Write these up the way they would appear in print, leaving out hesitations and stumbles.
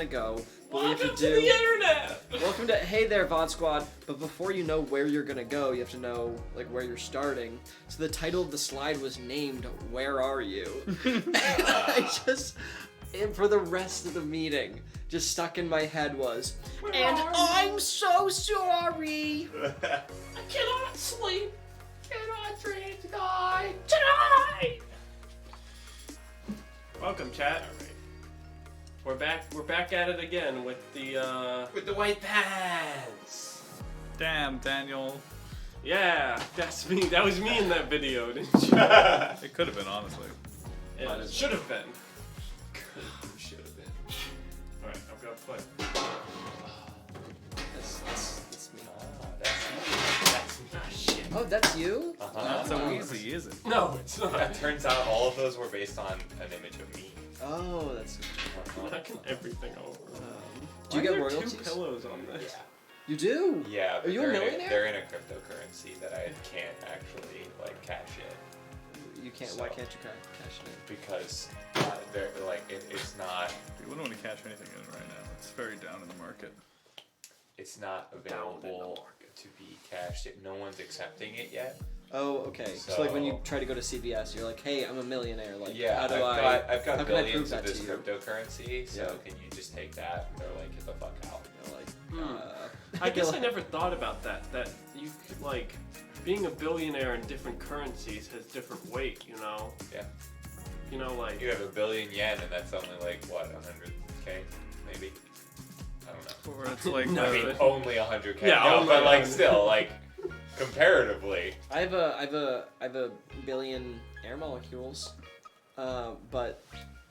gonna go. But Welcome to the internet! Welcome to Hey There, VOD Squad. But before you know where you're gonna go, you have to know like where you're starting. So the title of the slide was named "Where Are You?" And I just, and for the rest of the meeting, just stuck in my head was, "And I'm so sorry. I cannot sleep. Cannot dream tonight. Welcome, chat. We're back at it again with the white pants. Damn, Daniel. Yeah, that's me. That was me in that video, didn't you? It could have been, honestly. Yeah, it should have been. Should have been. All right, I'm gonna play. That's me. That's me. Ah, shit. Oh, that's you? Not so easy, is it? No, it's not. It turns out all of those were based on an image of me. Oh, that's. I'm knocking everything over. Do you Why get are there royalties? 2 pillows on this? You do? Yeah. Are you a millionaire? They're in a cryptocurrency that I can't actually like cash in. You can't. So- Why can't you cash it in? Because they're like it's not You wouldn't want to cash anything in right now. It's very down in the market. available to be cashed in. No one's accepting it yet. Oh, okay. So like when you try to go to CVS, you're like, "Hey, I'm a millionaire. Like, Yeah, how do I've got how can I billions prove of that this to you?" cryptocurrency, so Yeah. can you just take that? And they're like, get the fuck out. You're like, I guess I never thought about that. That you could like being a billionaire in different currencies has different weight. You know. Yeah. You know, like. You have $1 billion yen, and that's only like what, 100K, maybe. I don't know. Or it's like, No, I mean, only 100K. Yeah, no, only but like 100K. still, like comparatively. I have a billion air molecules, but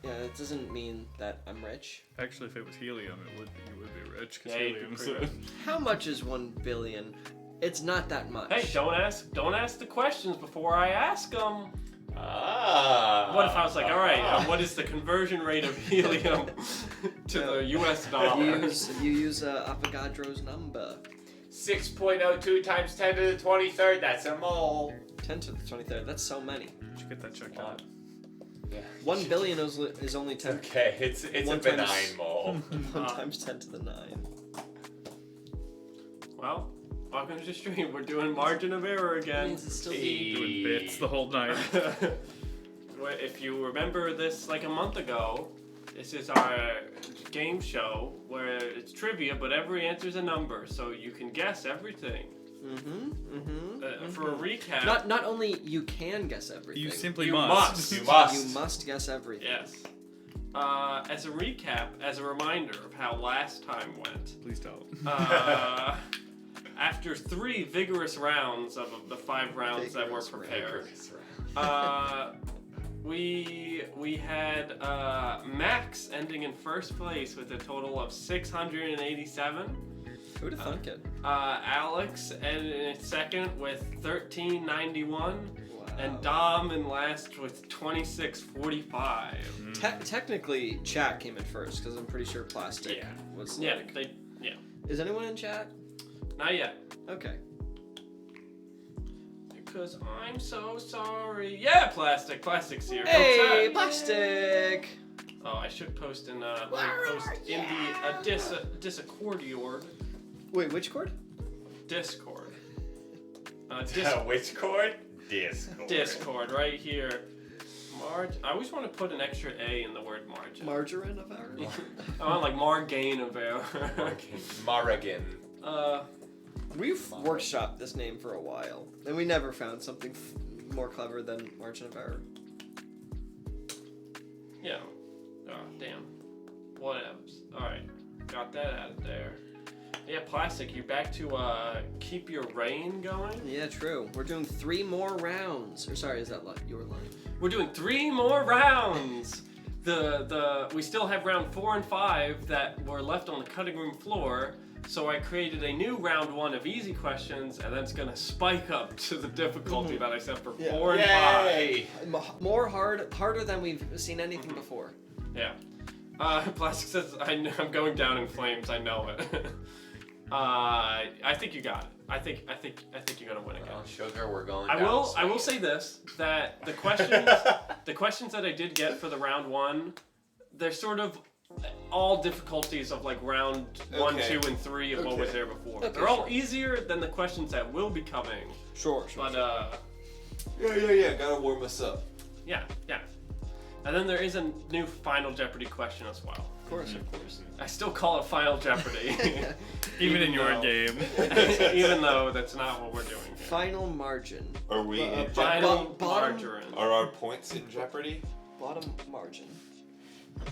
yeah, it doesn't mean that I'm rich. actually, if it was helium, you would be rich, because Yeah, you'd be helium's pretty rich. How much is 1 billion? It's not that much. Hey, don't ask the questions before I ask them. Ah. What if I was like, all right, what is the conversion rate of helium to the U.S. dollar? You use Avogadro's number. 6.02 times 10 to the 23rd. That's a mole. 10 to the 23rd. That's so many. You should get that checked out. Yeah. 1 billion is only 10. Okay, it's a One benign times- mole. 1 times 10 to the 9. Well, welcome to the stream. We're doing margin of error again. Means it's still Doing bits the whole night. If you remember this like a month ago, this is our game show where it's trivia, but every answer is a number, so you can guess everything. For a recap, Not only you can guess everything. You simply You must. must. You must. You must guess everything. yes. As a recap, as a reminder of how last time went. Please don't. After 3 vigorous rounds of the 5 rounds that were prepared, we had Max ending in first place with a total of 687. Who'd have thunk it? Alex ended in second with 1391. Wow. And Dom in last with 2645. Technically, chat came in first because I'm pretty sure plastic Yeah. was Yeah, like. Is anyone in chat? not yet. Okay. Because I'm so sorry. Yeah, Plastic's here. Go Hey, chat. plastic! Oh, I should post in the Discord. Wait, which chord? Discord. Which chord? Discord. Discord, right here. I always want to put an extra A in the word margin. Margarine of our. I want like Margain of error. Marrigan. We've workshopped this name for a while, and we never found something more clever than margin of error. Yeah. Oh, damn. Whatevs. Alright. Got that out of there. Yeah, Plastic, you back to keep your reign going? Yeah, true. We're doing 3 more rounds. Or sorry, is that your line? We're doing 3 more rounds! We still have round 4 and 5 that were left on the cutting room floor, so I created a new round 1 of easy questions, and that's gonna spike up to the difficulty that I set for 4 and 5. More harder than we've seen anything before. Yeah. Plastic says, I'm going down in flames, I know it. I think you got it. I think you're gonna win again. Well, sugar, we're going. I will say this, that the questions that I did get for the round 1, they're sort of all difficulties of like round 1, Okay. 2, and 3 of what was Okay. there before. Okay, They're all sure. easier than the questions that will be coming. Sure. But Yeah. Gotta warm us up. yeah. And then there is a new Final Jeopardy question as well. Of course. I still call it Final Jeopardy, Even in your though- game. even though that's not what we're doing here. Final margin. Are we in jeopardy? Final bottom- margarine. Are our points in jeopardy Bottom margin.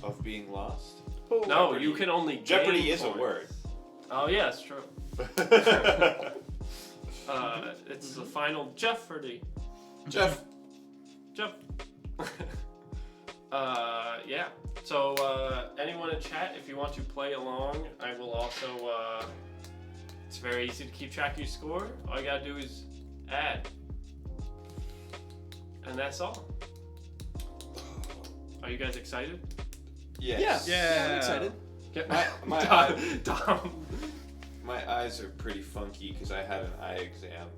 of being lost? No, you can only Jeopardy gain is points. a word. Oh yeah, it's true. It's the Final Jeopardy. Jeff. Yeah. So, anyone in chat, if you want to play along, I will also, it's very easy to keep track of your score. All you gotta do is add. And that's all. Are you guys excited? Yes. Yeah, I'm excited. Get My Dom. My eyes are pretty funky because I had an eye exam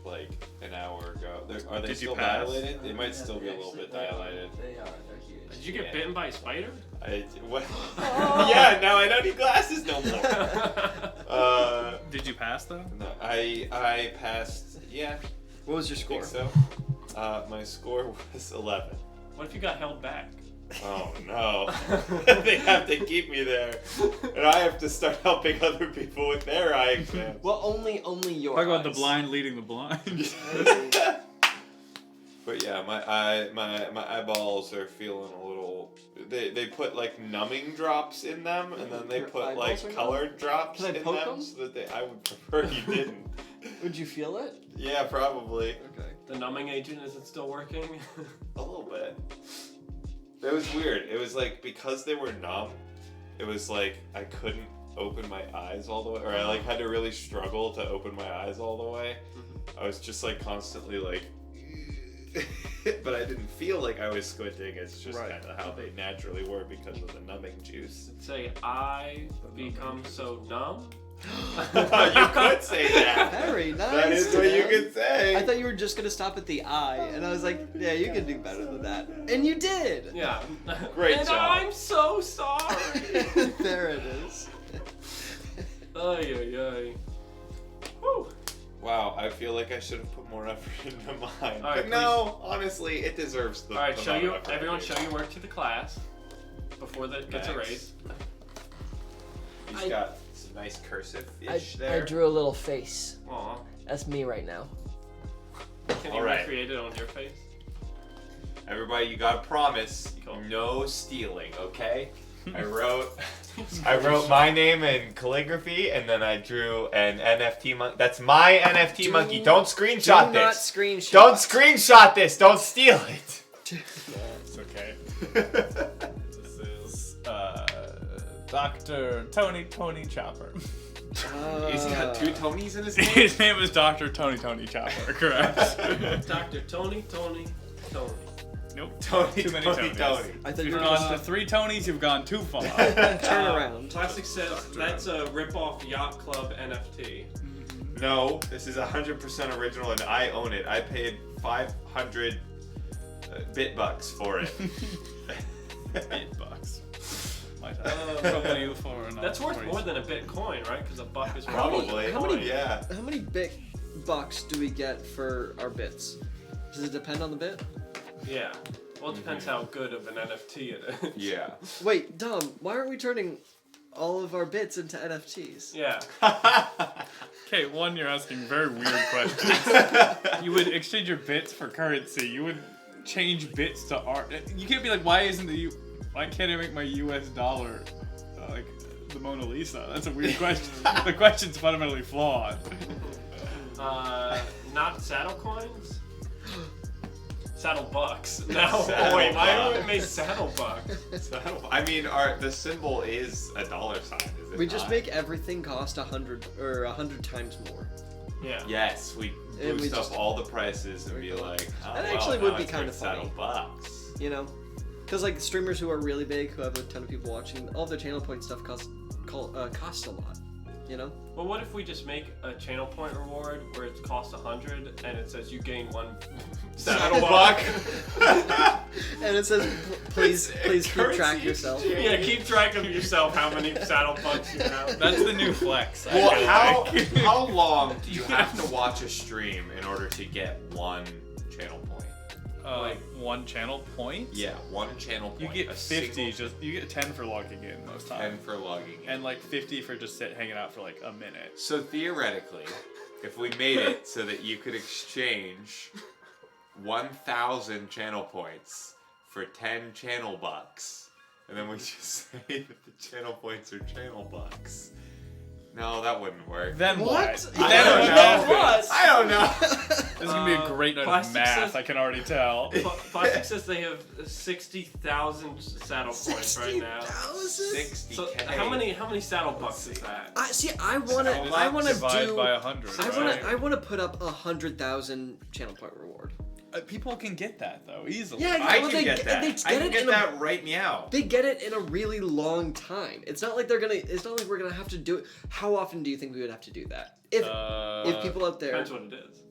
like an hour ago. Are they Did you still pass? dilated? They might still be a little bit dilated. They are. They're huge. Did you get Yeah. bitten by a spider? What? Yeah, now I don't need glasses no more. Did you pass though? No, I passed. Yeah, What was your I score? think so. My score was 11. What if you got held back? Oh no. They have to keep me there. And I have to start helping other people with their eye exams. Well, only your Talk about the eyes. blind leading the blind. But yeah, my eyeballs are feeling a little. They put like numbing drops in them, and then they Your put eyeballs are like colored drops Can I in poke them, them? so that I would prefer you didn't. Would you feel it? Yeah, probably Okay. The numbing agent isn't still working? a little bit. It was weird. It was like because they were numb, it was like I couldn't open my eyes all the way, or I like had to really struggle to open my eyes all the way. I was just like constantly like. But I didn't feel like I was squinting. It's just Right. kind of how they naturally were because of the numbing juice. Say, I become so numb? You could say that. Very nice. That is what you man. could say. I thought you were just gonna stop at the eye, and I was like, yeah, you can do better than that. And you did. Yeah. Great and job. I'm so sorry. There it is. Ay, ay, ay. Woo. Wow, I feel like I should have put more effort into mine. All right, But no, honestly, it deserves the. All right, the show amount you. of effort I Everyone, gave. show your work to the class before that gets Thanks. erased. He's I- got some nice cursive I ish there. drew a little face. Aw. That's me right now. Can you All right. recreate it on your face? Everybody, you gotta promise Cool. no stealing, okay? I wrote my name in calligraphy, and then I drew an NFT monkey. That's my NFT monkey. Don't screenshot Do not this. screenshot. Don't screenshot this. Don't steal it. It's okay. This is Dr. Tony Chopper. He's got two Tonys in his name. His name is Dr. Tony Chopper, correct? Dr. Tony. Nope. Tony, Too many Tony, Tonys. Tony. I thought you You've were gone gonna to 3 Tonys, you've gone too far. turn around. Plastic says that's a rip-off Yacht Club NFT. No, this is 100% original, and I own it. I paid 500 bitbucks for it. $8. Might have company for That's worth more than a Bitcoin, right? Because a buck is Probably. How many- Yeah. How many bit bucks do we get for our bits? Does it depend on the bit? Yeah. Well, it depends how good of an NFT it is. Yeah. Wait, Dom, why aren't we turning all of our bits into NFTs? Yeah. Okay, one, you're asking very weird questions. You would exchange your bits for currency. You would change bits to art. You can't be like, why can't I make my US dollar like the Mona Lisa? That's a weird question. The question's fundamentally flawed. Not saddle coins? Saddle bucks. Now, Saddle wait, why bucks. haven't we made saddle bucks? I mean, the symbol is a dollar sign, is it We just not? make everything cost 100 or 100 times more. Yeah. Yes, we And we boost just- up all the prices and be like, oh, That well, actually now would be it's kinda worth saddle funny. bucks. You know? Because like streamers who are really big, who have a ton of people watching, all their channel point stuff costs a lot. you know? Well, what if we just make a channel point reward where it costs 100 and it says you gain 1 saddle buck? And it says, please keep track of yourself. Yeah, keep track of yourself how many saddle bucks you have. That's the new flex. I Well, feel like. how long do you have to watch a stream in order to get 1 channel point? Like 1 channel point? Yeah, 1 channel You point. get a 50, single you get 10 for logging in most 10 times. for logging in. And like 50 for just hanging out for like a minute. So theoretically, if we made it so that you could exchange 1,000 channel points for 10 channel bucks, and then we just say that the channel points are channel bucks. No, that wouldn't work. Then what? I Then don't what know. happens? I don't know. This is gonna be a great night of Plastic math, says- I can already tell. Plastic says they have 60,000 saddle points right now. 60,000? 60K. So how many saddle bucks is that? I wanna Divide do. by 100. I right? wanna put up 100,000 channel point reward. People can get that though easily. Yeah, I well, can they get get- that. they I get can it get in a- that right meow. They get it in a really long time. It's not like they're gonna. It's not like we're gonna have to do it. How often do you think we would have to do that? If people out there. Depends what it is.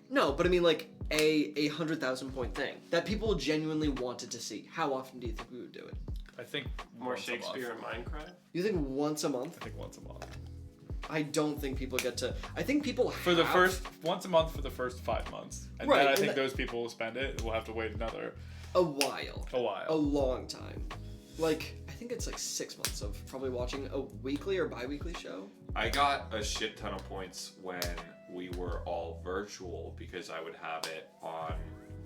No, but I mean like a 100,000 point thing that people genuinely wanted to see. How often do you think we would do it? I think More once a Shakespeare month. and Minecraft? You think once a month? I think once a month. I don't think people get to. I think people For the have- first once a month for the first 5 months, and Right, then I and think that- those people will spend it. We'll have to wait another a while, a while. a long time. Like I think it's like 6 months of probably watching a weekly or bi-weekly show. I got a shit ton of points when we were all virtual because I would have it on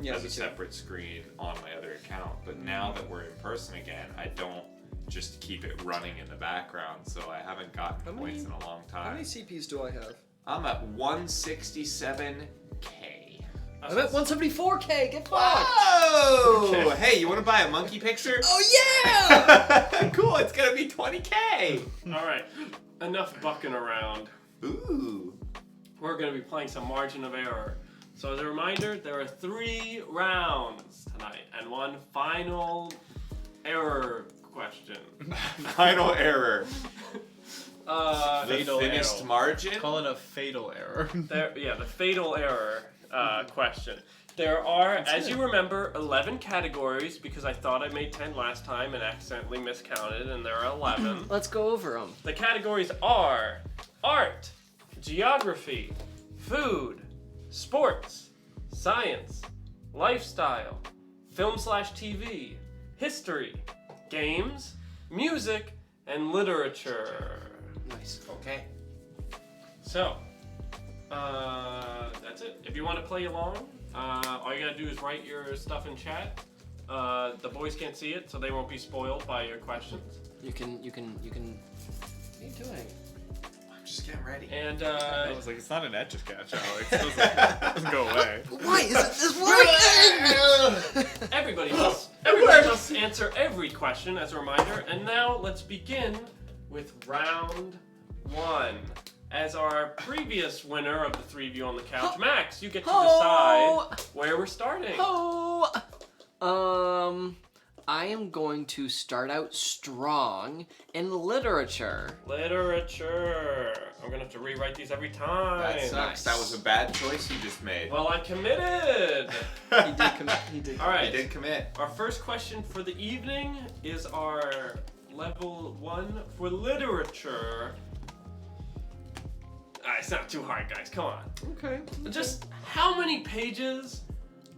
Yeah, as me a too. separate screen on my other account. But now that we're in person again, I don't just keep it running in the background, so I haven't gotten How points many- in a long How time. many CPs do I have? I'm at 167K. I'm at 174K. Get fucked. Whoa! Okay. Hey, you want to buy a monkey picture? Oh yeah! Cool, it's gonna be 20K. Alright, enough bucking around. Ooh. We're going to be playing some margin of error. So as a reminder, there are 3 rounds tonight and 1 final error question. Final error. Uh, The Fatal thinnest arrow. margin. Call it a fatal error. the fatal error question. There are, as you remember, 11 categories because I thought I made 10 last time and accidentally miscounted, and there are 11. Let's go over them. The categories are art, geography, food, sports, science, lifestyle, film/TV, history, games, music, and literature. Nice. Okay. So, that's it. If you want to play along, all you gotta do is write your stuff in chat. The boys can't see it, so they won't be spoiled by your questions. You can. What are you doing? I'm just getting ready. And I was like, it's not an etch a sketch, Alex. It doesn't go away. Why isn't this working? everybody must answer every question as a reminder. And now let's begin with round 1. As our previous winner of the 3 of you on the couch, Max, you get to decide where we're starting. I am going to start out strong in literature. Literature. I'm gonna have to rewrite these every time. That sucks. That was a bad choice you just made. Well, I committed. He did commit. He did. All right. You did commit. Our first question for the evening is our level 1 for literature. It's not too hard, guys. Come on. Okay. Just how many pages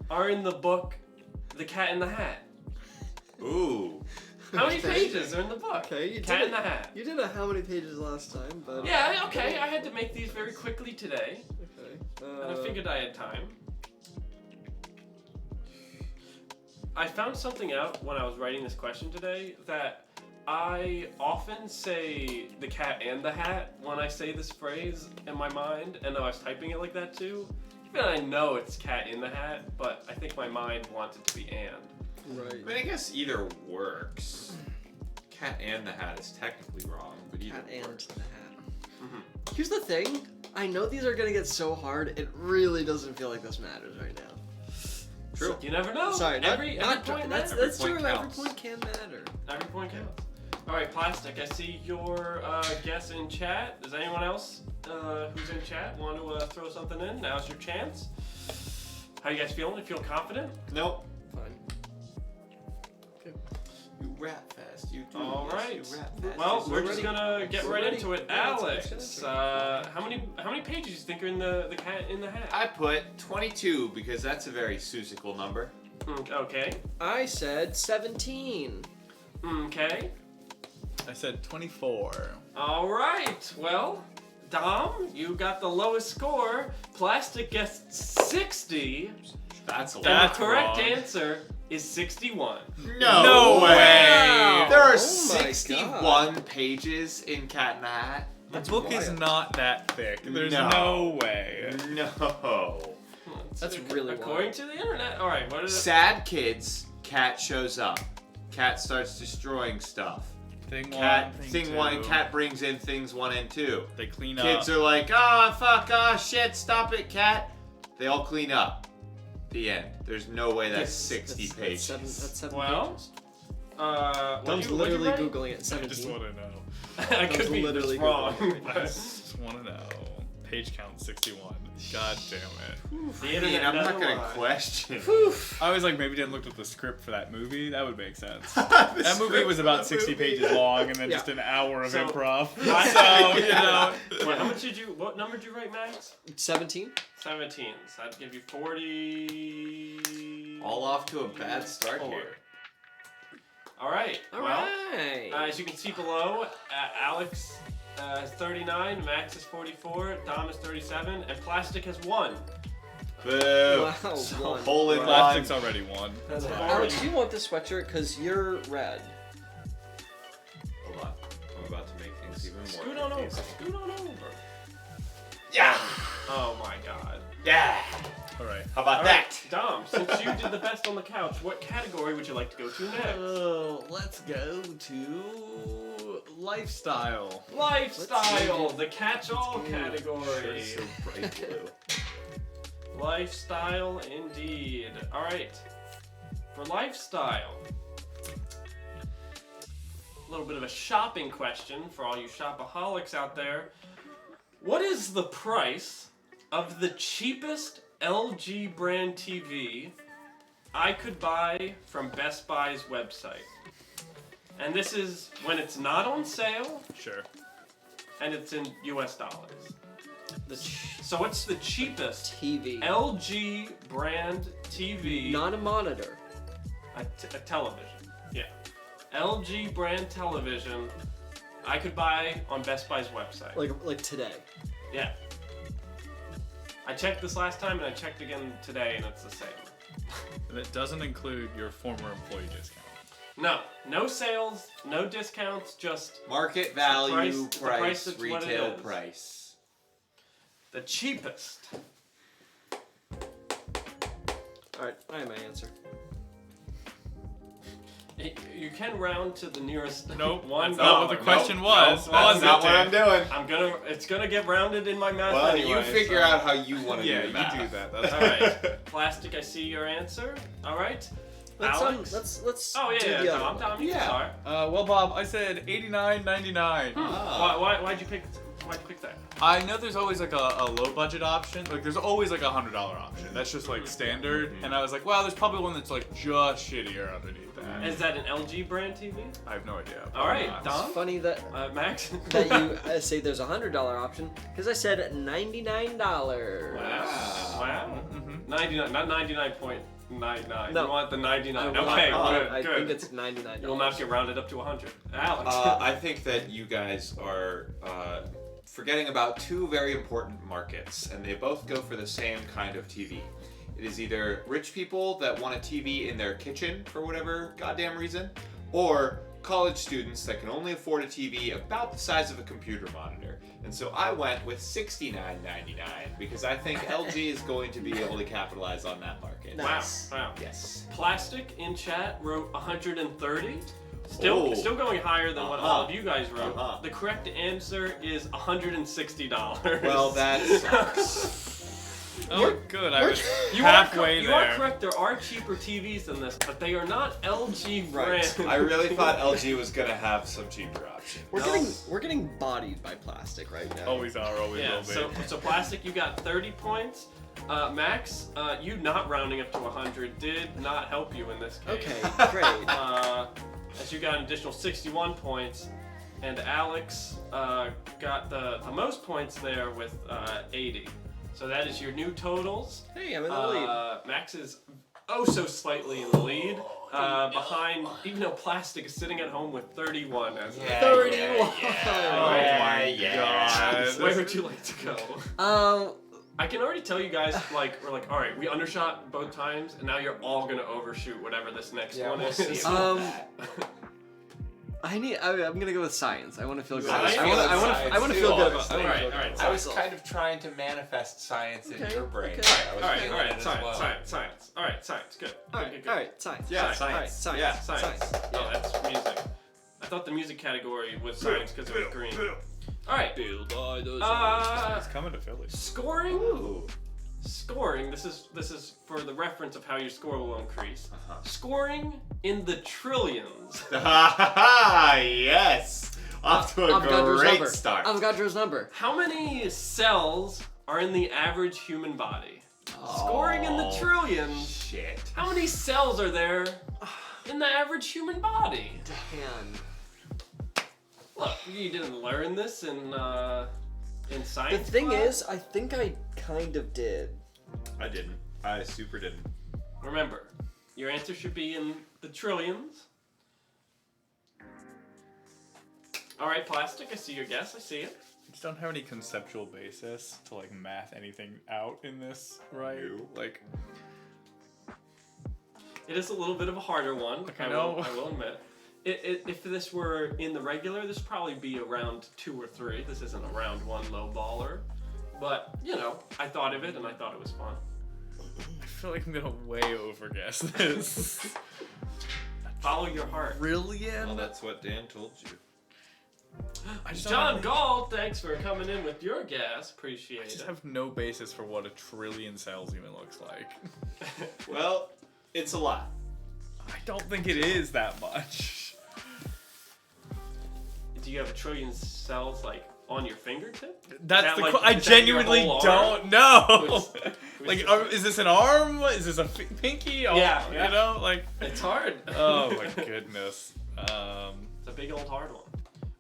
are in the book The Cat in the Hat? Ooh. How many Okay. pages are in the book? Okay, you Cat did in the Hat. You did a how many pages last time, but Yeah, okay. I had to make these very quickly today, Okay. and I figured I had time. I found something out when I was writing this question today that I often say the cat and the hat when I say this phrase in my mind, and I was typing it like that too. Even I know it's cat in the hat, but I think my mind wants it to be and. Right. I mean, I guess either works. Cat and the Hat is technically wrong, but either Cat and works. the hat. Here's the thing. I know these are gonna get so hard. It really doesn't feel like this matters right now. True. You never know. Sorry, every not point that's matters. true. point Every counts. point can matter. Every point counts. All right, Plastic. I see your guess in chat. Does anyone else who's in chat want to throw something in? Now's your chance. How you guys feeling? You feel confident? Nope. Fine. You rap fast. You do. All yes, right. You rap fast. Well, Yes, we're you just do. gonna get We're right ready. into it. Yeah, Alex, let's get how many pages do you think are in the cat in the hat? I put 22 because that's a very Susical number. Okay. I said 17. Okay. I said 24. All right. Well, Dom, you got the lowest score. Plastic guessed 60. That's a And That's the correct wrong. answer is 61. No way. Wow. There are Oh my 61 pages in Cat in the Hat. The book is wild. not that thick. There's No. no way. No. That's really according wild. to the internet. All right. What is it? Sad kids, Cat shows up. Cat starts destroying stuff. Thing one, Cat brings in things 1 and 2. They clean Kids up. are like, oh, fuck, oh, shit, stop it, Cat. They all clean up. The end. There's no way that's 60 pages. That's seven Well, pages. What'd Dom's you literally write? Googling it. I 17. just want to know. I could be literally wrong. Googling I but just want to know. Page count 61. God damn it. the I mean, internet I'm not doesn't gonna lie. question. I was like, maybe didn't look at the script for that movie. That would make sense. The That movie script was for about the 60 movie. pages long and then Yeah. just an hour of So- improv. I- So, you know. Wait, how much did you? What number did you write, Max? 17? 17. So I'd give you 40. All off to a bad start here. All right. All well, right. as you can see below, Alex is 39, Max is 44, Dom is 37, and Plastic has 1. Boo. Wow, So, one. Hole in one. Plastic's already won. That's Fine. fine. Alex, do you want this sweatshirt? Because you're red. Hold on. I'm about to make things even more Scoot on over. confusing. Scoot on over. Yeah. Oh my God. Yeah. All right. How about All that? right, Dom, since you did the best on the couch, what category would you like to go to next? Let's go to lifestyle. Lifestyle, the catch-all Sure category. is so bright blue. Lifestyle, indeed. All right, for lifestyle, a little bit of a shopping question for all you shopaholics out there. What is the price of the cheapest LG brand TV I could buy from Best Buy's website? And this is when it's not on sale Sure. and it's in US dollars. The So what's the cheapest TV. LG brand TV? Not a monitor. A television. Yeah. LG brand television I could buy on Best Buy's website. Like today. Yeah. I checked this last time and I checked again today and it's the same. And it doesn't include your former employee discount. No sales, no discounts, just Market value, the price price, is what it retail is. price. the cheapest. Alright, I have my answer. You can round to the nearest Nope. one. That's not what the question was. no, Was That's not it, what I'm Dan? doing. It's gonna get rounded in my mouth Well, anyway. you figure so. out how you want to Yeah, do you that. do that. That's All right, Plastic. I see your answer. All right, Alex. Let's Oh do yeah, the other Dom. one. Dom, you can Yeah. start. Well, Bob, I said $89.99. Ah. Why'd you pick that? I know there's always like a low budget option. Like there's always like $100 option. That's just like standard. And I was like, wow, there's probably one that's like just shittier underneath that. Is that an LG brand TV? I have no idea. All right, Probably not. Dom. It's funny that Max. that you say there's a $100 option because I said $99. Wow. Mhm. 99, not 99.99. No. You want the 99. I will Okay, not- good, I good. think it's $99. You'll not get rounded up to 100. Alex. I think that you guys are forgetting about two very important markets, and they both go for the same kind of TV. It is either rich people that want a TV in their kitchen for whatever goddamn reason, or college students that can only afford a TV about the size of a computer monitor. And so I went with $69.99 because I think LG is going to be able to capitalize on that market. Nice. Wow. Yes. Plastic in chat wrote 130. Oh. Still going higher than what all of you guys wrote. Uh-huh. The correct answer is $160. Well, that sucks. Oh, good. I was You halfway you are there. correct. There are cheaper TVs than this, but they are not LG Right. brand. I really thought LG was gonna have some cheaper options. We're getting bodied by plastic right now. Always are, always Yeah. will be. So plastic, you got 30 points. Max, you not rounding up to 100 did not help you in this case. Okay, great. As you got an additional 61 points, and Alex got the most points there with 80. So that is your new totals. Hey, I'm in the lead. Max is oh so slightly in the lead, behind, even though Plastic is sitting at home with 31 as of 31. God. Where would you like to go? I can already tell you guys, like, we're like, all right, we undershot both times, and now you're all gonna overshoot whatever this next one we'll is. see. I'm gonna go with science. I want to feel good. Science? I want to feel good about. All right, all right. I was kind of trying to manifest science in Okay, your brain. okay. I was All right, feeling all right, it as science, well. science. All right, science, good. All Good, right, good. all right, science. Yeah, All right, science. science. Yeah, Science. Oh, that's music. I thought the music category was science because it was green. All right. It's coming to Philly. Scoring. Ooh. Scoring. This is for the reference of how your score will increase. Uh-huh. Scoring in the trillions. Yes. Off to a Avogadro's great number. start. Avogadro's number. How many cells are in the average human body? Scoring in the trillions. Shit. How many cells are there in the average human body? Damn. Look, you didn't learn this in The science. thing class? is, I think I kind of did. I didn't. I super didn't. Remember, your answer should be in the trillions. All right, Plastic. I see your guess. I see it. I just don't have any conceptual basis to like math anything out in this, right? No. Like, It is a little bit of a harder one. I know. I will admit. If this were in the regular, this would probably be a round 2 or 3. This isn't a round 1 low baller. But, you know, I thought of it and I thought it was fun. I feel like I'm gonna way overguess this. Follow your heart. Brilliant. Well, that's what Dan told you. I just don't John have- Galt, thanks for coming in with your guess. I Appreciate just it. have no basis for what a trillion cells even looks like. Well, it's a lot. I don't think it is that much. Do you have a trillion cells, like, on your fingertip? That's that the. like- I is that your genuinely whole don't arm? know. Which Like, is- is this an arm? Is this a pinky? Oh, Yeah, you yeah. know, like. It's hard. Oh my goodness. It's a big old hard one.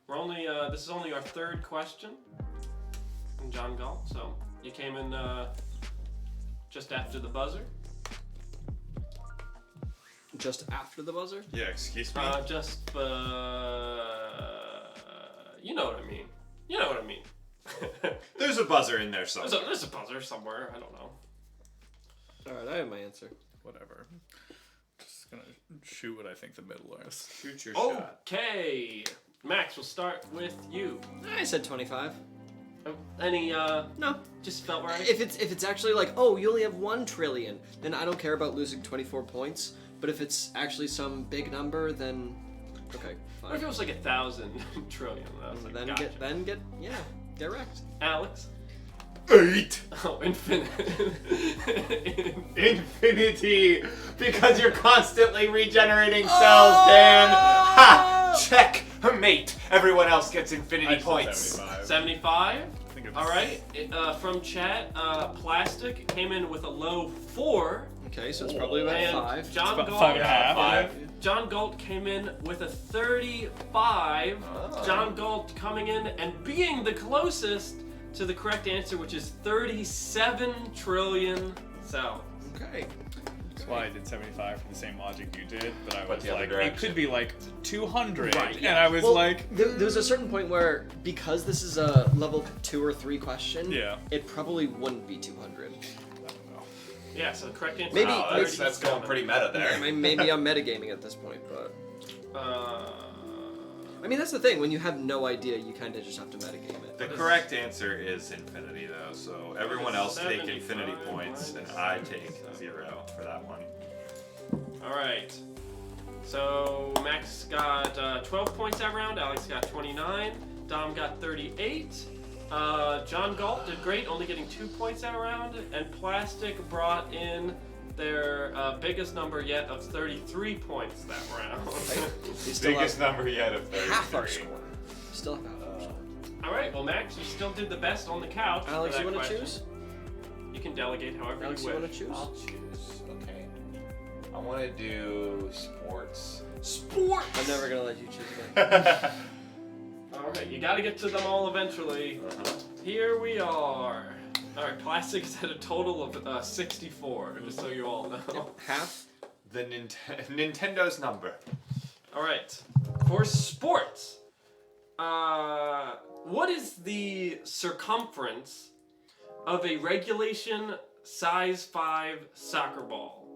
We're only, this is only our 3rd question from John Galt, so you came in just after the buzzer. Just after the buzzer? Yeah, excuse me. You know what I mean. You know what I mean. There's a buzzer in there somewhere. There's a buzzer somewhere, I don't know. Alright, I have my answer. Whatever. Just gonna shoot what I think the middle is. Shoot your Oh. shot. Okay, Max, we'll start with you. I said 25. Any, No. just felt right? If it's actually like, oh, you only have 1 trillion, then I don't care about losing 24 points. But if it's actually some big number, then okay, What if fine. it was like 1,000 trillion? I was like, Then gotcha. get wrecked. Alex? 8. Oh, infinite. Infinity. Because you're constantly regenerating cells, Dan. Ha! Check. Mate. Everyone else gets infinity I said points. 75. 75. I think it's All right. From chat, Plastic came in with a low 4. Okay, so it's probably about And 5. John about Galt, 5.5, 5. John Galt came in with a 35. Oh. John Galt coming in and being the closest to the correct answer, which is 37 trillion cells. Okay. That's why I did 75 for the same logic you did, but I But was the other like, it direction. could be like 200, Right, and I was Well, like, there was a certain point where, because this is a level 2 or 3 question, Yeah. it probably wouldn't be 200. I don't know. Yeah, so the correct answer Maybe- is Wow, 37. that's going pretty meta there. Maybe I'm metagaming at this point, but I mean that's the thing. When you have no idea, you kind of just have to metagame it. The correct answer is infinity, though. So everyone else take 75 infinity points, and I take 0 for that one. All right. So Max got 12 points that round. Alex got 29. Dom got 38. John Galt did great, only getting 2 points that round, and Plastic brought in their biggest number yet of 33 points that round. We still Biggest have number yet of 33. half our score. Still have half our score. All right, well, Max, you still did the best on the couch. Alex, for you that want to question. choose? You can delegate however Alex, you you wish. want to choose? I'll choose. Okay. I want to do sports. Sports! I'm never gonna let you choose again. Alright, you gotta get to them all eventually. Here we are. Alright, Plastic is at a total of 64, just so you all know. Half. The Nintendo's number. Alright, for sports, what is the circumference of a regulation size 5 soccer ball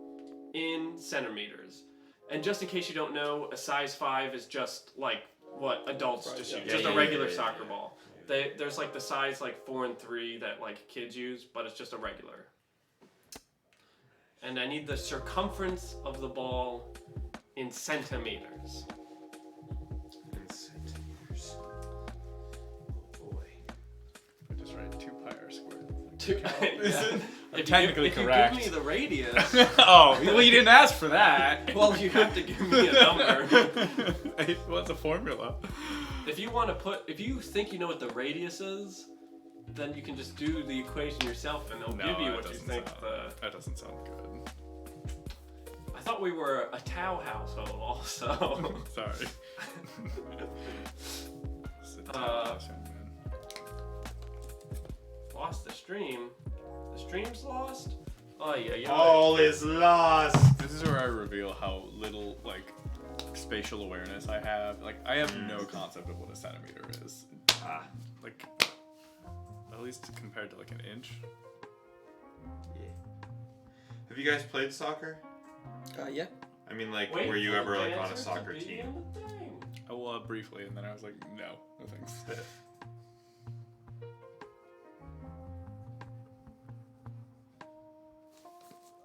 in centimeters? And just in case you don't know, a size 5 is just like what adults just use, just a regular soccer ball. There's like the size like 4 and 3 that like kids use, but it's just a regular. And I need the circumference of the ball in centimeters. In centimeters. Oh boy. I just write 2 pi r squared. Yeah. Technically if correct. you give me the radius, Oh, well, you didn't ask for that. well, you have to give me a number. What's a formula? If you think you know what the radius is, then you can just do the equation yourself, and it'll give you that what you doesn't think. sound- That doesn't sound good. I thought we were a Tau household, also. Sorry. Lost the stream. The stream's lost. Oh yeah. All is lost. This is where I reveal how little like spatial awareness I have. Like I have no concept of what a centimeter is. Like at least compared to like an inch. Yeah. Have you guys played soccer? Yeah. I mean, like, Wait were you for ever the like on a answer to soccer be team? in the thing. Oh, briefly, and then I was like, no thanks.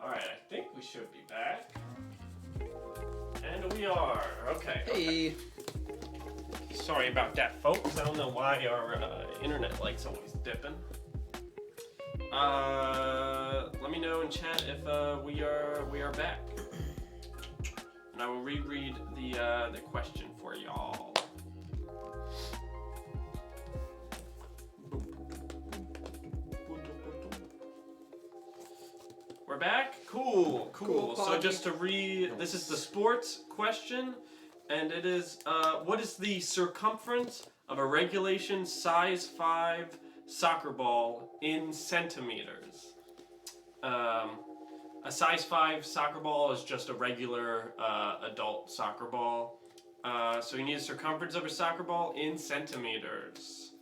Alright, I think we should be back. And we are. Okay. Hey. Sorry about that, folks. I don't know why our internet light's always dipping. Let me know in chat if we are back, and I will reread the question for y'all. We're back. Cool. Cool, So Foggy. just to this is the sports question. And it is, what is the circumference of a regulation size 5 soccer ball in centimeters? A size 5 soccer ball is just a regular adult soccer ball. So you need a circumference of a soccer ball in centimeters.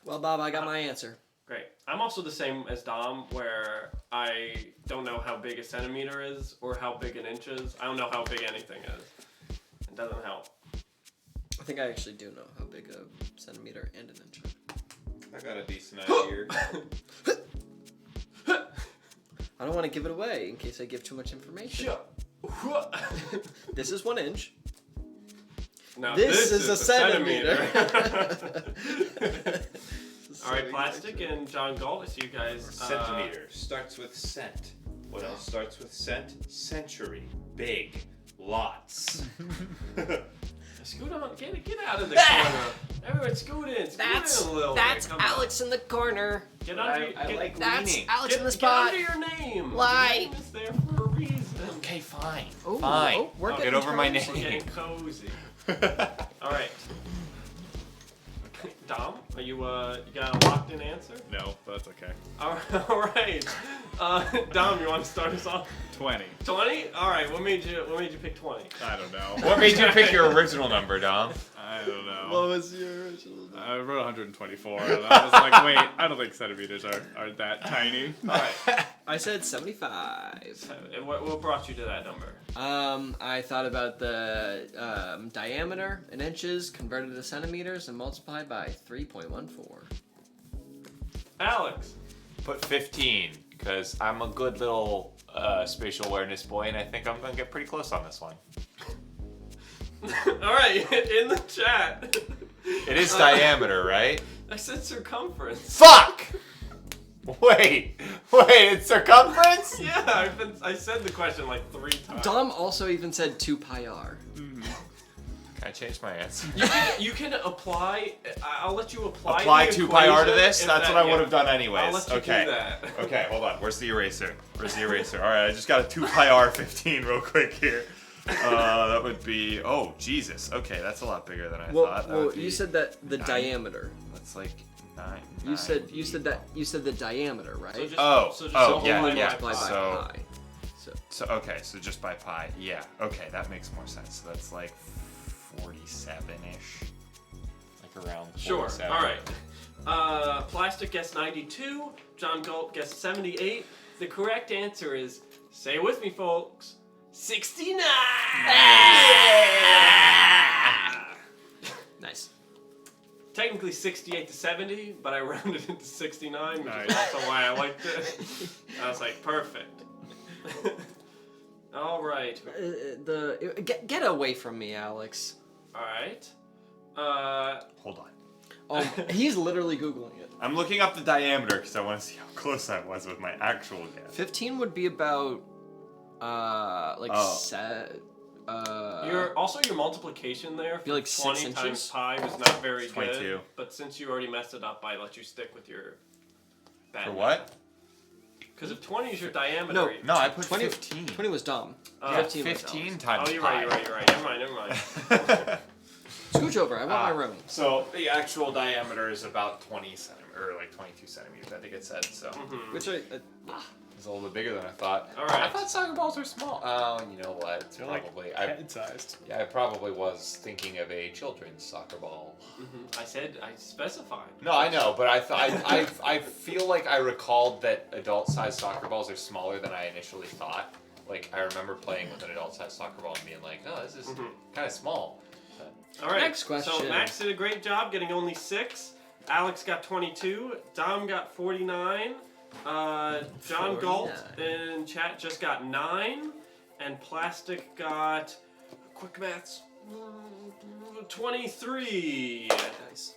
Well, Bob, I got my answer. Great. I'm also the same as Dom, where I don't know how big a centimeter is or how big an inch is. I don't know how big anything is. It doesn't help. I think I actually do know how big a centimeter and an inch are. I got a decent idea. I don't want to give it away in case I give too much information. Sure. This is 1 inch. Now, This is a centimeter. All right, Plastic and John Galt, I see you guys. Centimeter starts with cent. What else starts with cent? Century. Big. Lots. Scoot on, get out of the corner. Everyone, scoot in a little bit. Come on. Alex in the corner. Get under. I like That's leaning. Alex in the Get spot. under your name. Lie. Your name is there for a reason. Okay, fine. Ooh, Fine. oh, we're I'll getting get over my cozy. We're name. getting cozy. All right. Dom, are you got a locked in answer? No, but that's okay. All right. Dom, you want to start us off? 20. 20? All right. What made you pick 20? I don't know. What made you pick your original number, Dom? I don't know. What was your original? I wrote 124, and I was like, wait, I don't think centimeters are that tiny. All right. I said 75. What brought you to that number? I thought about the diameter in inches converted to centimeters and multiplied by 3.14. Alex. Put 15, because I'm a good little spatial awareness boy, and I think I'm going to get pretty close on this one. All right. In the chat, It is diameter, right? I said circumference. Fuck! Wait, it's circumference? Yeah, I said the question like 3 times. Dom also even said 2 pi r. I changed my answer. You can apply. I'll let you apply. Apply the 2 pi r to equation this? if That's that- what I would yeah. have done anyways. I'll let you Okay. do that. Okay, hold on. Where's the eraser? Alright, I just got a 2 pi r 15 real quick here. That would be. Oh, Jesus. Okay, that's a lot bigger than I thought. That would You be said that the 9. diameter. That's like 9. You said the diameter, right? So just, Oh, so just oh, the yeah, whole yeah. multiply by So- pi. So okay, so just by pi. Yeah. Okay, that makes more sense. So that's like 47-ish. Like around Sure. 47. All right. Plastic guessed 92. John Gulp guessed 78. The correct answer is, say it with me, folks, 69. Nice. Technically 68 to 70, but I rounded it to 69, which Nice. is also why I liked it. I was like, perfect. All right. Get away from me, Alex. All right. Hold on. Oh, he's literally googling it. I'm looking up the diameter because I want to see how close I was with my actual guess. 15 would be about Oh. Your multiplication there Be like 6 20 times inches? pi was not very It's 22. good. But since you already messed it up, I let you stick with your bad For what? Because if 20 is your diameter. No, you- No, I put 20 15. 20 was dumb. Yeah, 15 was 15 dumb. times Oh, you're pi. right. Never mind. Scooch over. I want my room. So the actual diameter is about 20 centimeters, or like 22 centimeters, I think it said. So Mhm. Which it's a little bit bigger than I thought. All right. I thought soccer balls were small. Oh, you know what? They're like Probably. head-sized. Yeah, I probably was thinking of a children's soccer ball. Mhm. I specified. No, I know, but I feel like I recalled that adult-sized soccer balls are smaller than I initially thought. Like I remember playing with an adult-sized soccer ball and being like, oh, this is kind of small. All right. Next question. So Max did a great job getting only 6. Alex got 22. Dom got 49. John Galt 49. in chat just got 9. And Plastic got, quick maths, 23. nice.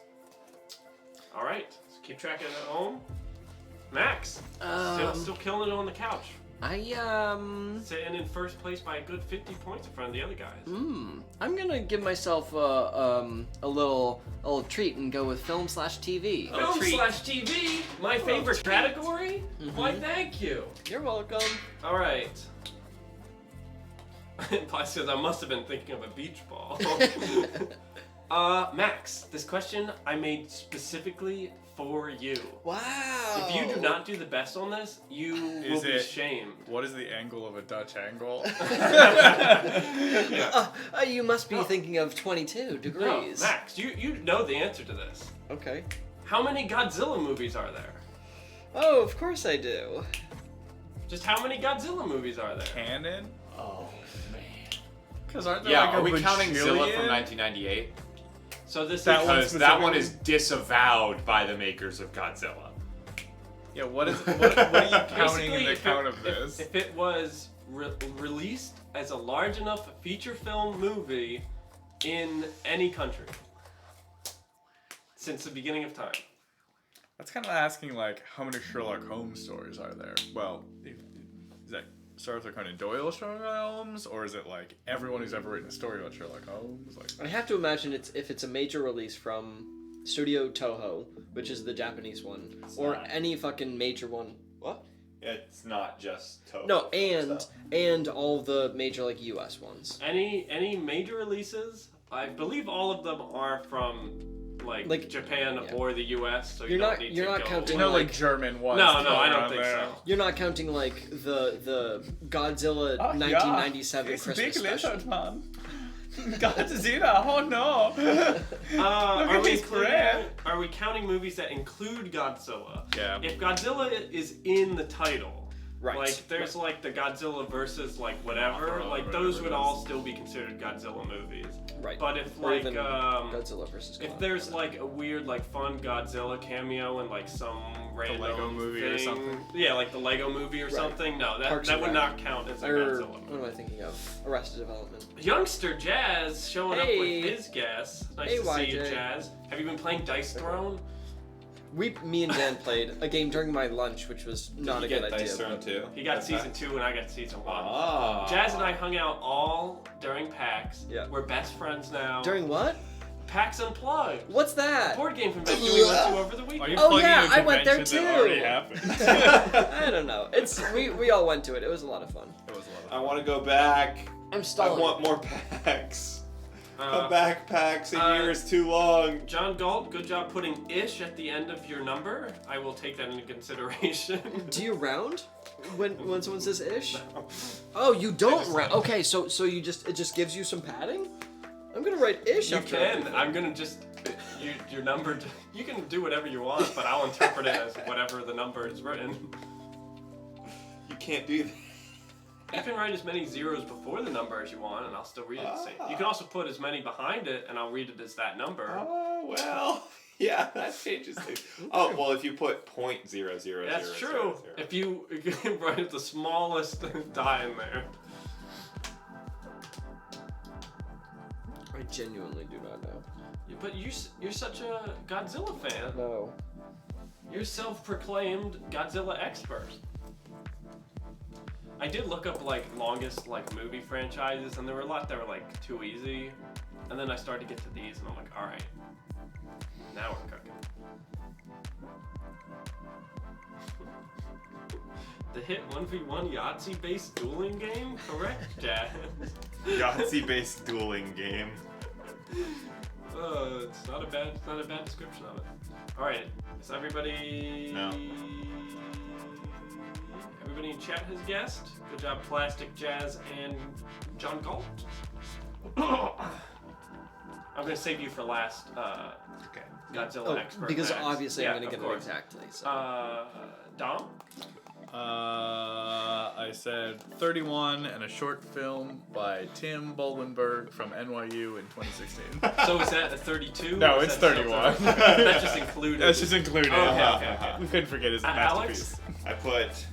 All right. So keep track of it at home. Max, still killing it on the couch. Sitting in first place by a good 50 points in front of the other guys. I'm gonna give myself a little treat and go with film/TV. Film/TV, my favorite category? Why, thank you. You're welcome. All right. Plus, says I must have been thinking of a beach ball. Max, this question I made specifically for you. Wow. If you do not do the best on this, you will be shamed. What is the angle of a Dutch angle? You must be thinking of 22 degrees. No, Max, you know the answer to this. Okay. How many Godzilla movies are there? Oh, of course I do. Just how many Godzilla movies are there? Canon? Oh, man. Because aren't there Yeah, like are a we counting Zilla bajillion? from 1998? So this That is one Because that one specifically? is disavowed by the makers of Godzilla. Yeah, what are you counting in Basically, the if count it- of this? If it was released as a large enough feature film movie in any country since the beginning of time. That's kind of asking, like, how many Sherlock Holmes stories are there? Well, is that Arthur Conan Doyle Sherlock Holmes, or is it like everyone who's ever written a story about Sherlock Holmes? Like, I have to imagine if it's a major release from Studio Toho, which is the Japanese one, or not. any fucking major one. What? It's not just Toho. No, and all the major like US ones. Any major releases, I believe all of them are from like Japan yeah. or the US, so You're don't not- need you're to not go. counting, no, like- German ones. No, I going don't on think there. so. You're not counting like the Godzilla Oh, 1997 yeah. It's Christmas big special. lizard, man. Godzilla, oh no. Are at we his breath. Are we counting movies that include Godzilla? Yeah. If Godzilla is in the title, Right. Like, there's like the Godzilla versus like whatever. Mothra, Like those whatever would it all is. still be considered Godzilla movies. Right. But if Or like even Godzilla versus if Kong. there's like a weird like fun Godzilla cameo in like some random Lego movie or thing- something? Yeah, like the Lego movie or Right. something. No, Parks that and would Rec. not count as a Or Godzilla what movie. am I thinking of? Arrested Development. Youngster Jazz showing up Hey. with his guess. Nice Hey, to see you, YJ. Jazz. Have you been playing Dice Throne? Me and Dan played a game during my lunch, which was not a Did you good get idea. Dice Throne but- too? He got Okay. season 2 and I got season 1. Ah. Jazz and I hung out all during PAX. Yeah. We're best friends now. During what? PAX Unplugged. What's that? Board game convention we went to over the Are you weekend. Oh, plugging yeah, a I went there convention that too. already happened? I don't know. It's we all went to it. It was a lot of fun. It was a lot of I want to go back. I'm I stalling. want more packs. Uh, A backpacks a year is too long. John Galt, good job putting ish at the end of your number. I will take that into consideration. Do you round when someone says ish? Oh, you don't round. Okay, so it just gives you some padding. I'm gonna write ish. You after can. everything. I'm gonna just your number. You can do whatever you want, but I'll interpret it as whatever the number is written. You can't do that. You can write as many zeros before the number as you want, and I'll still read it the same. You can also put as many behind it, and I'll read it as that number. Oh well. Yeah, that changes things. Oh well, if you put .0000000. That's true. If you write the smallest die in there. I genuinely do not know. But you're such a Godzilla fan. No. You're self-proclaimed Godzilla expert. I did look up like longest like movie franchises, and there were a lot that were like too easy. And then I started to get to these, and I'm like, all right, now we're cooking. The hit 1v1 Yahtzee-based dueling game, correct, Jazz? Yahtzee-based dueling game. It's not a bad description of it. All right, is everybody? No. Everybody in chat has guessed. Good job, Plastic Jazz and John Galt. I'm gonna save you for last. Okay. Godzilla expert. because Max. obviously Yeah, I'm gonna of get it course. exactly. So. Dom. I said 31 and a short film by Tim Bolenberg from NYU in 2016. So is that a 32? No, Or is it's that still 31. 30? That's just included. That's just included. Okay. We couldn't forget his Alex? masterpiece. I put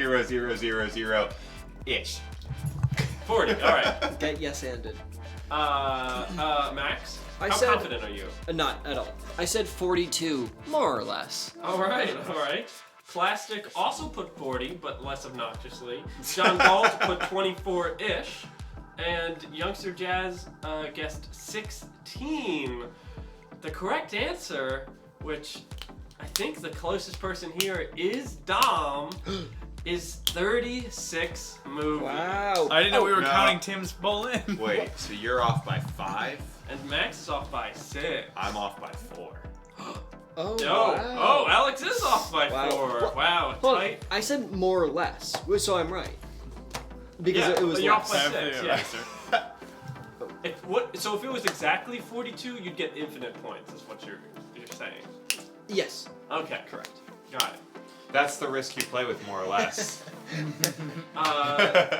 0.000000040.00000000000 ish. 40. All right. Get yes-anded. Max. I How said- confident are you? Not at all. I said 42, more or less. All right. Plastic also put 40, but less obnoxiously. John Galt put 24-ish. And Youngster Jazz guessed 16. The correct answer, which I think the closest person here is Dom, is 36 movies. Wow. I didn't know we were no. counting Tim's Bolin. Wait, so you're off by 5? And Max is off by 6. I'm off by 4. Oh, Oh, wow. oh, Alex is off by Wow. 4. Well, Wow, Well, tight. I said more or less, so I'm right. Because Yeah, it was but you're off less. by Yeah, 6, yeah. yeah. So if it was exactly 42, you'd get infinite points, is what you're saying. Yes, Okay, correct. got it. That's the risk you play with, more or less.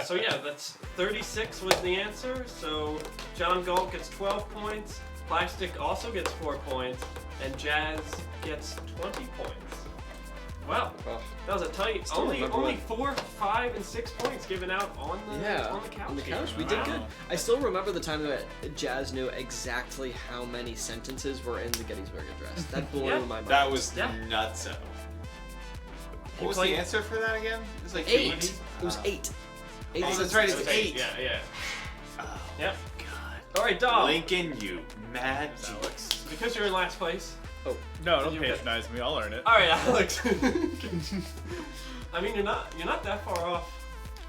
So yeah, that's 36 was the answer. So John Galt gets 12 points, Plastic also gets 4 points, and Jazz gets 20 points. Wow, Well, that was a tight. Still Only remember 4, 5, and 6 points given out on the yeah, on the couch. on the here. couch, we Wow. did good. I still remember the time that Jazz knew exactly how many sentences were in the Gettysburg Address. That blew Yeah. my mind. That was Yeah. nutso. What was played- the answer for that again? It was like 8. It was 8. 8 Oh, that's sentences. right, It it's was 8. Yeah, yeah. Oh, Yep. God. All right, Dom. Lincoln, you mad Alex. Because you're in last place. No, don't You- patronize me. I'll earn it. All right, Alex. I mean, you're not that far off.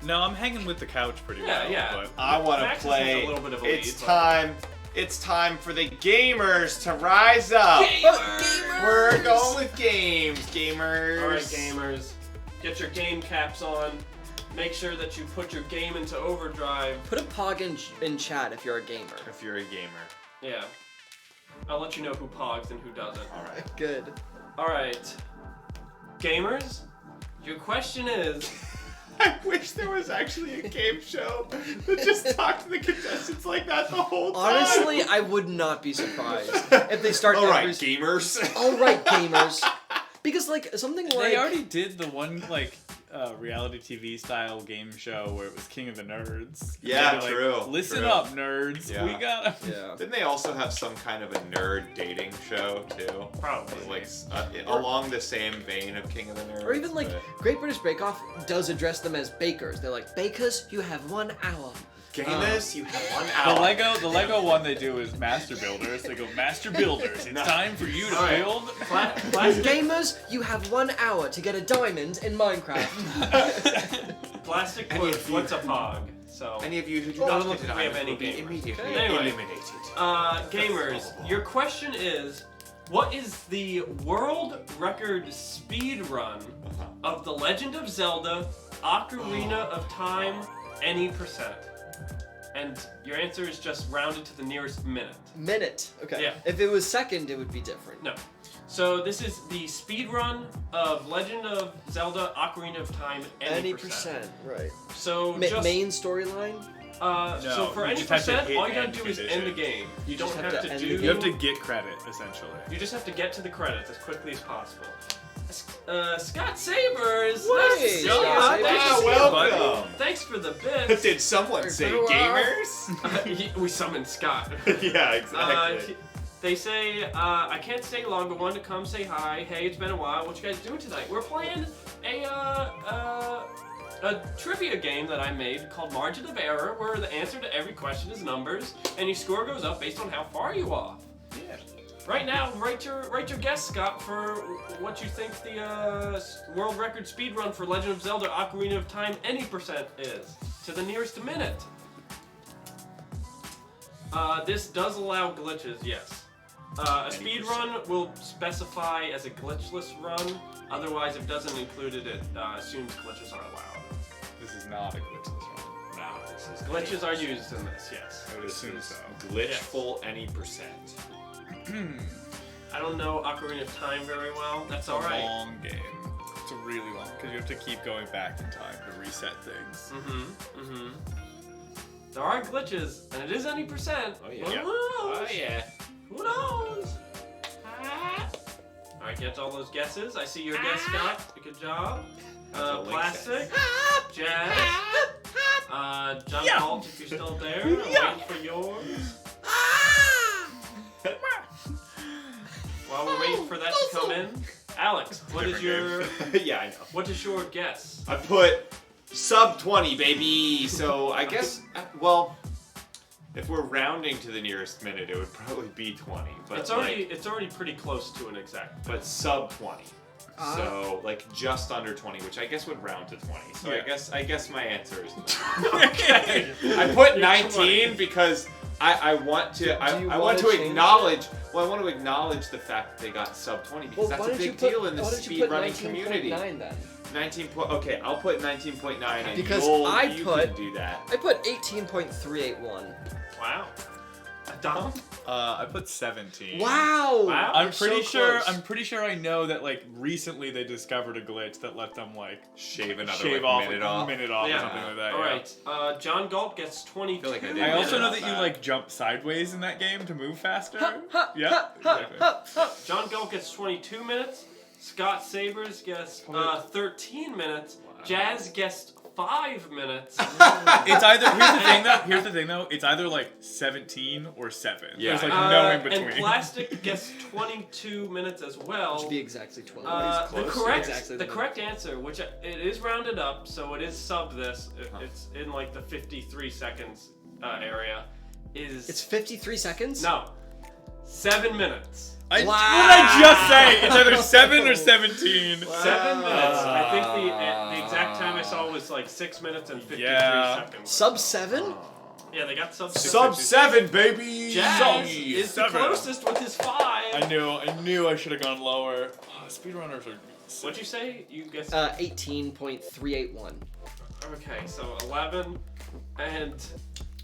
No, I'm hanging with the couch pretty Yeah, well. yeah. But I want to Max has play. a little bit of a It's lead, but- time. It's time for the gamers to rise up. Gamers! We're going with games, gamers. All right, gamers, get your game caps on. make sure that you put your game into overdrive. Put a pog in chat if you're a gamer. If you're a gamer. Yeah. I'll let you know who pogs and who doesn't. All right. Good. All right. Gamers, your question is... I wish there was actually a game show that just talked to the contestants like that the whole time. Honestly, I would not be surprised if they start. All right, gamers. All right, gamers. Because like something like They already did the one like reality TV style game show where it was King of the Nerds. Yeah, They were like, true. Listen true. up, nerds. Yeah. We got. Yeah. Didn't they also have some kind of a nerd dating show too? Probably. Like along the same vein of King of the Nerds. Or even like but- Great British Bake Off does address them as bakers. They're like, bakers, you have 1 hour. Gamers, you have 1 The hour. Lego one they do is Master Builders. They go Master Builders. It's time for you to Alright. build. Plastic, Gamers, you have 1 hour to get a diamond in Minecraft. plastic Any push, of you- what's a pog? So, Any of you who do Well, not look, get an we have item any will be gamers. immediately Okay. Anyway. eliminated. gamers, your question is, what is the world record speed run of The Legend of Zelda, Ocarina of Time, any %? And your answer is just rounded to the nearest minute. Minute. Okay. Yeah. If it was second, it would be different. No. So this is the speed run of Legend of Zelda, Ocarina of Time, any %. Right. So just Main storyline. so for you any just have to percent, hit all you gotta end do is condition. end the game. You don't just have to end do. the game. You have to get credit essentially. You just have to get to the credits as quickly as possible. Scott Sabers. Hey, Nice to see you. Scott Nice to Sabers. see you, welcome. buddy. Thanks for the bits. Did someone say gamers? We summoned Scott. Yeah, exactly. They say, I can't stay long, but wanted to come say hi. Hey, it's been a while. What you guys doing tonight? We're playing a trivia game that I made called Margin of Error, where the answer to every question is numbers, and your score goes up based on how far you off. Yeah. Right now, write your guess, Scott, for what you think the world record speed run for Legend of Zelda: Ocarina of Time any % is to the nearest minute. This does allow glitches, yes. A speed run will specify as a glitchless run. Otherwise, if it doesn't include it, it assumes glitches are allowed. This is not a glitchless run. No, this is Glitches are used in this, yes. I would assume so. glitchful any percent. I don't know Ocarina of Time very well. That's It's a alright. long game. It's a really long because you have to keep going back in time to reset things. There are glitches, and it is any %. Oh, yeah. Who Yeah. knows? Oh yeah. Who knows? Alright, get all those guesses. I see your guess, Scott. Good job. That's what Link Plastic. Jazz. John Yeah. Holt, if you're still there. I'm waiting for yours. While we're waiting for that to come in, Alex, what is your Yeah, I know. what is your guess? I put sub 20, baby. So I guess, well, if we're rounding to the nearest minute, it would probably be 20. But It's already pretty close to an exact. but sub 20. So like just under 20, which I guess would round to 20. So Yeah. I guess my answer is 20. Okay. I put You're 19 20. because I want to I you want wanna to change acknowledge I want to acknowledge the fact that they got sub 20 because Well, why that's a don't you big put, deal in the why don't you put speedrunning community. 19.9 then? 19 okay, I'll put 19.9 and Because you put- can do that. I put 18.381. Wow. Dom? I put 17. Wow! Wow. I'm You're so pretty sure. close. I'm pretty sure I know that like recently they discovered a glitch that let them like Shave another shave like, off minute a off. minute off Yeah. or something like that. All yeah. right. John Galt gets 22. feel like I did I also know minutes. that you like jump sideways in that game to move faster. ha, Yeah. Exactly. John Galt gets 22 minutes. Scott Sabers gets 13 minutes. Jazz gets 5 minutes. It's either here's the thing though. It's either like 17 or 7. Yeah. There's like no in And between. Plastic gets 22 minutes as well. It should be exactly 12. The close. correct Exactly the the correct answer, which it is rounded up, so it is sub this. It's in like the 53 seconds area. Is It's 53 seconds? no 7 minutes. What did Wow. I just say? It's either 7 or 17. 7 minutes. I think the exact time I saw was like 6 minutes and 53 Yeah. seconds. Sub 7? Yeah, they got sub. Sub 7, baby. Jazz Sub is the 7. closest with his 5. I knew I should have gone lower. Oh, speedrunners are. What'd you say? You guessed. 18.381. All Okay, so 11, and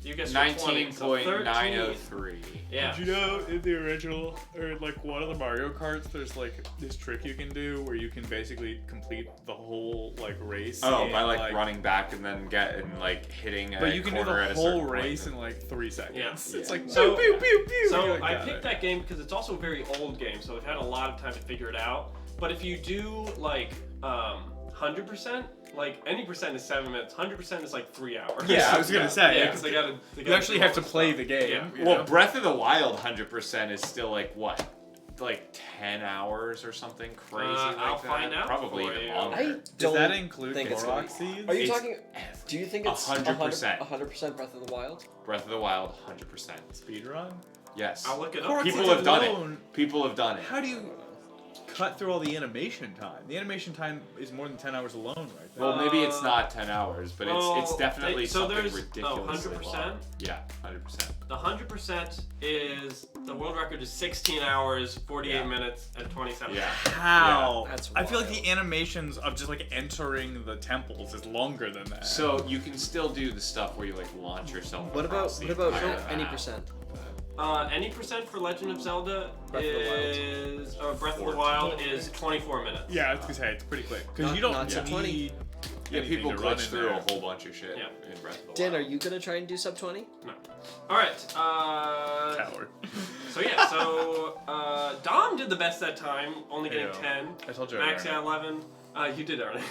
you guys were 20, so 13. 19.903. Yeah. Did you know in the original, or like one of the Mario Karts, there's like this trick you can do where you can basically complete the whole like race. Oh, in, by like running back and then hitting But a you can do corner the at a whole certain race point. in like 3 seconds. Yeah. It's like So- pew, pew, pew, pew. So You're like, I got picked it. that game because it's also a very old game, so I've had a lot of time to figure it out. But if you do like 100%, like any percent is 7 minutes, 100% is like 3 hours. Yeah, I was gonna say. Yeah, because they gotta You actually do have all to the play stuff. the game. Yeah. you Well, know? Breath of the Wild 100% is still like what? Like 10 hours or something crazy like I'll that? find out Probably for even you. longer. I Does don't that include think it's Korok gonna seeds? Are you It's talking? Do you think it's 100%. 100% Breath of the Wild? Breath of the Wild 100%. Speedrun? Yes. I'll look it Korok up. People seeds have done alone- it. People have done it. How do you cut through all the animation time? The animation time is more than 10 hours alone, right there. Well, maybe it's not 10 hours, but it's definitely so something there's ridiculously 100%. long. Yeah, 100%. The 100% is the world record is 16 hours, 48 Yeah. minutes, and 27 Yeah. seconds. How? Yeah, that's I feel like wild. the animations of just like entering the temples is longer than that. So you can still do the stuff where you like launch yourself. What about across the entire any map. percent? Any percent for Legend of Zelda Breath of the Wild. is Breath of the 14. Wild is 24 minutes. yeah, I was gonna say it's pretty quick because Not- you don't not to need 20. Yeah, anything people to run glitch in through there. a whole bunch of shit Yeah. in Breath of the Dan, Wild. are you gonna try and do sub 20? No. All right. Coward. So yeah. So Dom did the best that time, only getting Heyo. 10. I told you. Max I got 11. You did earn it.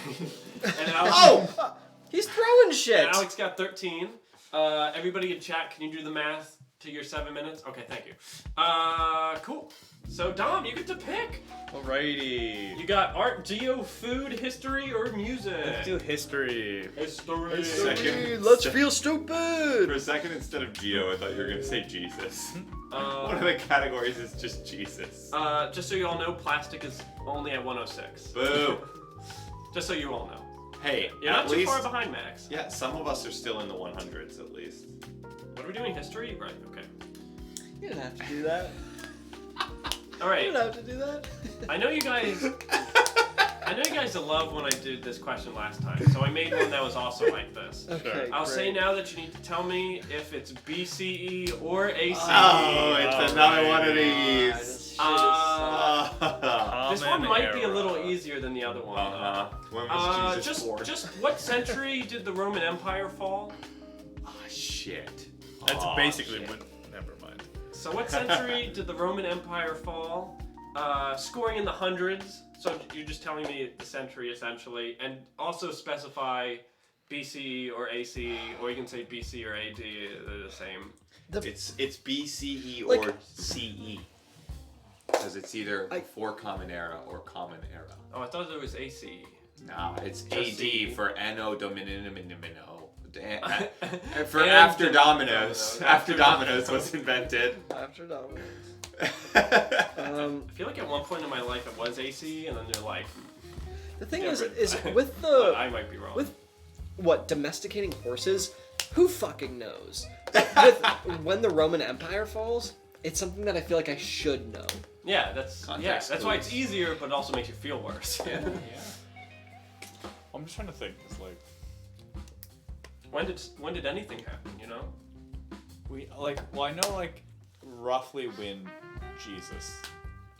And Alex, Oh! He's throwing shit! and Alex got 13. Everybody in chat, can you do the math to your 7 minutes? Okay, thank you. Cool. So Dom, you get to pick. Alrighty. You got art, geo, food, history, or music. Let's do history. History. Second. Let's feel For stupid! a second, instead of Geo, I thought you were gonna say Jesus. One of Uh, the categories is just Jesus. just so you all know, plastic is only at 106. Boo. Just so you all know. Hey, You're at not too least, far behind Max. yeah, some of us are still in the 100s at least. What are we doing? History? Right, okay. You didn't have to do that. All You right. didn't have to do that. I know you guys love when I did this question last time, so I made one that was also like this. Okay, I'll great. say now that you need to tell me if it's BCE or ACE. Oh, it's another one of This these. shit is This one Common might be a era. little easier than the other one. When was Jesus Just born? what century did the Roman Empire fall? Ah, shit. That's Oh, basically shit. what. Never mind. So what century did the Roman Empire fall? Scoring in the hundreds. So you're just telling me the century essentially, and also specify BCE or ACE, or you can say BC or AD. They're the same. It's BCE Like- or CE. Because it's either I- before Common Era or Common Era. Oh, I thought it was ACE. No, it's Just AD CE. for Anno Domino. For And after Dominoes. Dominoes. After Dominoes was invented. After Domino's. I feel like at one point in my life it was AC, and then you're like, The thing different. is with but the I might be wrong. with what domesticating horses, who fucking knows? With when the Roman Empire falls, it's something that I feel like I should know. Yeah, that's Context that's why it's clues. easier, but it also makes you feel worse. Yeah. I'm just trying to think. It's like when did anything happen? You know? we like. Well, I know like roughly when Jesus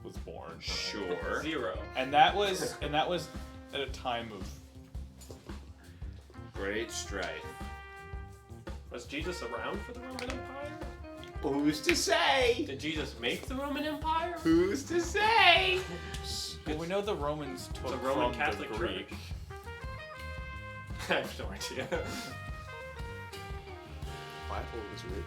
was born. Sure. 0. And that was at a time of. Great strife. Was Jesus around for the Roman Empire? Who's to say? Did Jesus make the Roman Empire? Who's to say? Well, we know the Romans took The Roman from Catholic the Greek. Church. I have no idea. Bible was written.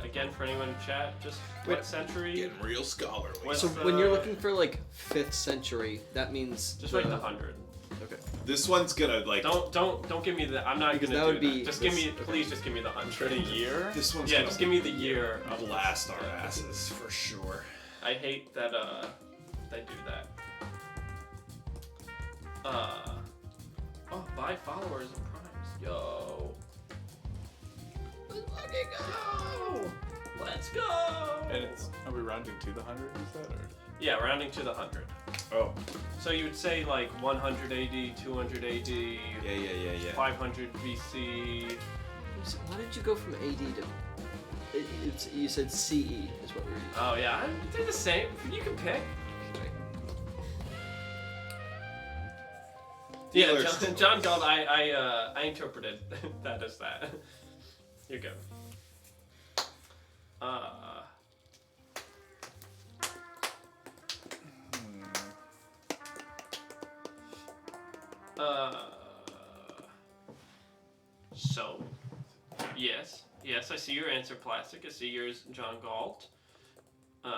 Again, for anyone in chat, just Wait, what century? Getting real scholarly. What's So when you're the- looking for like 5th century, that means Just write the 100. Okay. This one's gonna like. Don't give me the. I'm not Because gonna that do would be that. Just give this- me, please, just give me the 100. The year? This one's Yeah, gonna just give me the year. Of blast our asses for sure. I hate that they do that. Oh, buy followers and primes. Yo. Let's fucking go! Let's go! And it's are we rounding to the 100? Is that or? Yeah, rounding to the 100. Oh. So you would say like 100 AD, 200 AD, Yeah. 500 BC. Why did you go from AD to? You said CE is what we were using. Oh yeah, they're the same. You can pick. Yeah, Dealers. John Galt, I interpreted that as that. You're good. So, yes, I see your answer, Plastic. I see yours, John Galt. All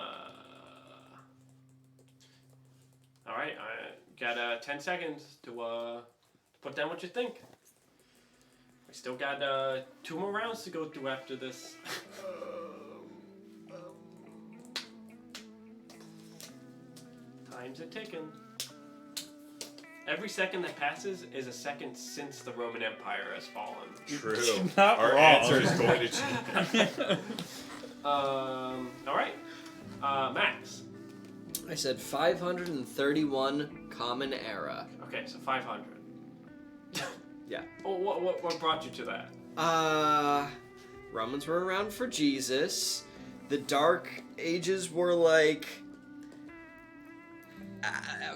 right, I got 10 seconds to put down what you think. We still got 2 more rounds to go through after this. Time's a ticking. Every second that passes is a second since the Roman Empire has fallen. True. Not Our wrong. answer is going to change. All right, Max. I said 531 Common Era. Okay, so 500. Yeah. Oh, what brought you to that? Romans were around for Jesus. The Dark Ages were like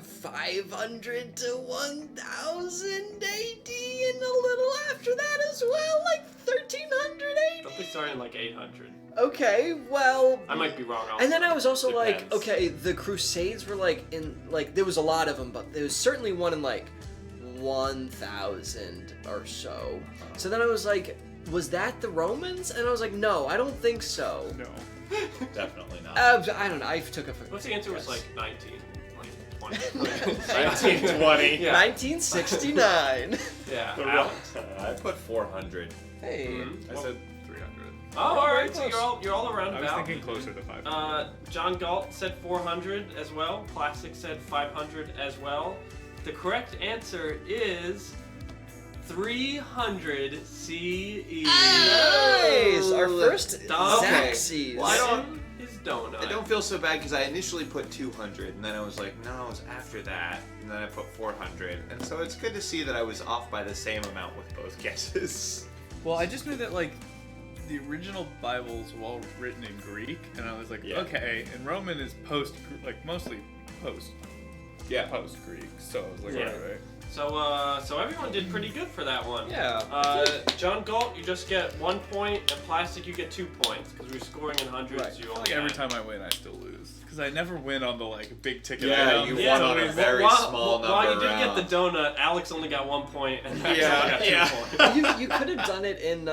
500 to 1000 AD, and a little after that as well, like 1300 AD. Don't they start in like 800? Okay, well. I might be wrong. Also. And then I was also like, Depends. okay, the Crusades were like there was a lot of them, but there was certainly one in like 1000 or so. So then I was like, was that the Romans? And I was like, no, I don't think so. No. Definitely not. I don't know. I took a. What's the answer? Was guess. like 19, like 20. 1920. Yeah. 1969. Yeah. The Alex? I put 400. Hey. Mhm. I said 300. Oh, all right. very So close. you're all around I was about. thinking closer to 500. John Galt said 400 as well. Plastic said 500 as well. The correct answer is 300 CE. Nice. Our first Dog. Zaxxes. Well, I don't- His donut. I don't feel so bad because I initially put 200 and then I was like, no, it was after that. And then I put 400. And so it's good to see that I was off by the same amount with both guesses. Well, I just knew that like the original Bibles were all written in Greek, and I was like, Yeah. okay, and Roman is mostly post Greek, so I was like, Yeah. alright. So everyone did pretty good for that one. Yeah. John Galt, you just get 1 point, and Plastic, you get 2 points because we're scoring in hundreds. Right. You I feel only like every had- time I win, I still lose because I never win on the like big ticket. Yeah, items. you Yeah, won on a but very small number While you did round. get the donut, Alex only got 1 point, and Max Yeah, only got 2 yeah. points. you could have done it in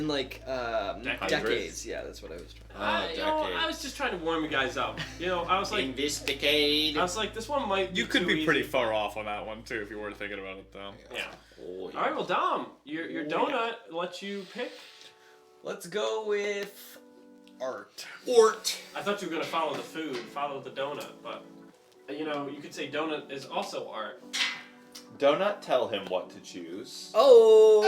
like Decades. decades. Yeah, that's what I was trying. I was just trying to warm you guys up. I was like, In this decade. this one might. You could too be easy. pretty far off on that one too if you were thinking about it though. Yeah. Oh, All right, well, Dom, your donut lets you pick. Let's go with art. Ort. I thought you were gonna follow the food, follow the donut, but you could say donut is also art. Do not tell him what to choose. Oh.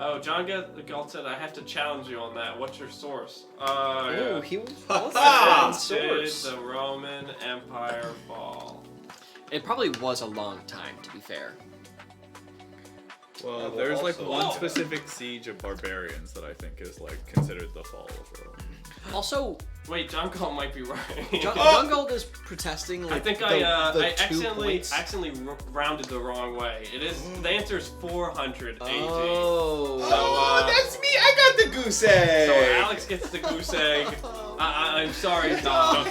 Oh, John Galt said I have to challenge you on that. What's your source? Oh, he wants the Ah! Did source. the Roman Empire fall? It probably was a long time, to be fair. Well, Yeah, well, there's like also- one Oh. specific siege of barbarians that I think is like considered the fall of Rome. Also, Wait, John Galt might be right. John Gold is protesting. Like, I think the I 2 accidentally points. rounded the wrong way. It is the answer is 400 AD. Oh. Oh, that's me. I got the goose egg. So Alex gets the goose egg. I'm sorry, Dom.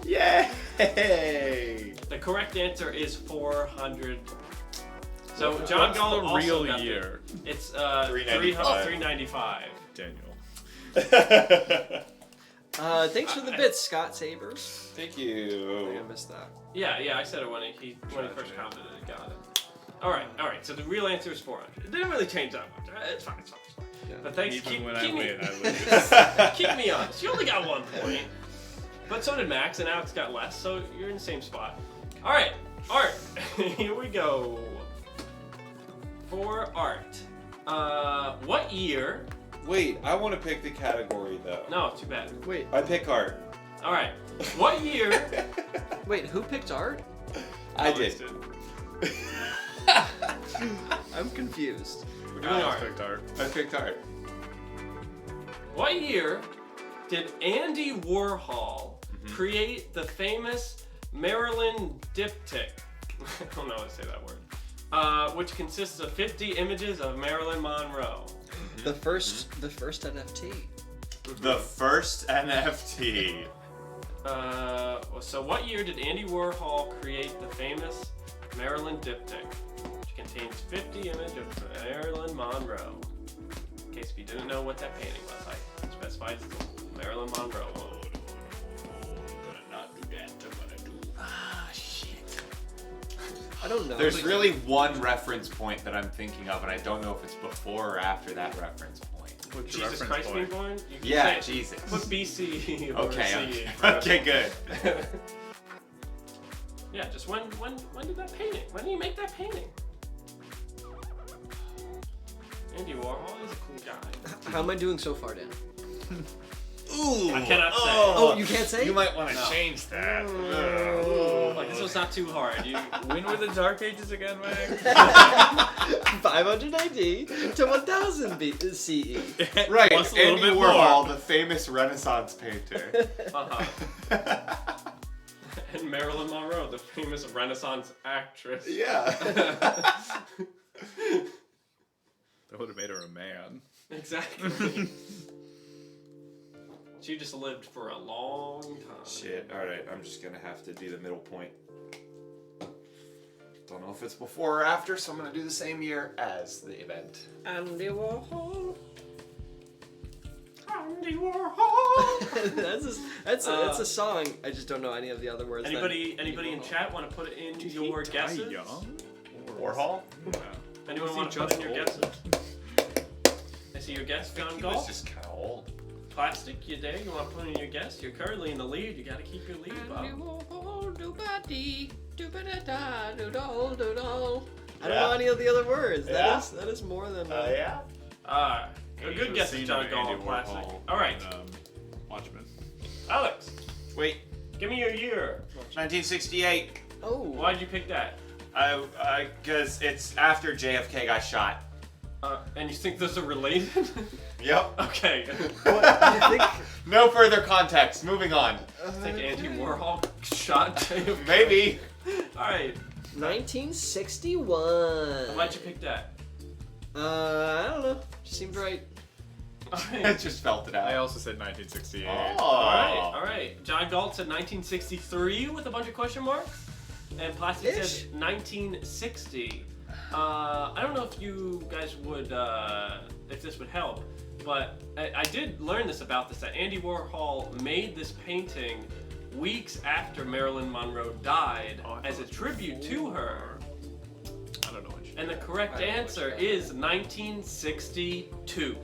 Yay. Yay. The correct answer is 400. So What's John the Galt also real got year, It's 395. 395. Daniel? Thanks for the bits, Scott Sabers. Thank I think you. I missed that. Yeah, I said it when he first commented. Got it. All right. So the real answer is 400. It didn't really change that much. It's fine. Yeah. But thanks. Even Keep when me, I win, I lose. keep me honest. You only got 1 point. But so did Max, and Alex got less, so you're in the same spot. All right, art. Here we go. For art. What year? Wait, I want to pick the category though. No, too bad. Wait. I pick art. All right. What year? Wait, who picked art? I did. I'm confused. We're doing art. Picked art. I picked art. What year did Andy Warhol Mm-hmm. create the famous Marilyn diptych? I don't know how to say that word. Which consists of 50 images of Marilyn Monroe. The first NFT. The first NFT. So what year did Andy Warhol create the famous Marilyn diptych, which contains 50 images of Marilyn Monroe? In case if you didn't know what that painting was, I specified it's the Marilyn Monroe one. I don't know. There's really one reference point that I'm thinking of, and I don't know if it's before or after that reference point. What's your Jesus reference Christ point? being born? You can Yeah, say- Jesus. Put BC or Okay, CE. okay, good. Yeah, just when did that painting? When did you make that painting? Andy Warhol is a cool guy. How am I doing so far, Dan? Ooh. I cannot say. Oh, you can't say? You might want to No. change that. Like, this was not too hard. You When were the Dark Ages again, Meg? 500 AD to 1000 CE. Right, Plus a little Andy bit Warhol, the famous Renaissance painter. uh-huh. And Marilyn Monroe, the famous Renaissance actress. Yeah. That would have made her a man. Exactly. She just lived for a long time. Shit. All right, I'm just gonna have to do the middle point. Don't know if it's before or after, so I'm gonna do the same year as the event. Andy Warhol. Andy Warhol. that's a song. I just don't know any of the other words. than Anybody Andy in Warhol. chat want to put in Did your he die guesses? young? Warhol? Anyone Was he want to put just in your old? guesses? I see your guess, John He was Galt. just kind of old. Plastic, you there? You want to put in your guess? You're currently in the lead. You got to keep your lead up. I don't Yeah. know any of the other words. Yeah. That is more than. Yeah? A There's good guess is scene John of Andy Galt, plastic. Warhol All right, in, Watchmen. Alex, Wait, give me your year. 1968. Oh. Why'd you pick that? Because it's after JFK got shot. And you think those are related? Yep. Okay. What, you think? No further context. Moving on. I think Andy Warhol shot JFK. Maybe. All right. 1961. Why'd you pick that? I don't know. Just seemed right. All I right. just felt it out. I also said 1968. Oh. All right. John Galt said 1963 with a bunch of question marks, and Plastic Ish. said 1960. I don't know if you guys would, if this would help, but I did learn this about this, that Andy Warhol made this painting weeks after Marilyn Monroe died as a tribute to her. I don't know what you And the correct I don't know answer what you is 1962.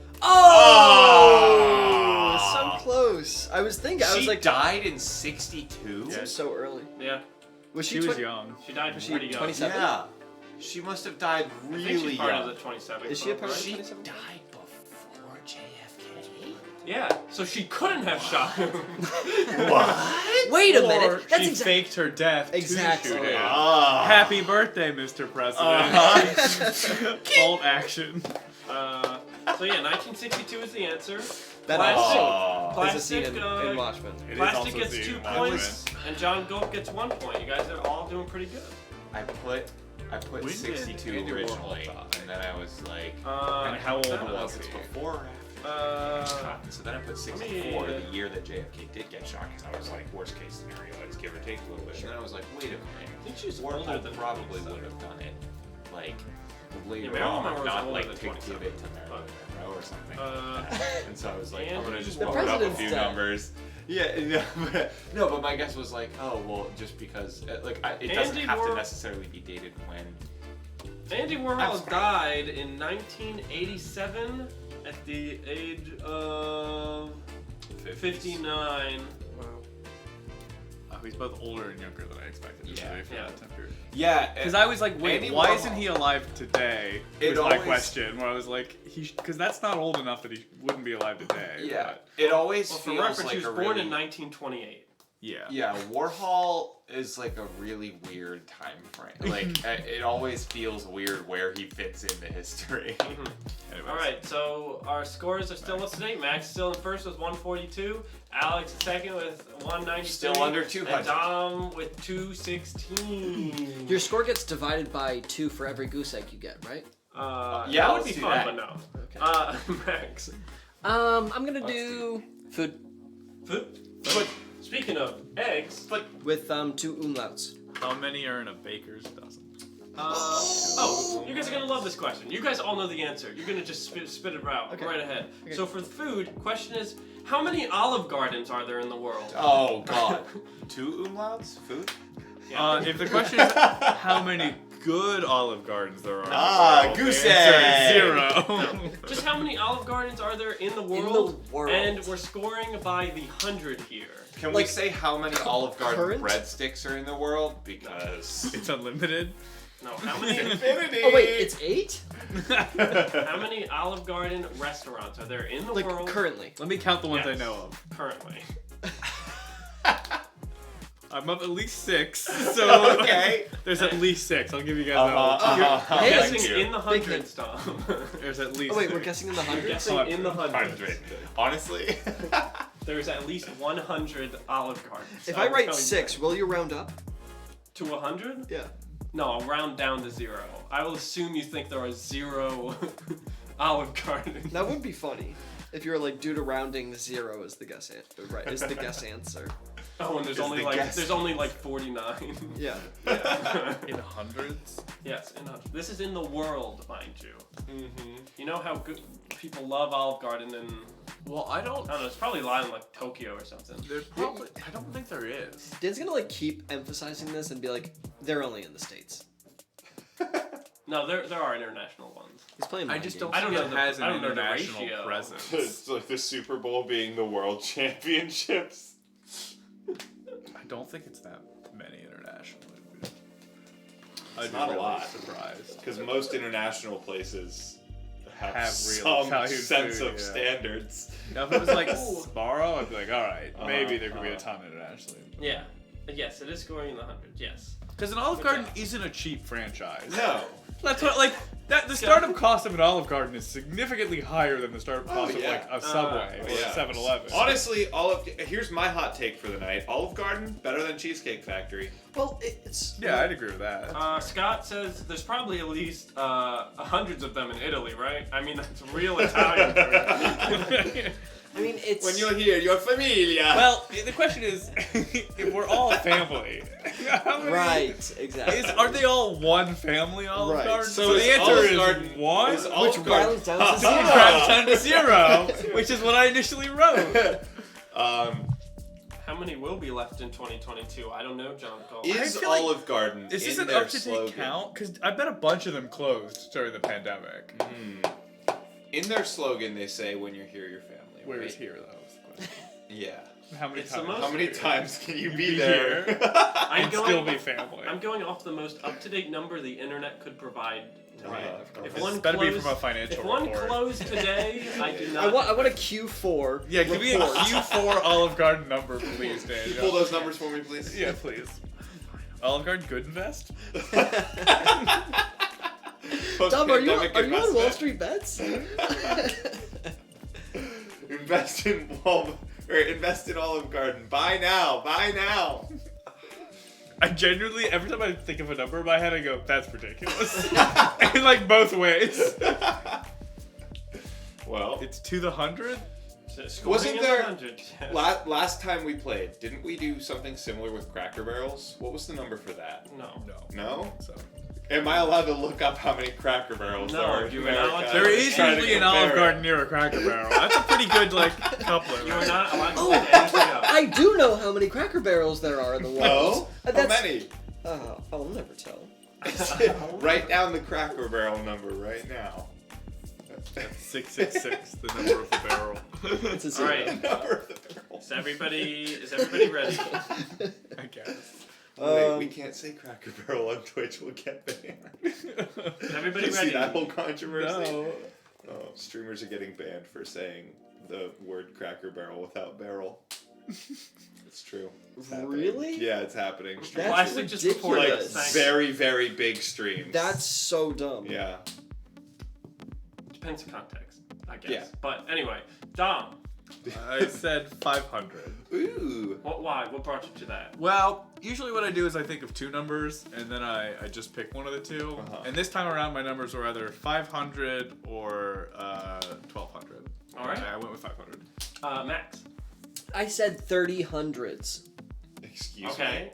Oh, so close. I was thinking. I was She like, died in 62? this was so early. Yeah, Was She was young. she died Was she pretty young. 27? Yeah. She must have died I think really she's part young. of the 27 Is she a club, part of right? She 27? died before JFK? Yeah, so she couldn't have shot him. What? Wait a Or minute. That's she exactly. faked her death Exactly. to shoot him. Ah. Happy birthday, Mr. President. Bolt action. So yeah, 1962 is the answer. That Plastic- also is a scene Plastic, in Watchmen. It is Plastic also gets seen 2 in points, and John Galt gets 1 point. You guys are all doing pretty good. I put When did 62 Andy Warhol originally, die? and then I was like, And how old I don't know was if it's he? before or after. So then I put 64, me- the year that JFK did get shot, because I was like, worst case scenario, let's give or take a little bit. And then I was like, wait a minute, I think she's older Warhol than probably 27. would have done it, like, later Marilyn on, Monroe's not older like than to give 27, it to Marilyn but- Monroe or something. And so I was like, I'm Andy gonna just The bump it up a president's few dead. numbers. Yeah, but my guess was like, oh, well, just because, it doesn't Andy have to War- necessarily be dated when. Andy I'm Warhol sorry. died in 1987 at the age of 59. Wow. He's both older and younger than I expected him to Yeah. be for Yeah. that time period. Yeah, Because I was like, wait, Andy why Warhol- isn't he alive today? It Was my always- question. Where I was like, because that's not old enough that he wouldn't be alive today. Yeah, but- it always Well, for feels reference, like he was a born really. in 1928. Yeah, Warhol is like a really weird time frame. Like, it always feels weird where he fits into history. All right, so our scores are still up to date. Max still in first with 142. Alex in second with 193. Still under 200. And Dom with 216. Your score gets divided by 2 for every goose egg you get, right? Yeah, that would let's be do fun, that. but no. Okay. Max. I'm gonna do food Food. Speaking of eggs, with 2 umlauts. How many are in a baker's dozen? you guys are gonna love this question. You guys all know the answer. You're gonna just spit it out Okay. right ahead. Okay. So for the food, question is, how many Olive Gardens are there in the world? Oh, God. 2 umlauts? Food? If the question is how many good Olive Gardens there are, Ah, in the world, goose the answer egg. is 0. Just how many Olive Gardens are there in the world? In the world. And we're scoring by the 100 here. Can we Like, say how many Olive Garden current? breadsticks are in the world? Because It's unlimited. No, how many? infinity. Oh wait, it's 8? How many Olive Garden restaurants are there in the Like world currently. Let me count the ones I Yes. know of. currently? I'm up at least 6, so Okay. there's at least 6. I'll give you guys I'm Hey, guessing thank you. in the hundreds, Dom. There's at least Oh wait, 6. we're guessing in the hundreds? Guessing in the hundreds. 100. Honestly. There's at least 100 Olive Gardens. If I I will write tell you 6, that. will you round up? To 100? Yeah. No, I'll round down to 0. I will assume you think there are 0 Olive Gardens. That would be funny. If you were like, due to rounding, 0 is the guess answer. Right, is the guess answer. Oh, and there's Is only the like guess. there's only like 49. Yeah. In hundreds? Yes, in 100. This is in the world, mind you. Mm-hmm. You know how good people love Olive Garden and Well, I don't. I don't know. It's probably live in like Tokyo or something. There's probably. I don't think there is. Dan's gonna like keep emphasizing this and be like, they're only in the States. No, there are international ones. He's playing I mind just games. don't I don't think know it the- has I an don't know the international ratio. presence. It's like the Super Bowl being the World Championships. I don't think it's that many internationally. It's not a lot. Surprised. Because most international places have Have real some Italian sense food, of yeah. standards. Now, if it was like Sbarro, I'd be like, all right, maybe there could be a Uh-huh. ton internationally. Yeah. Yes, it is scoring in the hundreds. Yes. Because an Olive Garden isn't a cheap franchise. No. That's what, like, that the startup cost of an Olive Garden is significantly higher than the startup cost of, yeah. like, a Subway or yeah. a 7-Eleven. Honestly, here's my hot take for the night. Olive Garden, better than Cheesecake Factory. Well, it's Yeah, I'd agree with that. Scott says there's probably at least hundreds of them in Italy, right? I mean, that's real Italian food. I mean, it's When you're here, your familia. Well, the question is, if we're all a family, how many- right, exactly. Are they all one family Olive Right. Garden? So So is the answer Olive is Garden- one, is which Olive Which Garden- rounds down to drives 0. down to 0, which is what I initially wrote. How many will be left in 2022? I don't know, John Cole. Is I feel like- Olive Garden Is this in an their up-to-date slogan? count? Because I bet a bunch of them closed during the pandemic. In their slogan, they say, "When you're here, your family." Where right? is here, though? is the question. Yeah. How many It's the times? most- How many times can you be Be there? here. I'm and going, still be family. I'm going off the most up-to-date number the internet could provide to Right, me. of course. If This one better be closed, from a financial if one report. closed today, I do not. I want a Q4. Yeah, give me a report. Q4 Olive Garden number, please, Can you Dan. pull those numbers for me, please? Yeah, please. Olive Garden Good Invest? Dom, are you on Post-pandemic Wall investment. Street Bets? Invest in Olive Garden. Buy now. Buy now. I genuinely, every time I think of a number in my head, I go, that's ridiculous. In like both ways. Well, It's to the 100? Scoring Wasn't in the there- hundreds, yes. last time we played, didn't we do something similar with Cracker Barrels? What was the number for that? No. No. No? So. Am I allowed to look up how many Cracker Barrels No, there are? in you are not allowed America? to. There is Trying to usually an compare Olive it. Garden near a Cracker Barrel. That's a pretty good, like, coupler. You are not allowed to Oh, look anything up. I do know how many Cracker Barrels there are in the world. No? How That's- many? I'll never tell. Write down the Cracker Barrel number right now. 666, the number of the barrel. It's a All zero. right. Number of the barrel. Is everybody ready? I guess. Wait, we can't say Cracker Barrel on Twitch. We'll get banned. Is everybody You see ready? that whole controversy? No. Oh, streamers are getting banned for saying the word Cracker Barrel without barrel. It's true. It's happening. Really? Yeah, it's happening. That's Plastic just reported Like ridiculous. Thanks. very, very big streams. That's so dumb. Yeah. Depends on context, I guess. Yeah. But anyway, Dom, I said 500. Ooh. why? What brought you to that? Well, usually what I do is I think of two numbers and then I just pick one of the two. Uh-huh. And this time around, my numbers were either 500 or 1200. All right. I went with 500. Max. I said 30 hundreds, Excuse me. Okay.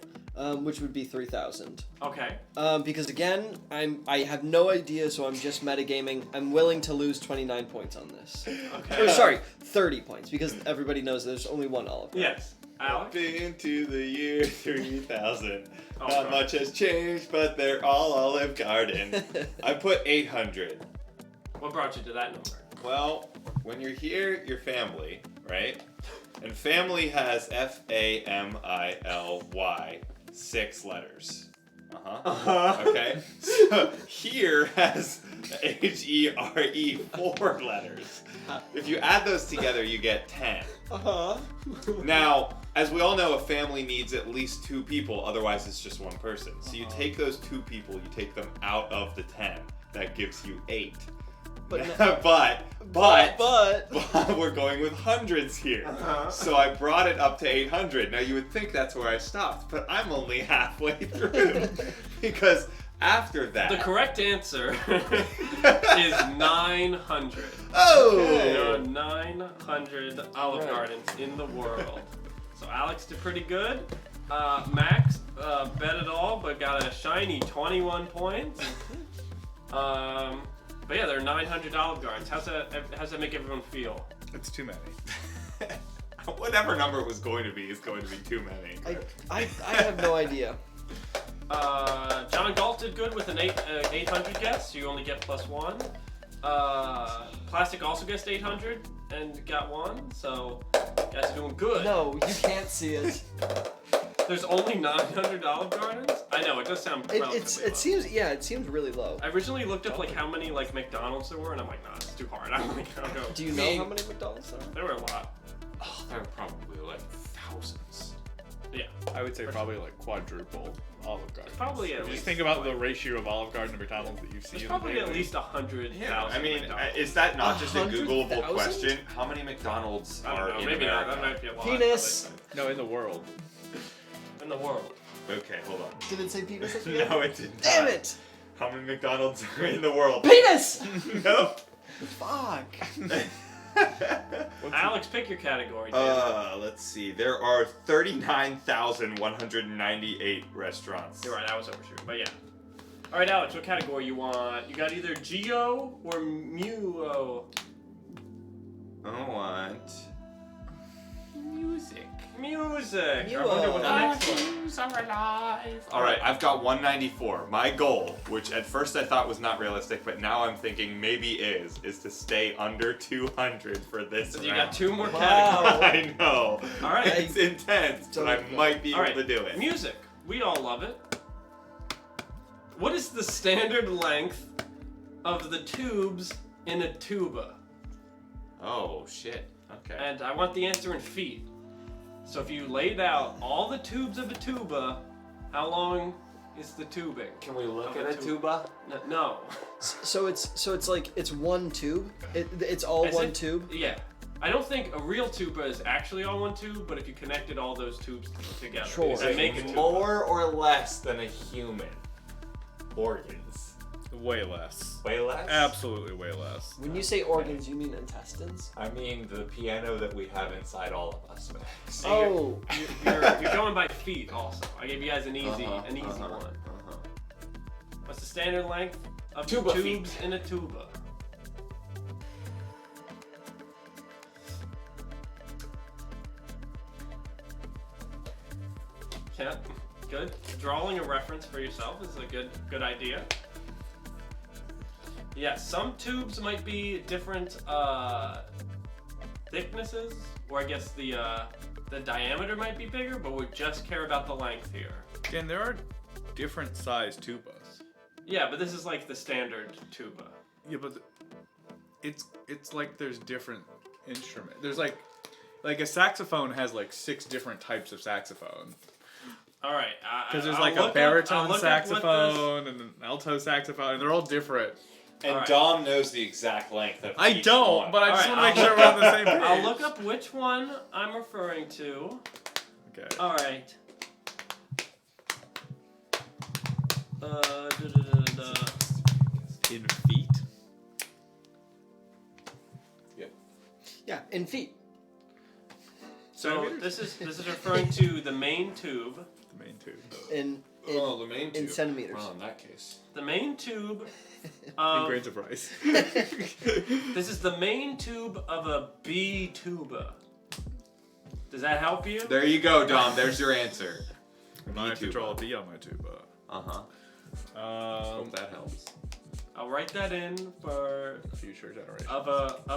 which would be 3,000. Okay. Because again, I have no idea, so I'm just metagaming. I'm willing to lose 29 points on this. Okay. Or sorry, 30 points, because everybody knows there's only one Olive Garden. Yes. Alex. Into the year 3000. Oh, Not God. much has changed, but they're all Olive Garden. I put 800. What brought you to that number? Well, when you're here, you're family, right? And family has FAMILY, 6 letters. Okay. So here has HERE, 4 letters. If you add those together, you get 10. Now, as we all know, a family needs at least 2 people, otherwise it's just one person. So you take those 2 people, you take them out of the 10. That gives you 8. But but but we're going with hundreds here. So I brought it up to 800. Now you would think that's where I stopped, but I'm only halfway through. Because after that... The correct answer is 900. Oh! There are 900 Olive Right. Gardens in the world. So Alex did pretty good. Max bet it all, but got a shiny 21 points. But yeah, there are 900 Olive Gardens. How's that make everyone feel? It's too many. Whatever number it was going to be is going to be too many. I have no idea. John Galt did good with an 800 guess, so you only get +1. Plastic also guessed 800 and got 1, so you guys are doing good. No, you can't see it. There's only 900 Olive Gardens? I know, it does sound relatively low. It seems really low. I originally looked up like how many like McDonald's there were, and I'm like, nah, it's too hard. I'm like, I don't know. Do you know how many McDonald's there are? There were a lot. Oh, there are probably like thousands. Yeah. I would say probably like quadruple Olive Garden. Probably at Just least. think about the ratio of Olive Garden to McDonald's that you see There's in probably the at daily. least 100,000. I mean, McDonald's. is that not just a 100,000? Googleable question? How many McDonald's I are don't know. in Maybe America? not. That might be a lot. Penis. No, in the world. In the world. Okay, hold on. Did it say penis at the end? No, it did not. Damn it! How many McDonald's are in the world? Penis! Nope. Fuck. Alex, pick your category. Dude. Let's see. There are 39,198 restaurants. You're right, I was overshooting, but yeah. All right, Alex, what category you want? You got either Geo or Muo. I want music. Music. I Muo. wonder what the next one. All right, I've got 194. My goal, which at first I thought was not realistic, but now I'm thinking maybe is to stay under 200 for this So you round. got 2 more Wow. categories. I know. All right. It's intense, but I might be All able right. to do it. Music. We all love it. What is the standard length of the tubes in a tuba? Oh shit. Okay. And I want the answer in feet. So if you laid out all the tubes of a tuba, how long is the tubing? Can we look Of at a a tuba? No. So it's like it's one tube. It's all Is one it? tube. Yeah. I don't think a real tuba is actually all one tube, but if you connected all those tubes together, Sure. does that make a tuba? More or less than a human organs? Way less. Way less? Absolutely way less. When you say organs, you mean intestines? I mean the piano that we have inside all of us. Oh, You're going by feet also. I gave you guys an easy one. Uh-huh. What's the standard length of Tuba tubes in a tuba? Yeah, good. Drawing a reference for yourself is a good idea. Yeah, some tubes might be different thicknesses, or I guess the diameter might be bigger, but we just care about the length here. Again, there are different size tubas. Yeah, but this is like the standard tuba. Yeah, but it's like there's different instrument. There's like Like a saxophone has like 6 different types of saxophone. All right. Because there's I'll like look a up- baritone I'll look up what saxophone and an alto saxophone, and they're all different. And Alright. Dom knows the exact length of I each don't, one. but I just Alright, want to make I'll sure we're on the same page. I'll look up which one I'm referring to. Okay. All right. In feet. Yeah, in feet. So Centimeters? this is referring to the main tube. The main tube. In Oh, the main tube. in centimeters. Well, in that case. The main tube. In grains of rice. This is the main tube of a B tuba. Does that help you? There you go, Dom. There's your answer. I have to draw a B on my tuba. Uh-huh. Hope that helps. I'll write that in for Future generation. of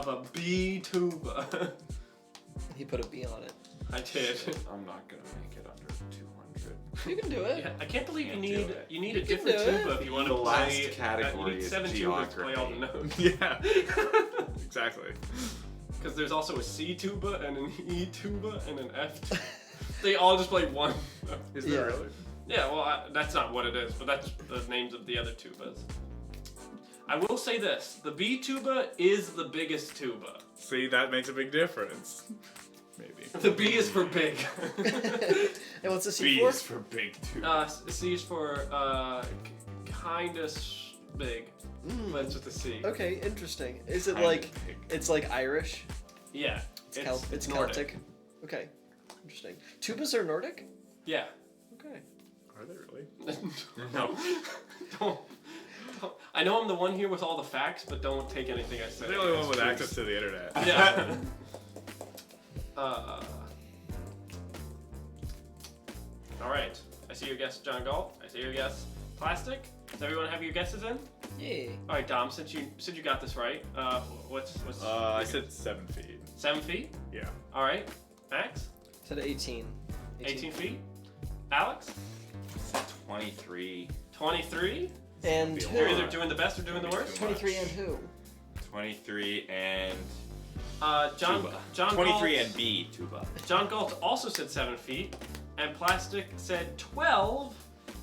a B tuba. He put a B on it. I did. I'm not gonna make it under 200. You can do it. Yeah, I can't believe Can't you do need it. you need a You can different do it. tuba if you want The to last play. category you need is 7 tubas to play all the notes. Yeah. Exactly. Because there's also a C tuba and an E tuba and an F. They all just play one. Is Yeah. there really? Yeah, well, that's not what it is, but that's the names of the other tubas. I will say this: the B tuba is the biggest tuba. See, that makes a big difference. Maybe. The B is for big. And what's the C B for? is for big too. C is for kinda big, but it's with a C. Okay, interesting. Is it Kinda like big. it's like Irish? Yeah, It's Nordic. Celtic. Okay, interesting. Tubas are Nordic. Yeah. Okay. Are they really? No. don't. I know I'm the one here with all the facts, but don't take anything I say. They're the only one as with truth. access to the internet. Yeah. All right. I see your guess, John Galt. I see your guess, Plastic. Does everyone have your guesses in? Yeah. All right, Dom. Since you got this right, what's I said 7 feet. 7 feet? Yeah. All right. Max, Said 18. 18 feet. Alex, 23. 23. And Be a You're who? either doing the best or doing the worst. 23 and who? 23 and John. tuba. John 23 Galt, and B, tuba. John Galt also said 7 feet, and Plastic said 12.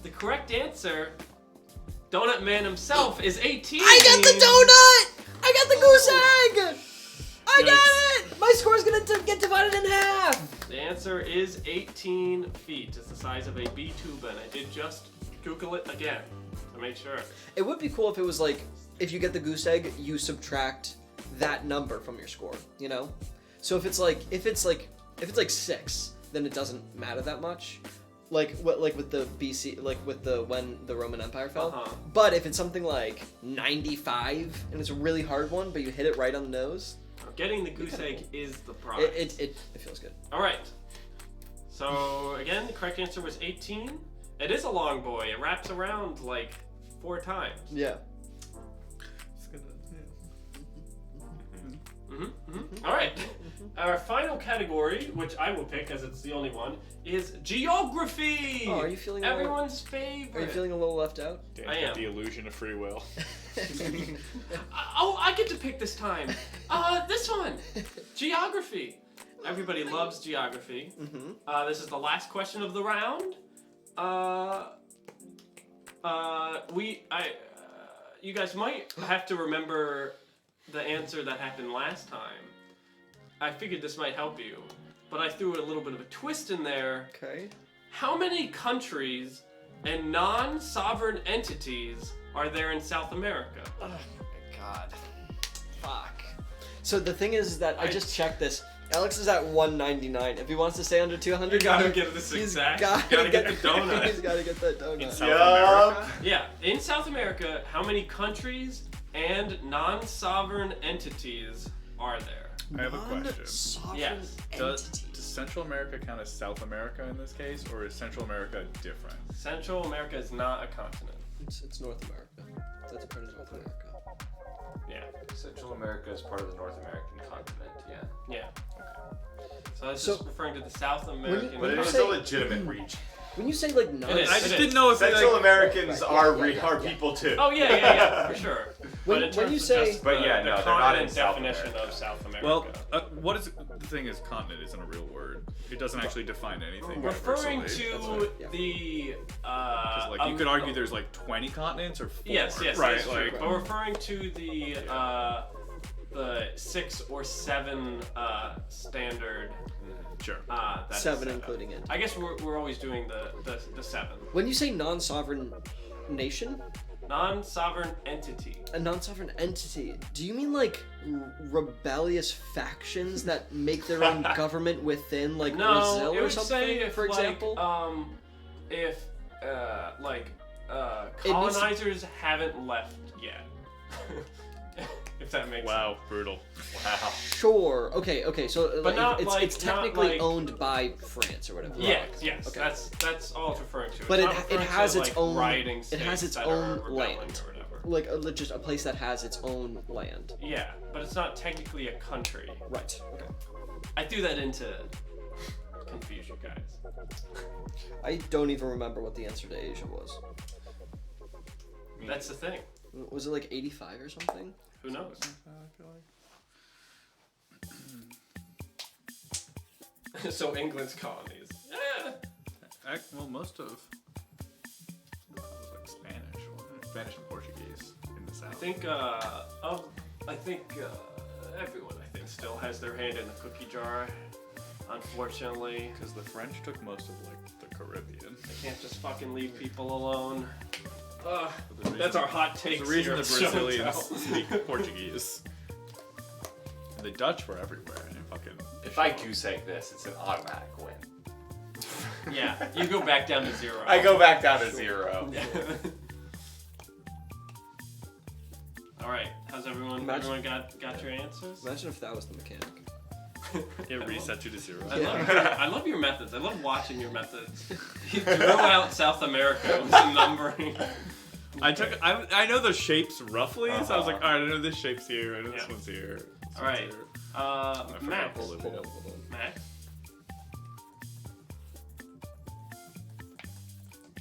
The correct answer, Donut Man himself, is 18. I got the donut! I got the goose egg! I got it! My score's gonna get divided in half! The answer is 18 feet. It's the size of a B tuba, and I did just Google it again to make sure. It would be cool if it was like, if you get the goose egg, you subtract that number from your score, you know? So if it's like 6, then it doesn't matter that much. Like with the BC, like with the when the Roman Empire fell. Uh-huh. But if it's something like 95 and it's a really hard one, but you hit it right on the nose, Getting the goose egg is the prize. it feels good. All right. So again, the correct answer was 18. It is a long boy. It wraps around like 4 times. Yeah. It's gonna, All right. Our final category, which I will pick as it's the only one, is geography. Oh, are you feeling a little- everyone's favorite? Are you feeling a little left out? Dan's I got am. the illusion of free will. Oh, I get to pick this time. This one, geography. Everybody loves geography. Mm-hmm. This is the last question of the round. You guys might have to remember the answer that happened last time. I figured this might help you, but I threw a little bit of a twist in there. Okay. How many countries and non-sovereign entities are there in South America? Oh my god. Fuck. So the thing is that I just checked this. Alex is at 199. If he wants to stay under 200, You gotta get this he's exact. gotta You gotta get the donut. He's gotta get that donut. In South America? Yeah, in South America, how many countries and non-sovereign entities are there? I have a question. Non-sovereign Yes. Does entity. Central America count as South America in this case, or is Central America different? Central America is not a continent. It's North America. That's a part of North America. Yeah, Central America is part of the North American continent, yeah. yeah. So that's So- just referring to the South American. When But it you is say- a legitimate region. When you say like non, It is. I just didn't know if Central like, Americans are yeah. people too. Oh yeah, for sure. When- But in when terms you of say- just But yeah, the no, they're not in continent South definition America. of South America. well, what is the thing is continent isn't a real word. It doesn't actually define anything. referring universally. to Yeah. the 'Cause, like you could argue there's like 20 continents or 4. yes, right? that's true. Like But referring to the 6 or 7 standard. sure. That is 7 set up. including it. I guess we're always doing the 7. When you say non-sovereign nation, Non-sovereign entity. a non-sovereign entity, do you mean like rebellious factions that make their own government within like No, Brazil it or would something, say if, for like, example? If It needs to- colonizers haven't left yet. If that makes Wow, brutal. Wow. Sure. Okay. So But like, not it's like- it's not technically like- owned by France or whatever. sense. Yes, Okay. that's all it's referring to. But It's it- not it referring has to, its like, own- rioting it has states its that own are rebelling land. or whatever. Like just a place that has its own land. Yeah, but it's not technically a country. Right. Okay. I threw that in to confuse you guys. I don't even remember what the answer to Asia was. That's the thing. Was it like 85 or something? Who knows? So England's colonies. Well, most of that was like Spanish, wasn't it? Spanish and Portuguese in the south. I think everyone still has their hand in the cookie jar. Unfortunately, Because the French took most of like the Caribbean. they can't just fucking leave people alone. The That's reason- our hot There's takes a reason here. the Show and Brazilians tell. speak Portuguese. And the Dutch were everywhere. And fucking. If I goose egg this, it's an automatic win. Yeah, you go back down to 0. I go back down to 0. All right, how's everyone? Imagine- Everyone got your answers? Imagine if that was the mechanic. It resets you to 0. I love your methods. I love watching your methods. You threw out South America with the numbering. I know the shapes roughly, so I was like, Uh-huh. alright, I know this shape's here, and this Yeah. one's here. This All one's right, here. I forgot Max. Bolivia. Hold on. Max.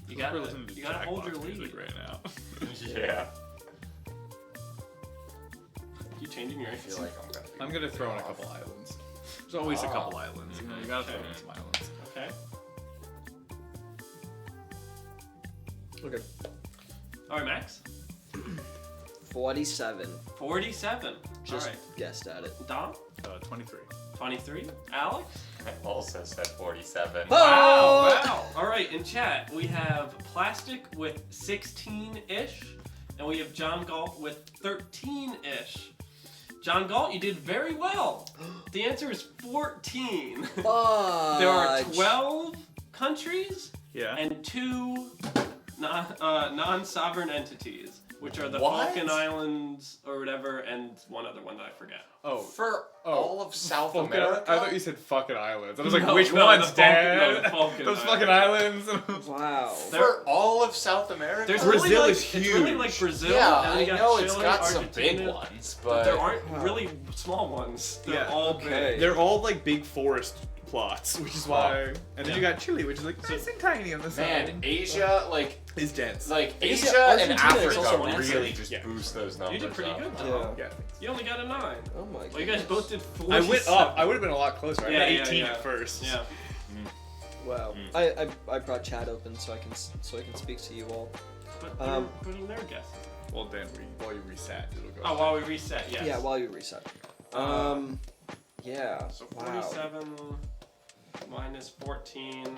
You We're listening to gotta hold your Jackbox lead. music right now. Yeah. You changing your I answer? feel like I'm gonna. I'm gonna throw in a couple islands. There's always a couple Oh. islands. You know, you gotta throw Okay. in some islands. Okay. Okay. All right, Max. 47. 47. Just All right. guessed at it. Dom. 23. 23. Alex. I also said 47. Oh! Wow. All right. In chat, we have Plastic with 16-ish, and we have John Galt with 13-ish. John Galt, you did very well. The answer is 14. There are 12 countries Yeah. and 2 non-sovereign entities, which are the What? Falkland Islands or whatever, and one other one that I forget. Oh. For all of South Falkland- America? I thought you said fucking islands. I was like, No, which no, ones, the Dad? Falkland- no, the Falkland Those fucking Islands. islands. Wow. For all of South America? There's Brazil really like, is It's really huge. like Brazil. yeah, and then I you got know Chile, it's got some big Argentina, ones, but but there aren't really small ones. They're Yeah, all okay. big. They're all like big forest plots, which is why. And then you got Chile, which is like nice and tiny on the man, side. Asia, like Is dense. Asia and Argentina is Africa also massive. really just Yeah. boost those numbers. You did pretty up. good, Yeah. though. Yeah. You only got a 9. Oh my god. Well, you guys both did 4. I went up. I would have been a lot closer. I Yeah, got yeah, 18 yeah. at first. Yeah. Wow. I brought chat open so I can speak to you all. But they're putting their guesses. Well, then while you reset, it'll go. Oh, while we reset, yes. Yeah, while you reset. Yeah. So Wow. 47 minus 14.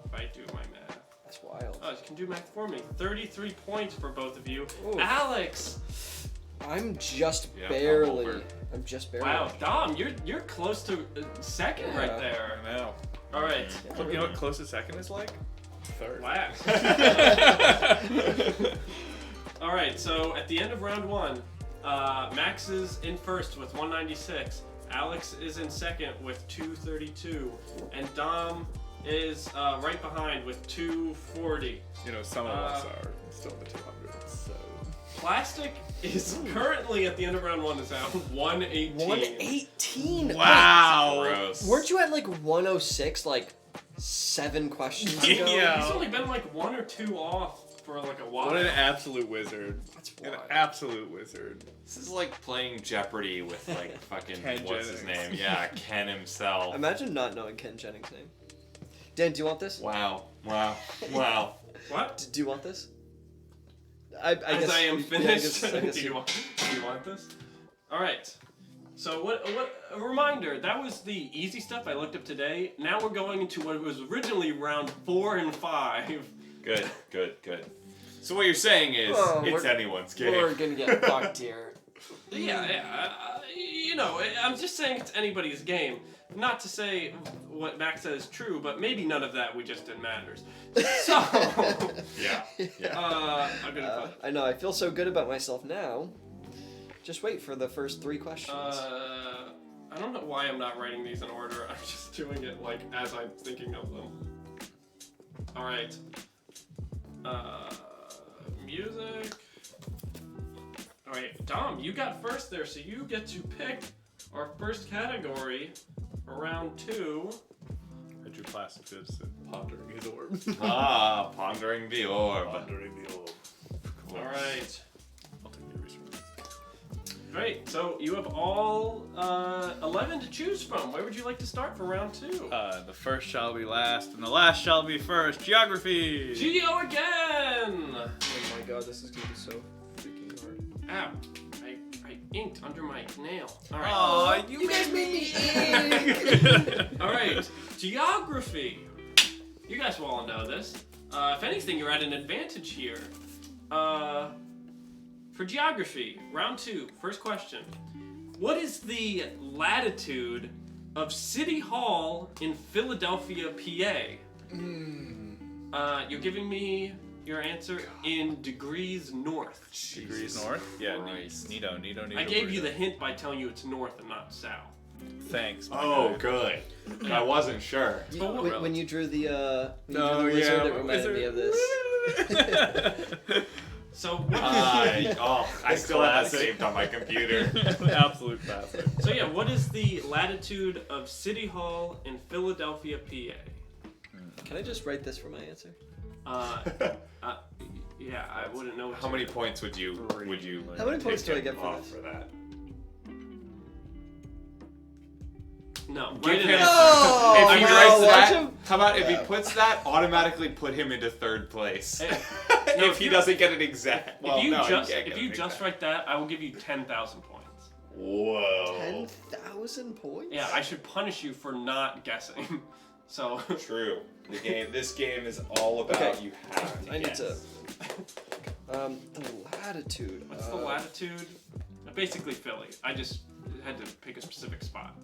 If I do my math. That's wild. Oh, you can do math for me. 33 points for both of you. Oof. Alex! I'm just Yeah, I'm barely. over. I'm just barely. Wow, Dom, you're close to second Yeah. right there. I know. All right. Yeah, You know what closest second is like? Third. Wow. All right, so at the end of round 1, Max is in first with 196. Alex is in second with 232, and Dom is right behind with 240. You know, some of us are still in the 200s, so. Plastic is currently at the end of round 1 is at 118. 118. Wow. Gross. Weren't you at like 106 like 7 questions ago. Yeah. He's only been like 1 or 2 off for like a while. What an absolute wizard. That's An wild. absolute wizard. This is like playing Jeopardy with like fucking Ken what's his Jennings. name? Yeah, Ken himself. Imagine not knowing Ken Jennings' name. Dan, do you want this? Wow. What? Do you want this? I As guess I am yeah, finished. I guess do you want this? All right. So what? A reminder. That was the easy stuff I looked up today. Now we're going into what was originally round 4 and 5. Good. So what you're saying is Oh, it's we're- anyone's game. We're gonna get fucked here. Yeah. You know, I'm just saying it's anybody's game. Not to say what Max said is true, but maybe none of that we just did matters. So, Yeah. I'm gonna put. I know. I feel so good about myself now. Just wait for the first 3 questions. I don't know why I'm not writing these in order. I'm just doing it like as I'm thinking of them. All right. Music. All right, Dom, you got first there, so you get to pick our first category for round 2. I drew Placidus and pondering his orb. Pondering the orb. Pondering the orb. All right. I'll take the erase from this. Great. So you have all 11 to choose from. Where would you like to start for round 2? The first shall be last, and the last shall be first. Geography! Geo again! Oh my god, this is gonna be so freaking hard. Ow. I inked under my nail. Alright. Aw, You guys made me ink! Alright. Geography. You guys will all know this. If anything, you're at an advantage here. For geography, round 2, first question. What is the latitude of City Hall in Philadelphia, PA? You're giving me your answer in degrees north. Degrees north? Yeah, Christ. Neato. I gave you the hint by telling you it's north and not south. Thanks, my Oh, guy. good. I wasn't sure. When you drew the Oh, wizard, yeah, it reminded me of this. So what? I still have that saved on my computer. Absolute classic. So yeah, what is the latitude of City Hall in Philadelphia, PA? Can I just write this for my answer? Yeah, I wouldn't know. How many points would you How many points take do I get him for off this? for that? No. Give write an him. answer. Oh, If he wow, writes watch that, him. how about if he puts that, automatically put him into 3rd place. No, if he doesn't get it exact. Well, if you no, just he can't get it just exact. write that, I will give you 10,000 points. Whoa. 10,000 points? Yeah, I should punish you for not guessing. So. True. This game is all about Okay. you have to I need guess. to. The latitude. What's the latitude? Basically Philly. I just had to pick a specific spot.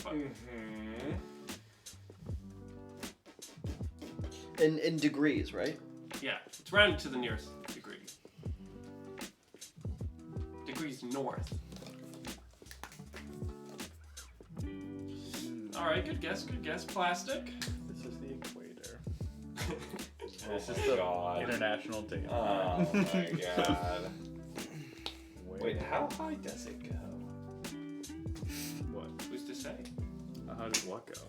But In degrees, right? yeah, it's rounded to the nearest degree. Degrees north. All right, good guess. Plastic. This is the equator. Oh This is my the god. international date. Oh my god. Wait, how high does it go? What? Who's to say? How did what go?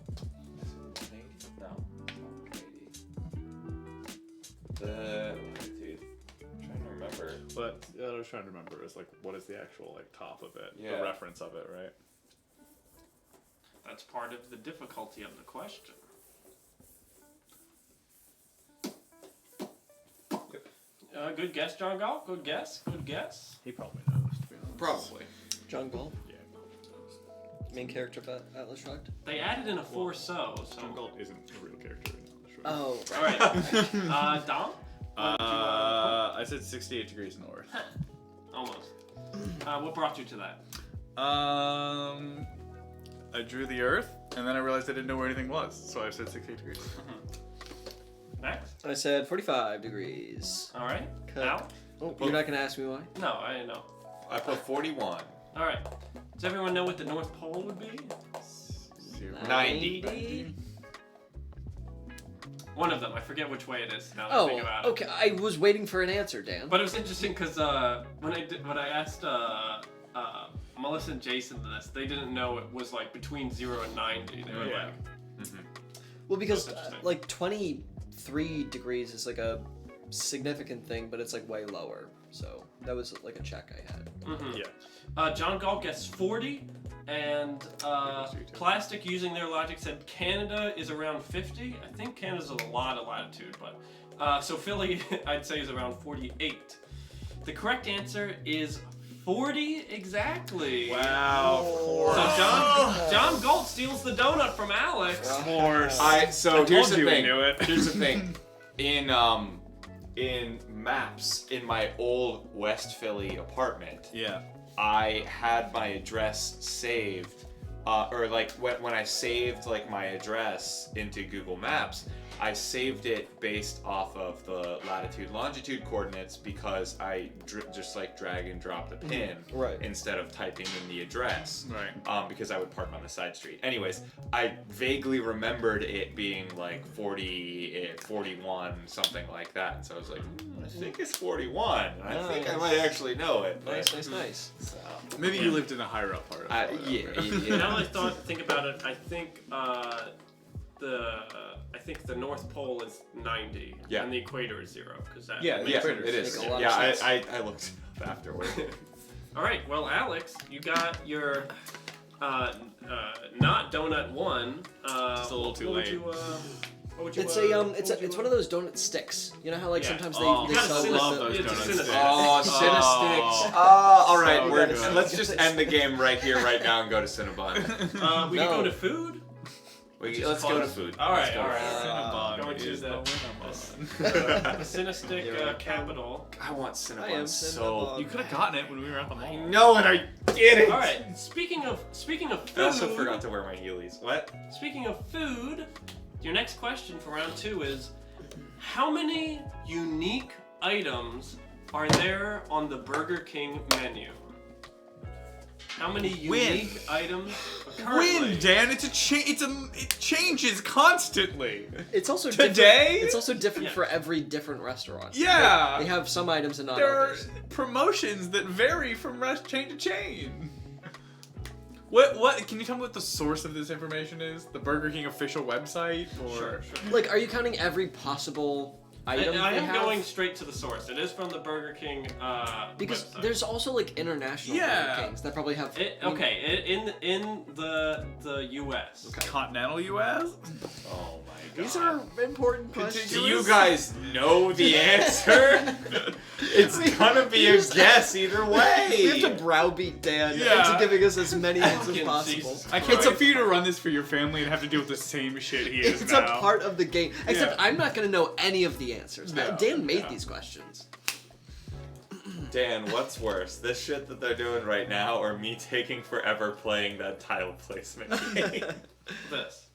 No. Not 180. The latitude. I'm trying to remember. What I was trying to remember is like what is the actual like top of it, Yeah. the reference of it, right? That's part of the difficulty of the question. Good guess, John Gall. Good guess. He probably knows, to be honest. Probably. John Gall, Yeah, he probably knows. main character of Atlas Shrugged. They added in a 4-so. John Galt isn't a real character in the show. Oh, All right. Dom. I said 68 degrees north. Almost. What brought you to that? I drew the Earth, and then I realized I didn't know where anything was, so I said 68 degrees. Max. I said 45 degrees. All right. Cut. Al. Oh, you're not gonna ask me why? No, I didn't know. I put 41. All right. Does everyone know what the North Pole would be? 90. One of them. I forget which way it is. Now that I Oh, think about it. okay. I was waiting for an answer, Dan. But it was interesting because when I asked Melissa and Jason this, they didn't know it was like between 0 and 90. They were Yeah. like, Well, because That's interesting. like 23 degrees is like a significant thing, but it's like way lower. So that was like a check I had. Mhm. Yeah. John Galt guessed 40, and Plastic, using their logic, said Canada is around 50. I think Canada's a lot of latitude, but so Philly, I'd say, is around 48. The correct answer is 40 exactly. Wow, of course. So John Galt steals the donut from Alex. Of course. So I here's told the you we thing. knew it. Here's the thing. In maps in my old West Philly apartment, Yeah. I had my address saved, or like when I saved like my address into Google Maps, I saved it based off of the latitude longitude coordinates because I just like drag and drop the pin Right. instead of typing in the address. Right. Because I would park on the side street. Anyways, I vaguely remembered it being like 40, 41, something like that. And so I was like, I think it's 41. I think I might actually know it. But, Nice. So, Maybe you lived in a higher up part of Florida. yeah. Now that I think about it, I think the North Pole is 90, Yeah. and the equator is 0, because that Yeah, makes Yeah, equator it is. Make a lot of Yeah, sense. I looked up afterward. All right, well, Alex, you got your not donut 1. Just a little too what would late. you, what would you, It's what one of those donut sticks. You know how like Yeah. sometimes Oh, they You gotta sell love with those it's a donut Cinesticks. sticks. Oh, Oh. Cinesticks. All right, So we're good. let's just end the game right here, right now, and go to Cinnabon. we can No. go to food. Let's go to food. All right, Let's go all to right. food. Cinnabon Going to is the- the The Cinestick You're capital. I want I Cinnabon am so. Cinnabon. You could have gotten it when we were at the mall. No, and I did it. All right. Speaking of food. I also forgot to wear my Heelys. What? Speaking of food, your next question for round 2 is, how many unique items are there on the Burger King menu? How many unique items currently? Win, Dan. It changes constantly. It's also Today? Different, it's also different Yeah. for every different restaurant. Yeah. They have some items and not There are others. promotions that vary from chain to chain. What? Can you tell me what the source of this information is? The Burger King official website, or Sure. Like, are you counting every possible item I they am have? going straight to the source. It is from the Burger King Because website. there's also like international Yeah. Burger Kings that probably have. In the U.S. continental U.S.? Oh my god. These are important questions. Do you guys know the answer? It's gonna be a guess either way. We have to browbeat Dan Yeah. into giving us as many hints as Fucking possible. Jesus I can't Christ. wait for you to run this for your family and have to deal with the same shit he is It's now. a part of the game. Except Yeah. I'm not gonna know any of the answers. No, Dan made no. these questions. Dan, what's worse, this shit that they're doing right now, or me taking forever playing that tile placement game? This.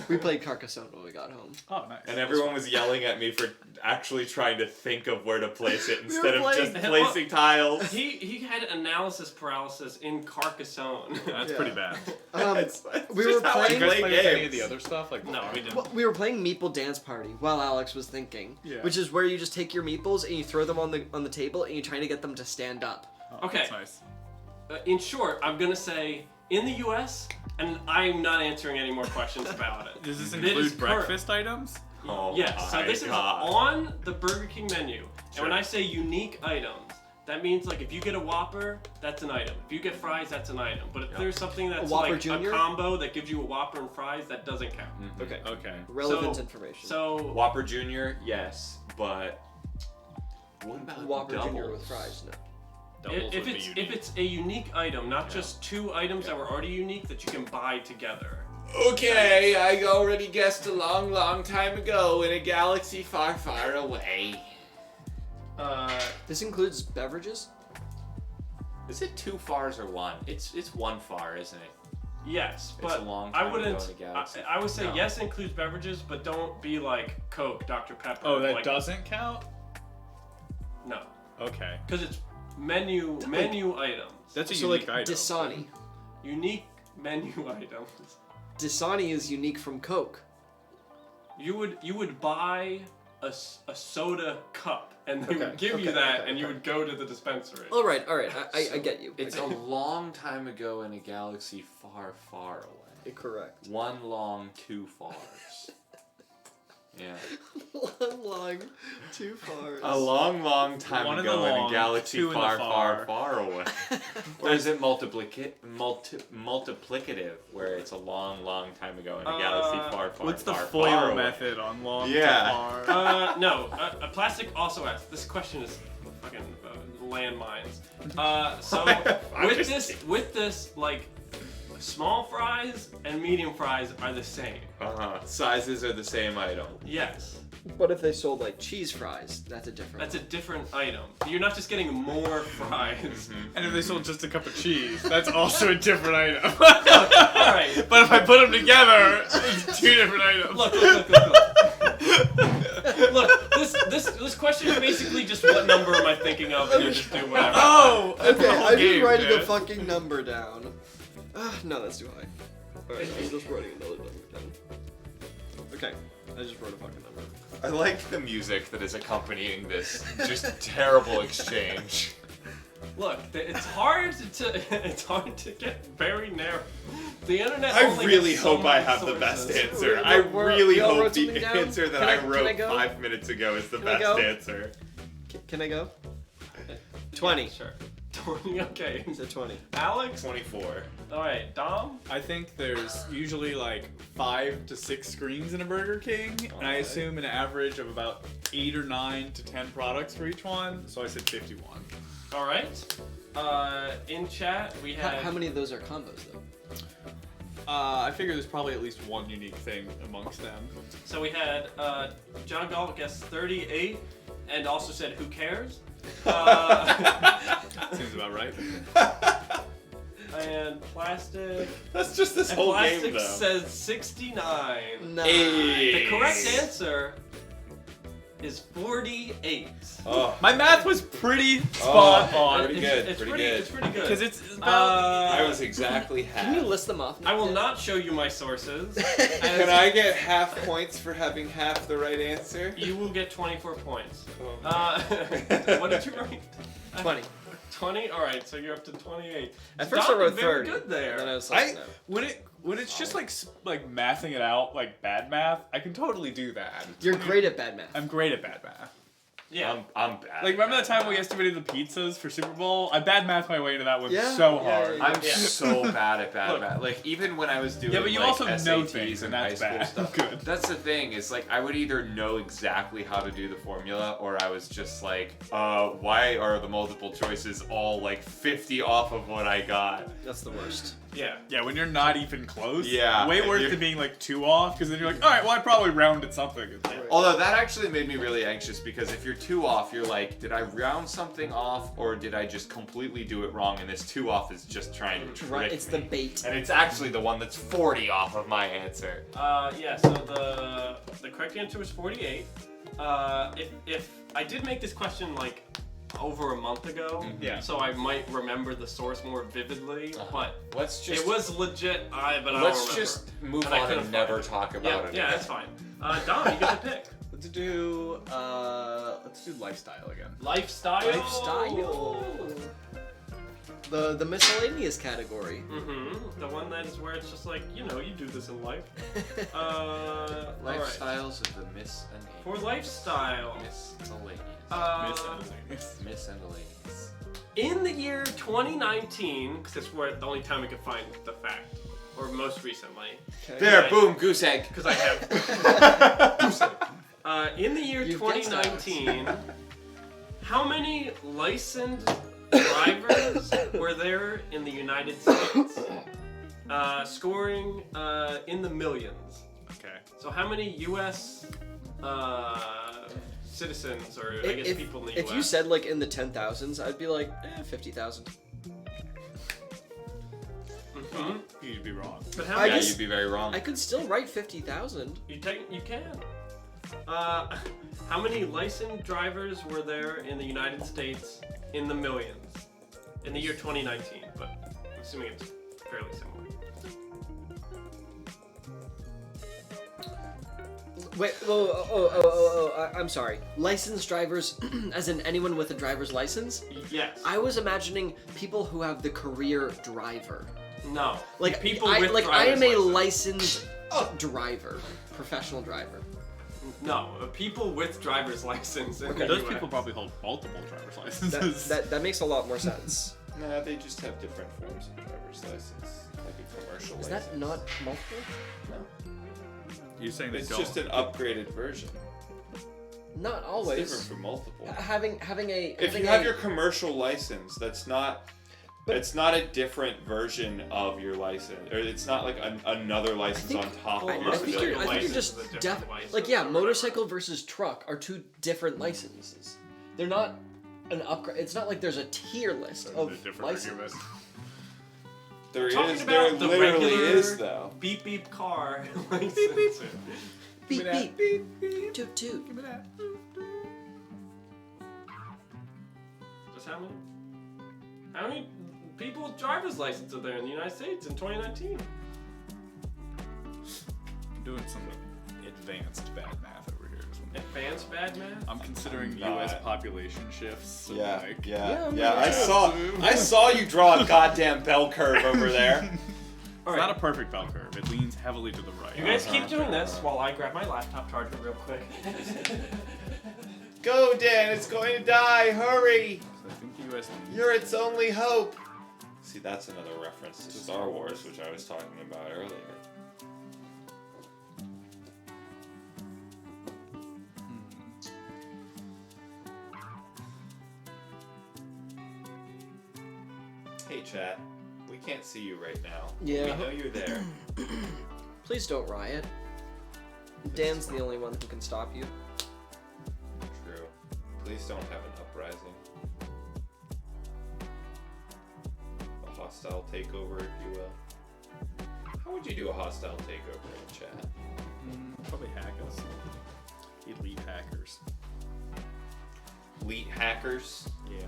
We played Carcassonne when we got home. Oh, nice. And everyone was yelling at me for actually trying to think of where to place it were instead of just playing- placing tiles. He had analysis paralysis in Carcassonne. That's Yeah. pretty bad. It's we just were how I playing- You guys play play with any of games. the other stuff? Like No, we didn't. Well, we were playing Meeple Dance Party while Alex was thinking, Yeah. which is where you just take your meeples and you throw them on the table and you try to get them to stand up. Oh, Okay. That's nice. In short, I'm gonna say in the U.S. and I'm not answering any more questions about it. Does this It include is breakfast items? Oh Yes. So my this God. is on the Burger King menu, and Sure. when I say unique items, that means like if you get a Whopper, that's an item. If you get fries, that's an item. But if there's something that's Whopper like Jr.? a combo that gives you a Whopper and fries, that doesn't count. Okay. Okay. Relevant So- information. So Whopper Jr., yes, but what about Whopper doubles? Jr. with fries, no. Doubles if would be it's unique. if it's a unique item, not just two items that were already unique that you can buy together. Okay, I already guessed a long, long time ago in a galaxy far, far away. This includes beverages? Is it 2 fars or 1? It's 1 far, isn't it? Yes, It's but a long I time ago wouldn't. in a galaxy. I would say No. yes includes beverages, but don't be like Coke, Dr Pepper. Oh, that like, doesn't count? No, Okay. because it's menu items. That's a So unique like item. Dasani. Unique menu items. Dasani is unique from Coke. You would buy a soda cup, and they would give you okay, that, okay, and you okay. would go to the dispensary. All right. I get you. It's a long time ago in a galaxy far, far away. Correct. 1 long, 2 fars. Yeah. long, too far. A long, long time One in the ago in long, a galaxy two in the far, far. far away. Or is it multiplicative, where it's a long, long time ago in a galaxy far, far, What's the far, FOIL far away? method on long Yeah. to far? No. A plastic also asks. This question is fucking landmines. So with this, like, small fries and medium fries are the same. Sizes are the same item. Yes. But if they sold like cheese fries, that's a different. That's a different item. You're not just getting more fries. And if they sold just a cup of cheese, that's also a different item. Alright. But if I put them together, it's two different items. Look. Look, this question is basically just what number am I thinking of, and you just do whatever. Oh, that's Okay, the whole I'm game, just writing dude. a fucking number down. No, that's too high. Alright, I'm just writing another number down. Okay, I just wrote a fucking number. I like the music that is accompanying this just terrible exchange. Look, it's hard to get very narrow. The internet. I only really has so hope I many have the best sources. answer. I really we all hope wrote the something down? answer that Can I I wrote go? 5 minutes ago is the Can I best go? answer. Can I go? 20. Sure. 20. Okay. He said 20. Alex. 24. All right. Dom. I think there's usually like 5 to 6 screens in a Burger King, and I assume an average of about 8 or 9 to 10 products for each one, so I said 51. All right. In chat we had. How many of those are combos though? I figure there's probably at least one unique thing amongst them. So we had John Galt guessed 38, and also said who cares. Seems about right. And plastic. That's just this And whole plastic game, though. says 69. Nice. The correct answer is 48. Oh, My math was pretty spot on. pretty good, It's pretty pretty good. It's pretty good. Because it's about. I was exactly half. Can you list them off? I will not show you my sources. Can I get half points for having half the right answer? You will get 24 points. Oh. What did you write? 20. 20? Alright, so you're up to 28. At first Dom I wrote did very 30. good there. And then I was like, no. When it's just like mathing it out like bad math, I can totally do that. You're great at bad math. I'm great at bad math. Yeah. I'm bad. Like remember that time we estimated the pizzas for Super Bowl? I bad mathed my way into that one Yeah, so yeah, hard. yeah, I'm Yeah. so bad at bad Look. math. Like even when I was doing Yeah, but you like, also SATs know things, and and high that's school bad. stuff. Good. That's the thing. Is like I would either know exactly how to do the formula, or I was just like, why are the multiple choices all like 50 off of what I got? That's the worst. Yeah. Yeah, when you're not even close. Yeah, Way and worse you're- than being like 2 off, because then you're like, all right, well I probably rounded something. It's like, Although that actually made me really anxious because if you're 2 off, you're like, did I round something off or did I just completely do it wrong? And this 2 off is just trying to trick Right, it's the me. bait. And it's actually the one that's 40 off of my answer. Yeah, so the correct answer was 48. If I did make this question like over a month ago, Yeah. so I might remember the source more vividly, but Let's just it was legit. But I don't let's remember. just move And I on couldn't and never find it. talk about it. Yeah, that's fine. Dom, you get to pick. let's do lifestyle again. Lifestyle. Lifestyle. The miscellaneous category. Mm-hmm. The one that is where it's just like, you do this in life. Alright. Lifestyles of the Miss and For lifestyle. Miss and the ladies. In the year 2019, because that's where the only time we could find the fact, or most recently, There, Right. boom, goose egg. because I have. In the year You've guessed 2019, how many licensed drivers were there in the United States? Scoring in the millions. Okay. So how many U.S. Citizens, or I guess people in the U.S. If you said like in the 10,000s, I'd be like 50,000. Mhm. You'd be wrong. But how I many? guess- You'd be very wrong. I could still write 50,000. You can. How many licensed drivers were there in the United States in the millions in the year 2019? But I'm assuming it's fairly similar. Wait, I'm sorry. Licensed drivers, as in anyone with a driver's license? Yes. I was imagining people who have the career driver. No. Like people I, with like I driver's am a license. licensed driver, professional driver. No, people with driver's license. In Okay. the Those US. people probably hold multiple driver's licenses. That makes a lot more sense. Nah, they just have different forms of driver's license, like a commercial Is license. that not multiple? You're saying they It's don't. just an upgraded version. Not It's always. different from multiple. Having a If you have your commercial license, that's not. But- It's not a different version of your license, or it's not like another license think- on top Well, of I your most think civilian you're, I think you're license just is a different like license yeah, or whatever. motorcycle versus truck are two different licenses. They're not an upgrade. It's not like there's a tier list That's of a different licenses. argument. There Talking is. about There the literally regular- is though. Beep beep car license. Beep beep, beep, toot toot. Give me that. Just how many people with driver's license are there in the United States in 2019? I'm doing some advanced bad math over here. Advanced bad math? I'm considering Not. U.S. population shifts. So Yeah, like, Yeah, I'm yeah. not I saw you draw a goddamn bell curve over there. It's not a perfect bell curve. It leans heavily to the right. You guys keep doing this while I grab my laptop charger real quick. Go, Dan! It's going to die. Hurry! So I think the U.S. You're its only hope. See, that's another reference to Star Wars, which I was talking about earlier. Hey, chat. We can't see you right now. Yeah. We know you're there. Please don't riot. Dan's the only one who can stop you. True. Please don't have an uprising. A hostile takeover, if you will. How would you do a hostile takeover in chat? Probably hack us. Elite hackers. Elite hackers. Yeah.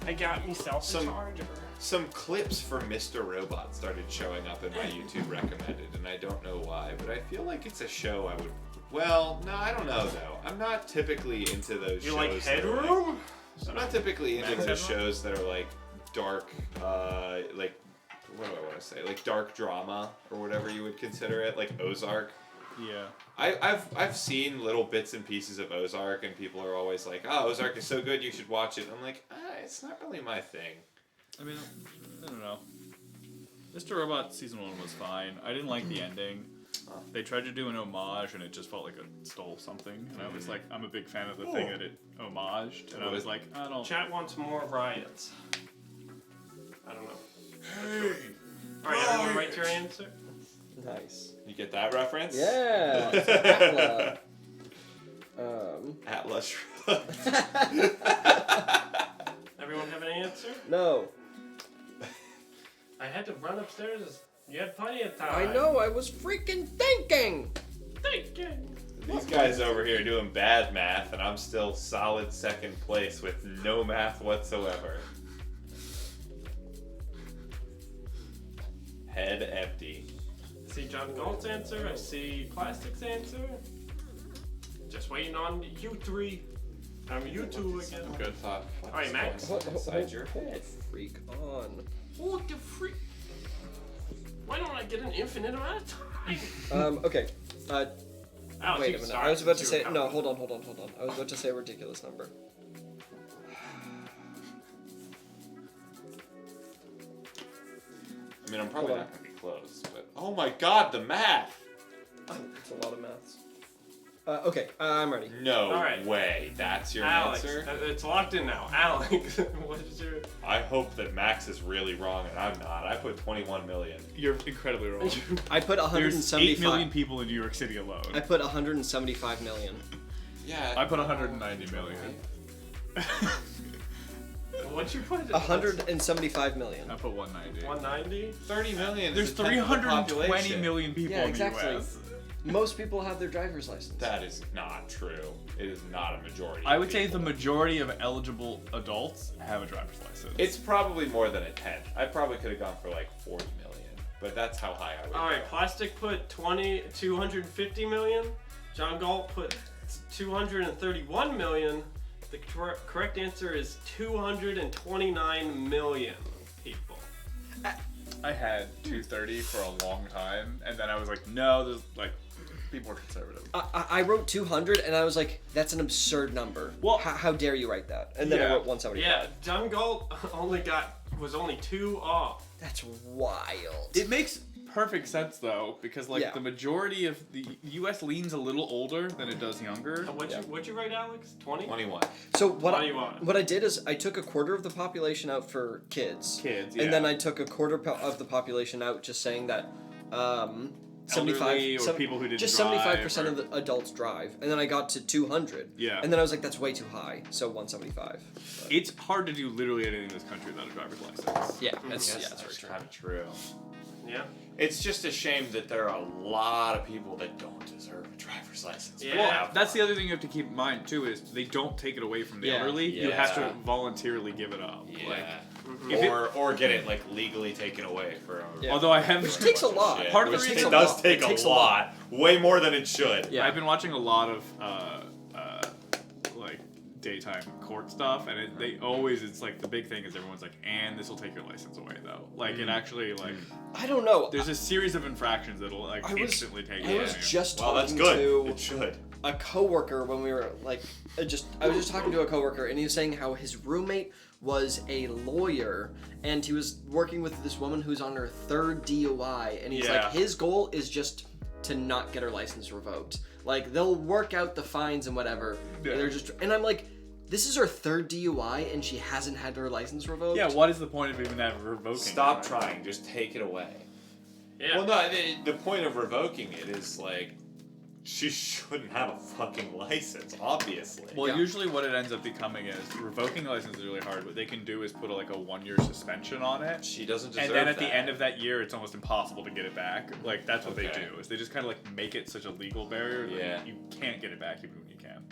I got myself Some- charger. Some clips for Mr. Robot started showing up in my YouTube recommended, and I don't know why, but I feel like it's a show I would. Well, no, I don't know though. I'm not typically into those You shows. like that are, Headroom? I'm not typically into Max those Headroom? shows that are like dark, like what do I want to say? Like dark drama or whatever you would consider it, like Ozark. Yeah. I've seen little bits and pieces of Ozark, and people are always like, "Oh, Ozark is so good, you should watch it." And I'm like, it's not really my thing. I mean, I don't know. Mr. Robot season 1 was fine. I didn't like the ending. They tried to do an homage, and it just felt like it stole something. And I was like, I'm a big fan of the thing that it homaged, and I was like, I don't. Chat wants more riots. I don't know. Alright, everyone write your answer. Nice. You get that reference? Yeah. Atla. Atlas. Everyone have an answer? No. I had to run upstairs. You had plenty of time. I know. I was freaking thinking. Thinking. These guys over here doing bad math, and I'm still solid second place with no math whatsoever. Head empty. I see John Galt's answer. I see Plastic's answer. Just waiting on you three. You two again. Good. Alright, Max. Inside your head. Freak on. What the freak? Why don't I get an infinite amount of time? Okay. Alex, Wait you a minute. start I was about to since say you were no. counting. Hold on. I was about to say a ridiculous number. I mean, I'm probably Hold on. not going to be close, but oh my god, the math! It's a lot of maths. Okay. I'm ready. No Alright. way. That's your Alex, answer? it's locked in now. Alex, what is your? I hope that Max is really wrong and I'm not. I put 21 million. You're incredibly wrong. I put There's 8 million 175. people in New York City alone. I put 175 million. Yeah. I put 190 million. What'd you put? 175 million. I put 190. 190. 30 million. There's is a tenth of the 320 population. million people Yeah, in exactly. the U.S. Most people have their driver's license. That is not true. It is not a majority. I of would say the people. majority of eligible adults have a driver's license. It's probably more than a tenth. I probably could have gone for like 40 million, but that's how high I would All right, go. Plastic put 250 million. John Galt put 231 million. The correct answer is 229 million people. I had 230 for a long time, and then I was like, no, there's like Be more conservative. I wrote 200 and I was like, that's an absurd number. Well- how dare you write that? And then I Yeah. wrote 175. Yeah, John Galt was only 2 off. That's wild. It makes perfect sense though, because like Yeah. the majority of the U.S. leans a little older than it does younger. What'd you write, Alex? 20? 21. So what What I did is I took a quarter of the population out for kids. Kids, yeah. And then I took a quarter of the population out just saying that 75 Elderly or people who didn't just drive 75% or- of the adults drive. And then I got to 200. Yeah. And then I was like, that's way too high. So 175. But- It's hard to do literally anything in this country without a driver's license. yeah, that's Yes, that's very true. kind of true. Yeah. It's just a shame that there are a lot of people that don't deserve a driver's license. Yeah. Well, that's the other thing you have to keep in mind too is they don't take it away from the Yeah. elderly. You have to Yeah. voluntarily give it up. Yeah. Like, if it- or get it like legally taken away for. Yeah. although I have Which takes a lot. Shit. Part of the Which reason- it does It take takes a a lot. lot, way more than it should. Yeah. I've been watching a lot of like daytime court stuff, and they always it's like the big thing is everyone's like, and this will take your license away though. Like it actually like I don't know. there's a series of infractions that'll like I was- instantly take I it was away. just Well, that's talking good. to It should. a coworker when we were like I was just talking to a coworker and he was saying how his roommate was a lawyer and he was working with this woman who's on her 3rd DUI and he's Yeah. like his goal is just to not get her license revoked. Like they'll work out the fines and whatever. Yeah. They're just and I'm like, this is her 3rd DUI and she hasn't had her license revoked. Yeah, what is the point of even that revoking? Stop it? trying. Just take it away. Yeah. Well, no. The point of revoking it is like she shouldn't have a fucking license. Obviously. Well, Yeah. usually what it ends up becoming is revoking a license is really hard. What they can do is put like a 1-year suspension on it. she doesn't deserve And then at that. the end of that year, it's almost impossible to get it back. Like that's what they Okay. do. Is they just kind of like make it such a legal barrier that Yeah. you can't get it back even when you can.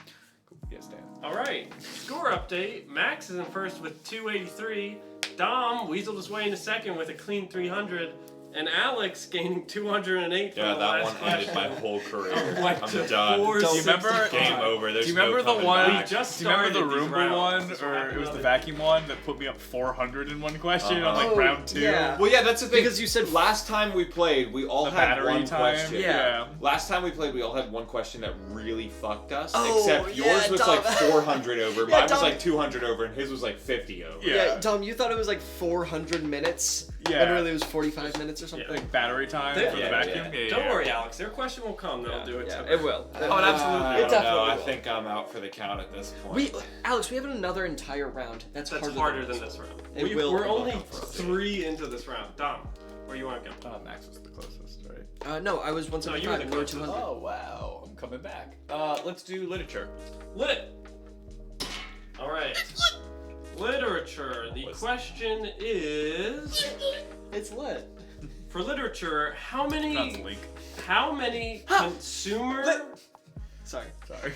Yes, Dan. All right. Score update. Max is in first with 283. Dom weaseled his way into second with a clean 300. And Alex gaining 208 from Yeah, the that last one ended question. my whole career. Went I'm to done. 465. Do you remember- Game over. There's Do you remember no the coming one? back. We just Do you remember the started these Roomba rounds. one, This or happened it was the other- vacuum one that put me up 400 in one question on like Oh, round 2? yeah. Well, yeah, that's the thing. Because you said last time we played, we all The had battery one time. question. Yeah. Last time we played, we all had one question that really fucked us. Oh, except yeah, yours was Dom. like 400 over, Yeah, mine was Dom. like 200 over, and his was like 50 over. Yeah. Tom, you thought it was like 400 minutes. Yeah. And really it was 45 minutes or something. Like battery time Yeah, for the yeah, vacuum. yeah. Yeah, Don't yeah. worry, Alex. Their question will come. They'll do it. Yeah, separate. it will. Oh, it absolutely I It don't definitely know. I will. think I'm out for the count at this point. Alex, we have another entire round. That's harder than this round. It will We're come only up for us. 3 into this round. Dom, where you want to go? Max was the closest, right? No, I was No, you 175 were the and you were closest. 200. Oh wow, I'm coming back. Let's do literature. Lit. All right. Literature. The question is, It's lit. for literature, how Not many Link. consumer Sorry. Sorry.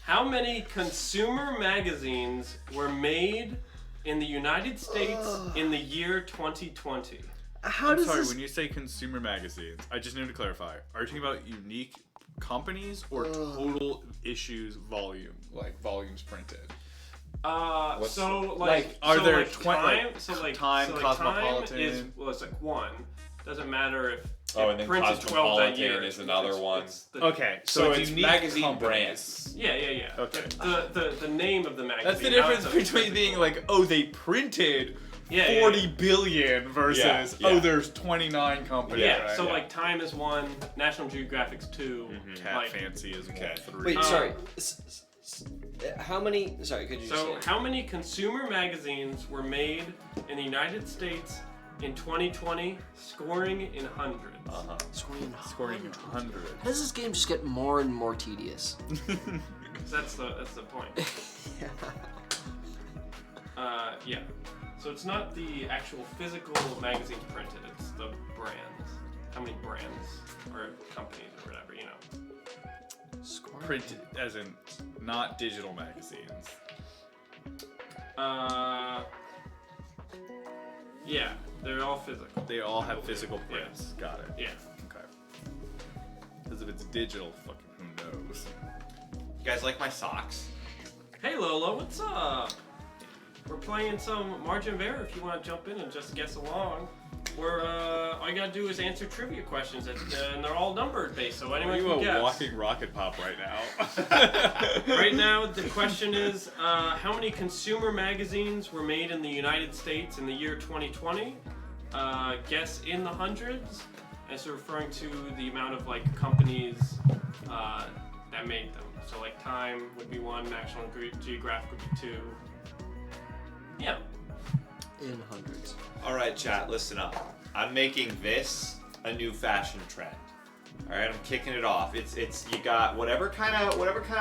how many consumer magazines were made in the United States in the year 2020? How I'm does sorry, this... when you say consumer magazines, I just need to clarify. Are you talking about unique companies or total issues volume, like volumes printed? So are there like time? like, So like Time, so like Cosmopolitan? Time is well, it's like one. Doesn't matter if Oh, it and then printed 12 that year. Cosmopolitan is another one. the- Okay, So it's it's unique magazine companies. brands. Yeah. Okay. The name of the magazine. That's the how difference it's a between being physical- like, oh, they printed Yeah, 40 billion versus, Yeah, oh, yeah. there's 29 companies. Yeah, right? so like Time is one, National Geographic's two. Cat Like, Fancy is Okay. 3. Wait, sorry. How many... Sorry, could you just so say... how many consumer magazines were made in the United States in 2020, scoring in hundreds? Uh-huh. Scoring 100. How does this game just get more and more tedious? 'Cause that's the point. Yeah. So it's not the actual physical magazines printed, it's the brands. How many brands or companies or whatever, you know. Printed, as in not digital magazines. Yeah, they're all physical. They all have physical prints. Got it. Yeah. Okay. Because if it's digital, fucking who knows? You guys like my socks? Hey Lola, what's up? We're playing some Margin of Error if you want to jump in and just guess along. all you gotta do is answer trivia questions, and they're all numbered based, so Are anyone you can a guess. walking rocket pop right now? Right now, the question is, how many consumer magazines were made in the United States in the year 2020? Guess in the hundreds. It's referring to the amount of like companies that made them. So like Time would be one, National Geographic would be two. Yeah. In hundreds. All right, chat, listen up. I'm making this a new fashion trend. All right, I'm kicking it off. It's you got whatever kind of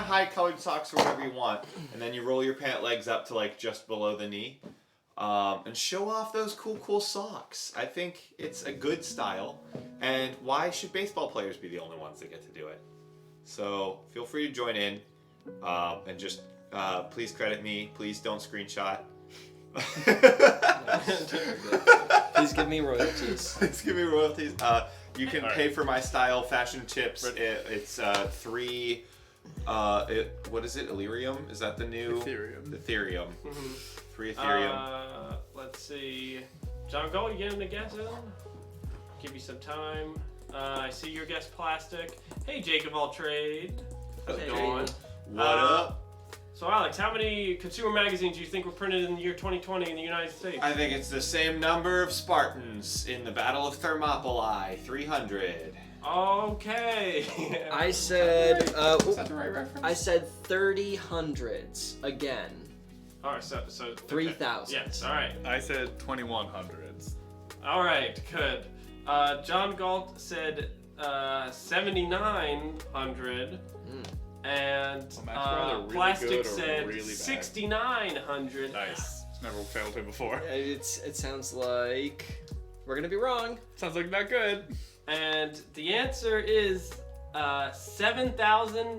high colored socks or whatever you want, and then you roll your pant legs up to like just below the knee, and show off those cool socks. I think it's a good style, and why should baseball players be the only ones that get to do it? So feel free to join in, and just please credit me. Please don't screenshot. Please give me royalties. Please give me royalties. You can All right. pay for my style fashion tips. It's 3. What is it? Illyrium? Is that the new? Ethereum. Ethereum. Mm-hmm. 3 Ethereum. Let's see. John, go. You getting a guess in? Give you some time. I see your guess plastic. Hey, Jacob All Trade. How's it Hey. going? What up? So, Alex, how many consumer magazines do you think were printed in the year 2020 in the United States? I think it's the same number of Spartans in the Battle of Thermopylae. 300. Okay. I said. Is that the right reference? I said 30 hundreds again. All right, so 3,000. Yes. All right. I said 2100s. All right. Good. John Galt said 7,900. And Well, Max, you're either really Plastic good or said really bad. 6,900. Nice. Never failed him before. It sounds like we're gonna be wrong. Sounds like not good. And the answer is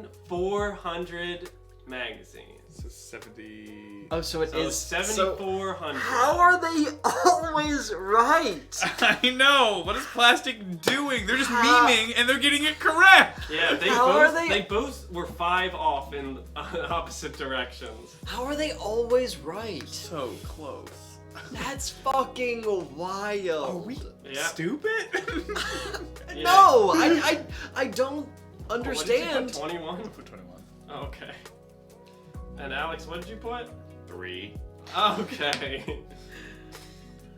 7,400 magazines. So 70. Oh, so it So is 7,400. How are they always right? I know. What is Plastic doing? They're just How- memeing and they're getting it correct. Yeah, How are they- they both were 5 off in opposite directions. How are they always right? So close. That's fucking wild. Yeah. Stupid? No, I don't What did you understand. put, 21? Put 21. Oh, okay. And Alex, what did you put? 3. Okay.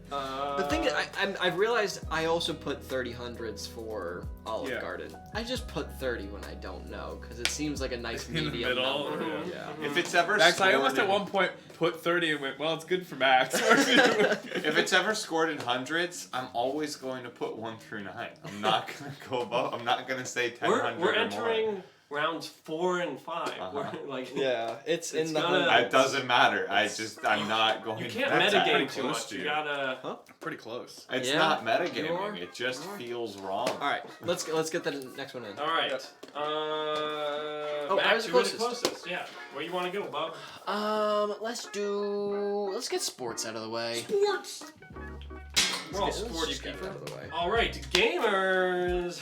The thing is, I've realized I also put 30 hundreds for Olive Yeah. Garden. I just put 30 when I don't know, because it seems like a nice In the medium middle, number. Mhm. Yeah. If it's ever Max, I scored almost at in- one point put 30 and went, well, it's good for Max. If it's ever scored in hundreds, I'm always going to put 1 through 9. I'm not gonna go above. I'm not gonna say 10 We're or more. entering rounds 4 and 5. Uh-huh. We're like Yeah, it's in It's the gonna- hundreds. It doesn't matter. I'm not going. you can't That's metagame pretty too close much. to You you. gotta. Pretty close. It's Yeah, not you are. metagaming. It just You are. feels wrong. All right, let's get the next one in. All right. I Max, was the you're the closest. closest. Yeah. Where you want to go, Bob? Let's get sports out of the way. Sports. We're all Let's sporty just get it people. out of the way. All right, gamers.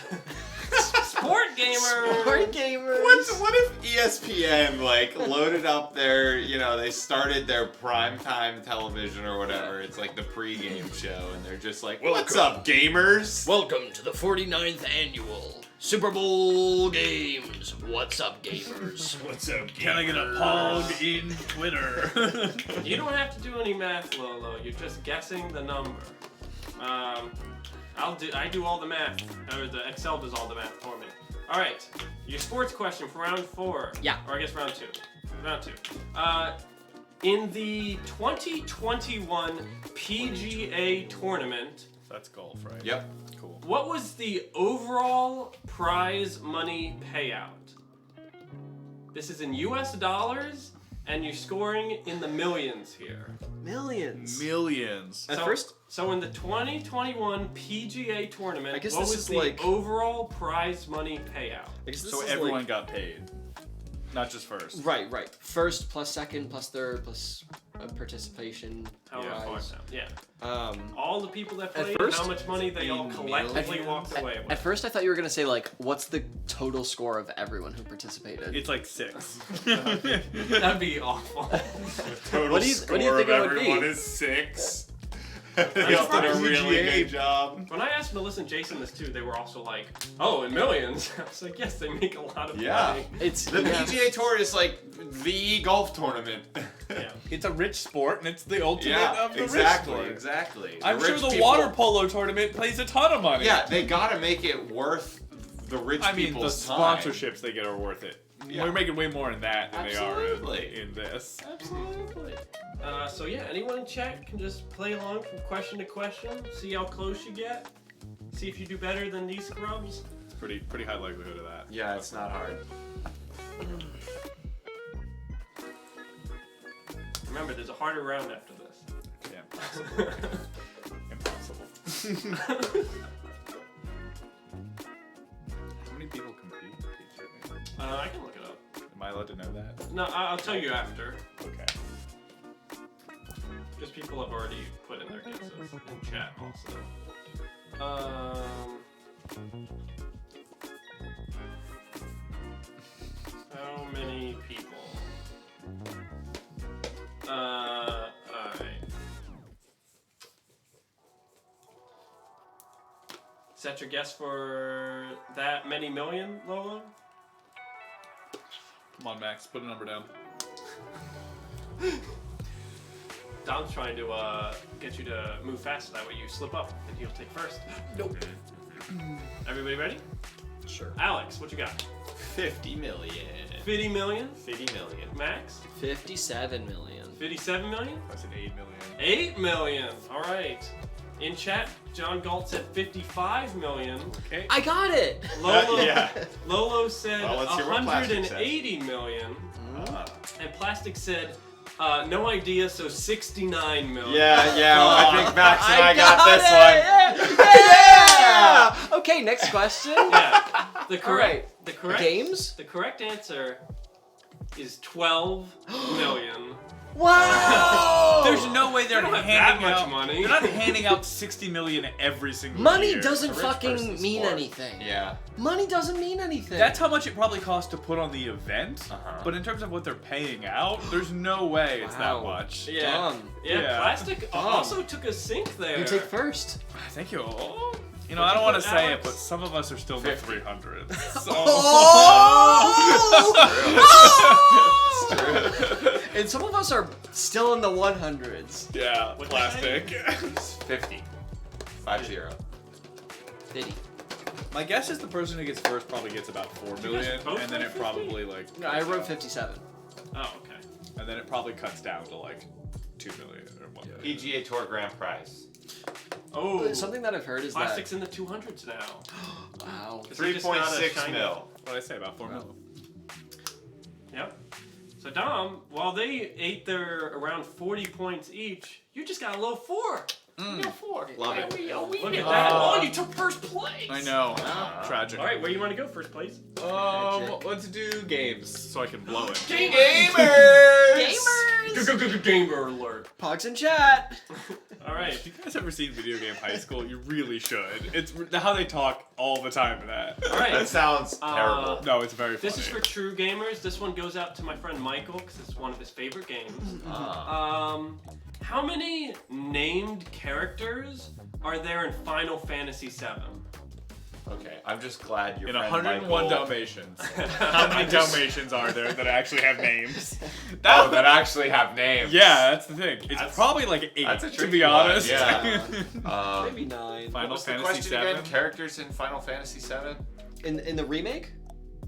Sport gamers. Sport gamers. What if ESPN like loaded up their, they started their primetime television or whatever. It's like the pregame show, and they're just like, "What's up, gamers?" Welcome to the 49th annual Super Bowl games. What's up, gamers? What's up, Can I get a pog in Twitter? You don't have to do any math, Lolo. You're just guessing the number. I do all the math, or the Excel does all the math for me. All right, your sports question for round 4. Yeah. Or I guess round 2. Round 2. In the 2021 PGA tournament, That's golf, right? Yep. Cool. what was the overall prize money payout? This is in US dollars, and you're scoring in the millions here. Millions. Millions. At first, So in the 2021 PGA tournament, I guess what this was is the like- overall prize money payout? I guess this So is everyone like, got paid, not just first. right. First plus second plus third plus participation. How Yeah. much? Yeah. Um, All the people that At played, first- how much money they all In collectively millions? walked away with. at first, I thought you were gonna say like, what's the total score of everyone who participated? It's like 6. That'd be awful. Total What do you score think of it would be? everyone is 6. They all did a surprised. really good job. When I asked Melissa and Jason this too, they were also like, "Oh, in millions." I was like, "Yes, they make a lot of Yeah. money." It's The PGA Tour is like the golf tournament. Yeah. It's a rich sport, and it's the ultimate Yeah, of the exactly, rich sport. exactly. I'm sure rich the people- water polo tournament pays a ton of money. Yeah, they gotta make it worth the rich I mean, the people's time. sponsorships they get are worth it. Yeah. We're making way more in that than they Absolutely. are in this. Absolutely. So yeah, anyone in chat can just play along from question to question, see how close you get, see if you do better than these scrubs. It's pretty high likelihood of that. Yeah, it's not hard. Remember, there's a harder round after this. Yeah, impossible. How many people compete in PGA? I can look it up. Am I allowed to know that? No, I'll tell you after. Okay. Because people have already put in their guesses in chat also. How many people? Alright. Is that your guess for that many million, Lolo? Come on, Max, put a number down. Dom's trying to get you to move fast, that way you slip up and he'll take first. Nope. Everybody ready? Sure. Alex, what you got? 50 million. 50 million? 50 million. Max? 57 million. 57 million? I said 8 million. 8 million. All right. In chat, John Galt said 55 million. Okay. I got it! Lolo, Yeah. Lolo said Well, let's hear what Plastic says. 180 million. Ah. And Plastic said, no idea, so 69 million. Yeah, I think Max and I got this one. Yeah! Okay, next question. Yeah. The All right. correct, the correct Games? The correct answer is 12 million. Wow! There's no way they're They don't have handing that much out money. They're not handing out 60 million every single Money year. doesn't It's a rich fucking person's mean sport. anything. Yeah. Money doesn't mean anything. That's how much it probably costs to put on the event. Uh-huh. But in terms of what they're paying out, there's no way it's that Wow. much. Yeah. Dumb. Yeah, Yeah. Plastic Dumb. also took a sink there. You take first. Thank you. You know, What'd I don't you want to put, say it, Alex? but some of us are still in the 50. 300s. So. Oh! And some of us are still in the 100s. Yeah, What'd you plastic. 50. 50. 50. My guess is the person who gets first probably gets about 4 you guys million, both and then write it 50? probably like. No, I cuts wrote out. 57. Oh, okay. And then it probably cuts down to like 2 million or 1 million. PGA Tour Grand Prize. Oh, Something that I've heard is Plastic's in the 200s now. that. Wow. 'Cause he just got a 3.6 shiny- mil. What did I say about 4 million? Yep. So Dom, while they ate their around 40 points each, you just got a low 4. No, 4. Love it. Look at that. Oh, you took first place. I know. Tragic. All right, where you want to go first place? Let's do games. So I can blow it. Gamers! Gamer alert. Pogs in chat. All right. If you guys ever seen Video Game High School, you really should. It's how they talk all the time in that. All right. That sounds terrible. No, it's very funny. This is for true gamers. This one goes out to my friend Michael because it's one of his favorite games. How many named characters are there in Final Fantasy VII? Okay, I'm just glad you're in 101 Dalmatians. How many Dalmatians are there that actually have names? that actually have names. Yeah, that's the thing. It's That's- probably like 8, that's a to tricky be one, honest. yeah. Maybe 9. Final What's the Fantasy question 7. again? Characters in Final Fantasy 7? In the remake?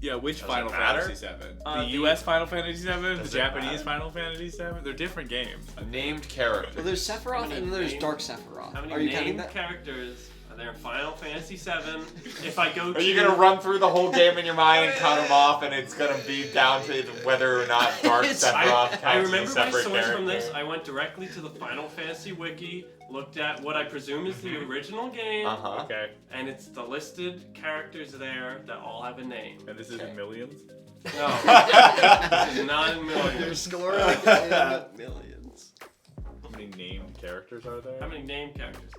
Yeah, which Does it Final matter? Fantasy 7? The- The US Final Fantasy 7? The Does it Japanese matter? Final Fantasy 7? They're different games. Named characters. Well, there's Sephiroth many and then there's named- Dark Sephiroth. How many Are you counting named that? characters are there in Final Fantasy VII? If I go Are you gonna run through the whole game in your mind and count them off, and it's gonna be down to whether or not Dark Sephiroth counts I as a remember my separate source character? from this. I went directly to the Final Fantasy wiki, looked at what I presume is the original game, Uh-huh. Okay. and it's the listed characters there that all have a name. And this is Okay. in millions? No, this is not in They're millions. scoring in millions. How many named characters are there? How many name characters?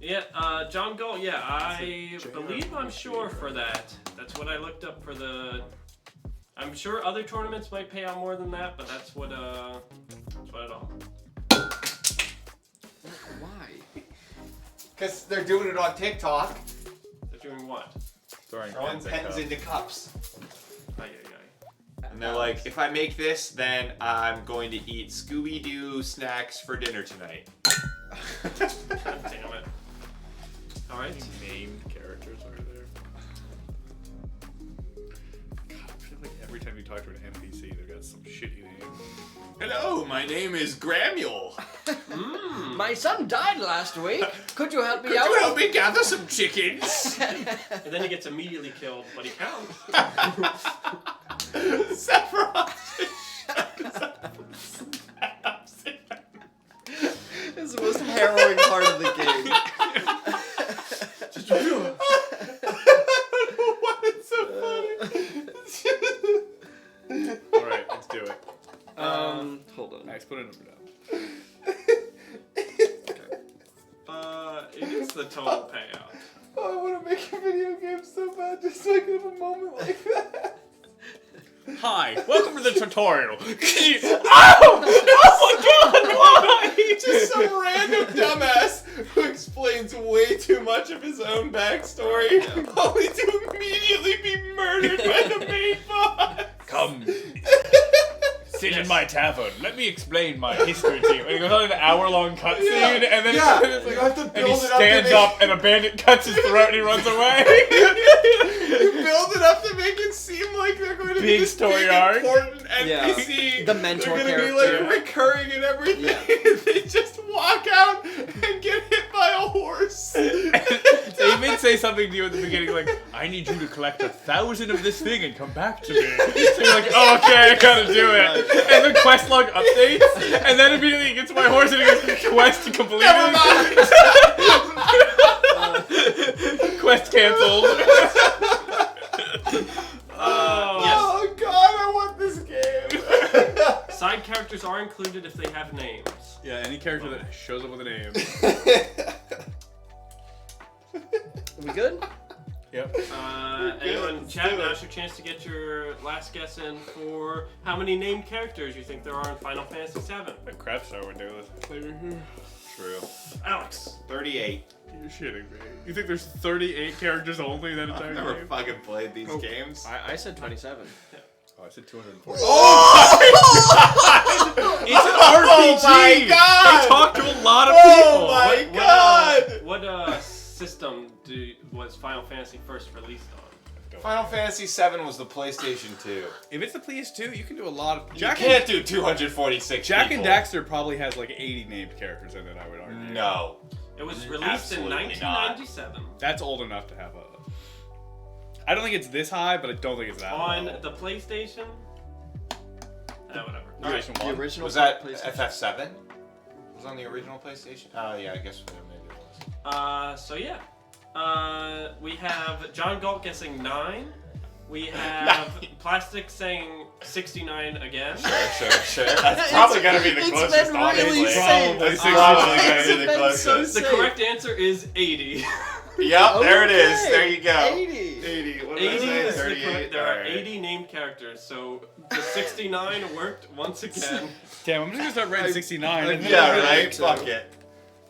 Yeah, John Galt, yeah, I believe I'm sure for that. That's what I looked up for the... I'm sure other tournaments might pay out more than that, but that's what it all... Why? Because they're doing it on TikTok. They're doing what? Throwing Throwing pens into cups. Ay, ay, ay. And they're like, if I make this, then I'm going to eat Scooby-Doo snacks for dinner tonight. God damn it. Alright. Named characters are there. God, I feel like every time you talk to an NPC, they've got some shitty name. Hello, my name is Gramule. My son died last week. Could you help me Could out? you help me gather some chickens? And then he gets immediately killed, but he counts. Sephiroth. It's the most harrowing part of the game. I don't know why it's so funny. Alright, let's do it. Hold on. Max, put a number down. It is the total payout. Oh, I want to make a video game so bad just so I can have a moment like that. Hi, welcome to the tutorial. Oh my god, why? Just some random dumbass who explains way too much of his own backstory, only to immediately be murdered by the main boss. Come, sit in my tavern. Let me explain my history to you. And he goes on an hour-long cutscene, and then it's like, you have to and build he it stands up, and a bandit cuts his throat, and he runs away. You build it up to make it seem like they're going to be Big this story big, arc. important NPC. The mentor They're going to be character. like recurring and everything. Yeah. And they just walk out and get hit by a horse. They even say something to you at the beginning, like, I need you to collect 1,000 of this thing and come back to me. So you're like, oh, okay, I gotta do it. And the quest log updates, and then immediately he gets my horse and he goes, quest completed. Never mind. Quest cancelled. Oh God, I want this game. Side characters are included if they have names. Yeah, any character that shows up with a name. We good? Yep. Anyone in let's chat, do it. now's your chance to get your last guess in for how many named characters you think there are in Final Fantasy VII. The crap star would do this. True. Alex. 38. You're shitting me. You think there's 38 characters only in that I've entire never game? fucking played these games. I said 27. Oh, I said 240. It's an RPG! my God! They talk to a lot of people! Oh my God! What system was Final Fantasy first released on? Final Fantasy VII was the PlayStation 2. If it's the PS2, you can do a lot of... You can't do 246 Jack people. and Daxter probably has like 80 named characters in it, I would argue. No. It was released in Absolutely not. 1997 That's old enough to have a... I don't think it's this high, but I don't think it's that on low. the PlayStation. Whatever. The All right. original The one? original Was that PlayStation. FF7? Was on the original PlayStation? Oh yeah, I guess maybe it was. So yeah. We have John Galt guessing 9. We have Plastic saying 69 again. Sure. That's probably gonna be the It's closest, been really honestly. safe. That's It's probably gonna been be the so closest. The safe. correct answer is 80. Yep, there it is. Okay. There you go. 80. 80. What 80 did I say? is the 38. correct. There are Alright. 80 named characters, so the 69 worked once again. Damn, I'm just gonna start writing 69. and then Yeah, I'll right? too. Fuck it.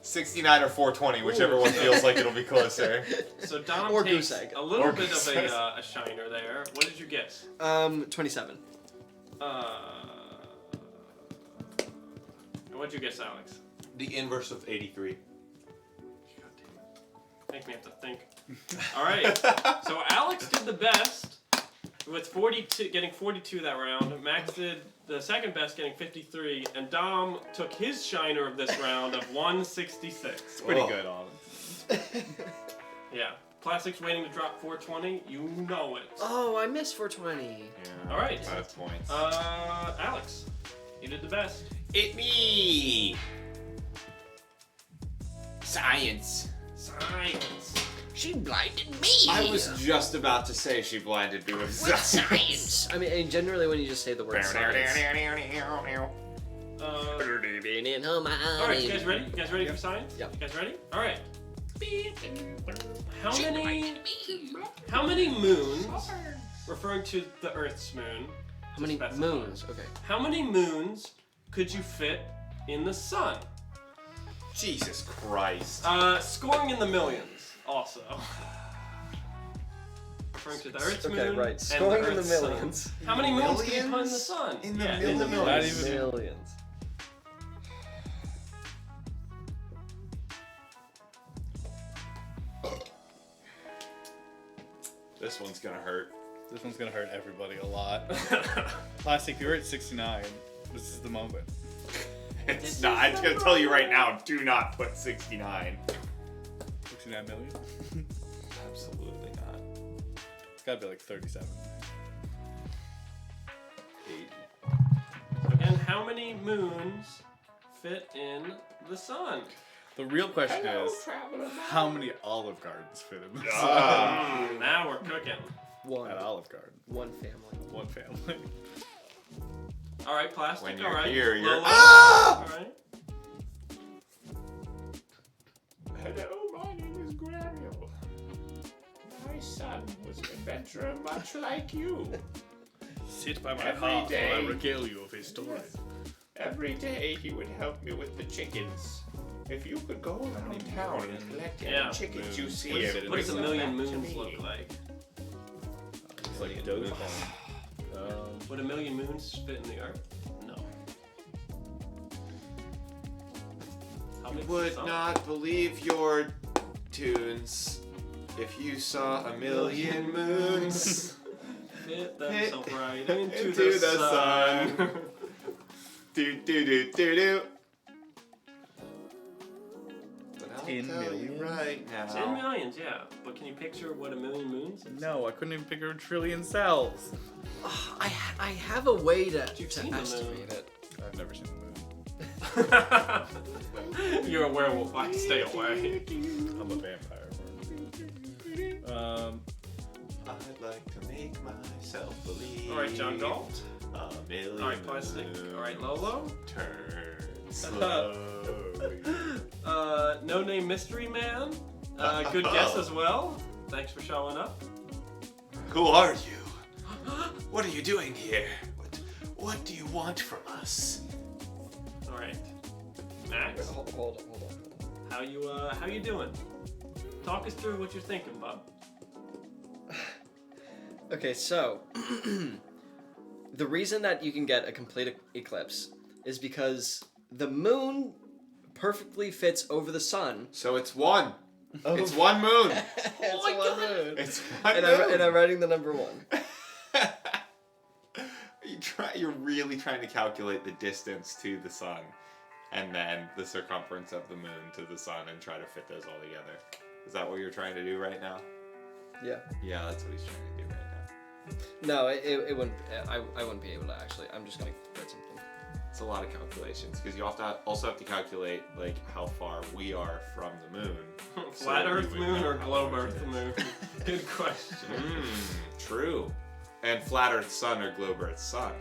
69 or 420, whichever one feels like it'll be closer. So Dom Or takes goose egg. a little Or bit goose of egg. a shiner there. What did you guess? 27. What'd you guess, Alex? The inverse of 83. God damn it. Make me have to think. All right. So Alex did the best with 42, getting 42 that round. Max did the second best, getting 53, and Dom took his shiner of this round of 166. Pretty Whoa. good, honest. Yeah. Plastic's waiting to drop 420. You know it. Oh, I missed 420. Yeah. All right. 5 points. Alex, you did the best. It me. Science. Science. She blinded me. I was just about to say she blinded me with What science? I mean, and generally when you just say the word science. All right, you guys ready? You guys ready for science? Yep. You guys ready? All right. How She many blinded me. moons, referring to the Earth's moon, How many specify. moons? Okay. how many moons could you fit in the sun? Jesus Christ. Scoring in the millions, also. Referring to the Earth's moon Okay, right. and Scoring the in the Earth's sun. millions. How many moons can you put in the sun? In the In the millions. millions. Not even- Millions. This one's gonna hurt. This one's gonna hurt everybody a lot. Plastic, you're at 69. This is the moment. It's not. I'm gonna tell you right now. Do not put 69. 69 million? Absolutely not. It's gotta be like 37. 80. And how many moons fit in the sun? The real question is, how many Olive Gardens fit in this? Now we're cooking. One. At Olive Garden. One family. One family. All right, plastic. When all you're right. here, you're- Lola, Ah! All right. Hello, my name is Granuel. My son was an adventurer much like you. Sit by my Every hearth while I day. regale you of his story. Every day he would help me with the chickens. If you could go around town and collect any Yeah. chickens you see, What is and it? What does a bring them million back to moons me. look like? It's like Dogecoin. Would a million moons fit in the Earth? No. How big is the Would sun? not believe your tunes if you saw a million moons. Fit them Hit so bright into, into the, the sun. sun. Do do do do do. But I'll 10 tell you million? right 10 now. millions, yeah. But can you picture what a million moons is? No, I couldn't even figure a trillion cells. I have a way to You've seen the moon. estimate it. I've never seen the moon. You're a werewolf. I stay away. I'm a vampire. I'd like to make myself believe. All right, John Galt. A million All right, plastic. moons All right, Lolo. turn slowly. No Name Mystery Man. Good guess as well. Thanks for showing up. Who are you? What are you doing here? What do you want from us? All right, Max. Hold on. How you doing? Talk us through what you're thinking, bub. Okay, so the reason that you can get a complete eclipse is because the moon perfectly fits over the sun. So it's one. Oh. It's one moon. It's my one God. moon. It's one And, moon. I'm writing the number one. You're really trying to calculate the distance to the sun, and then the circumference of the moon to the sun, and try to fit those all together. Is that what you're trying to do right now? Yeah. Yeah, that's what he's trying to do right now. No, it wouldn't. I wouldn't be able to actually. I'm just gonna write something. It's a lot of calculations because you also have to calculate like how far we are from the moon. So Flat that you Earth would moon know or how globe much Earth it is. moon? Good question. True. And flat Earth sun or globe Earth sun.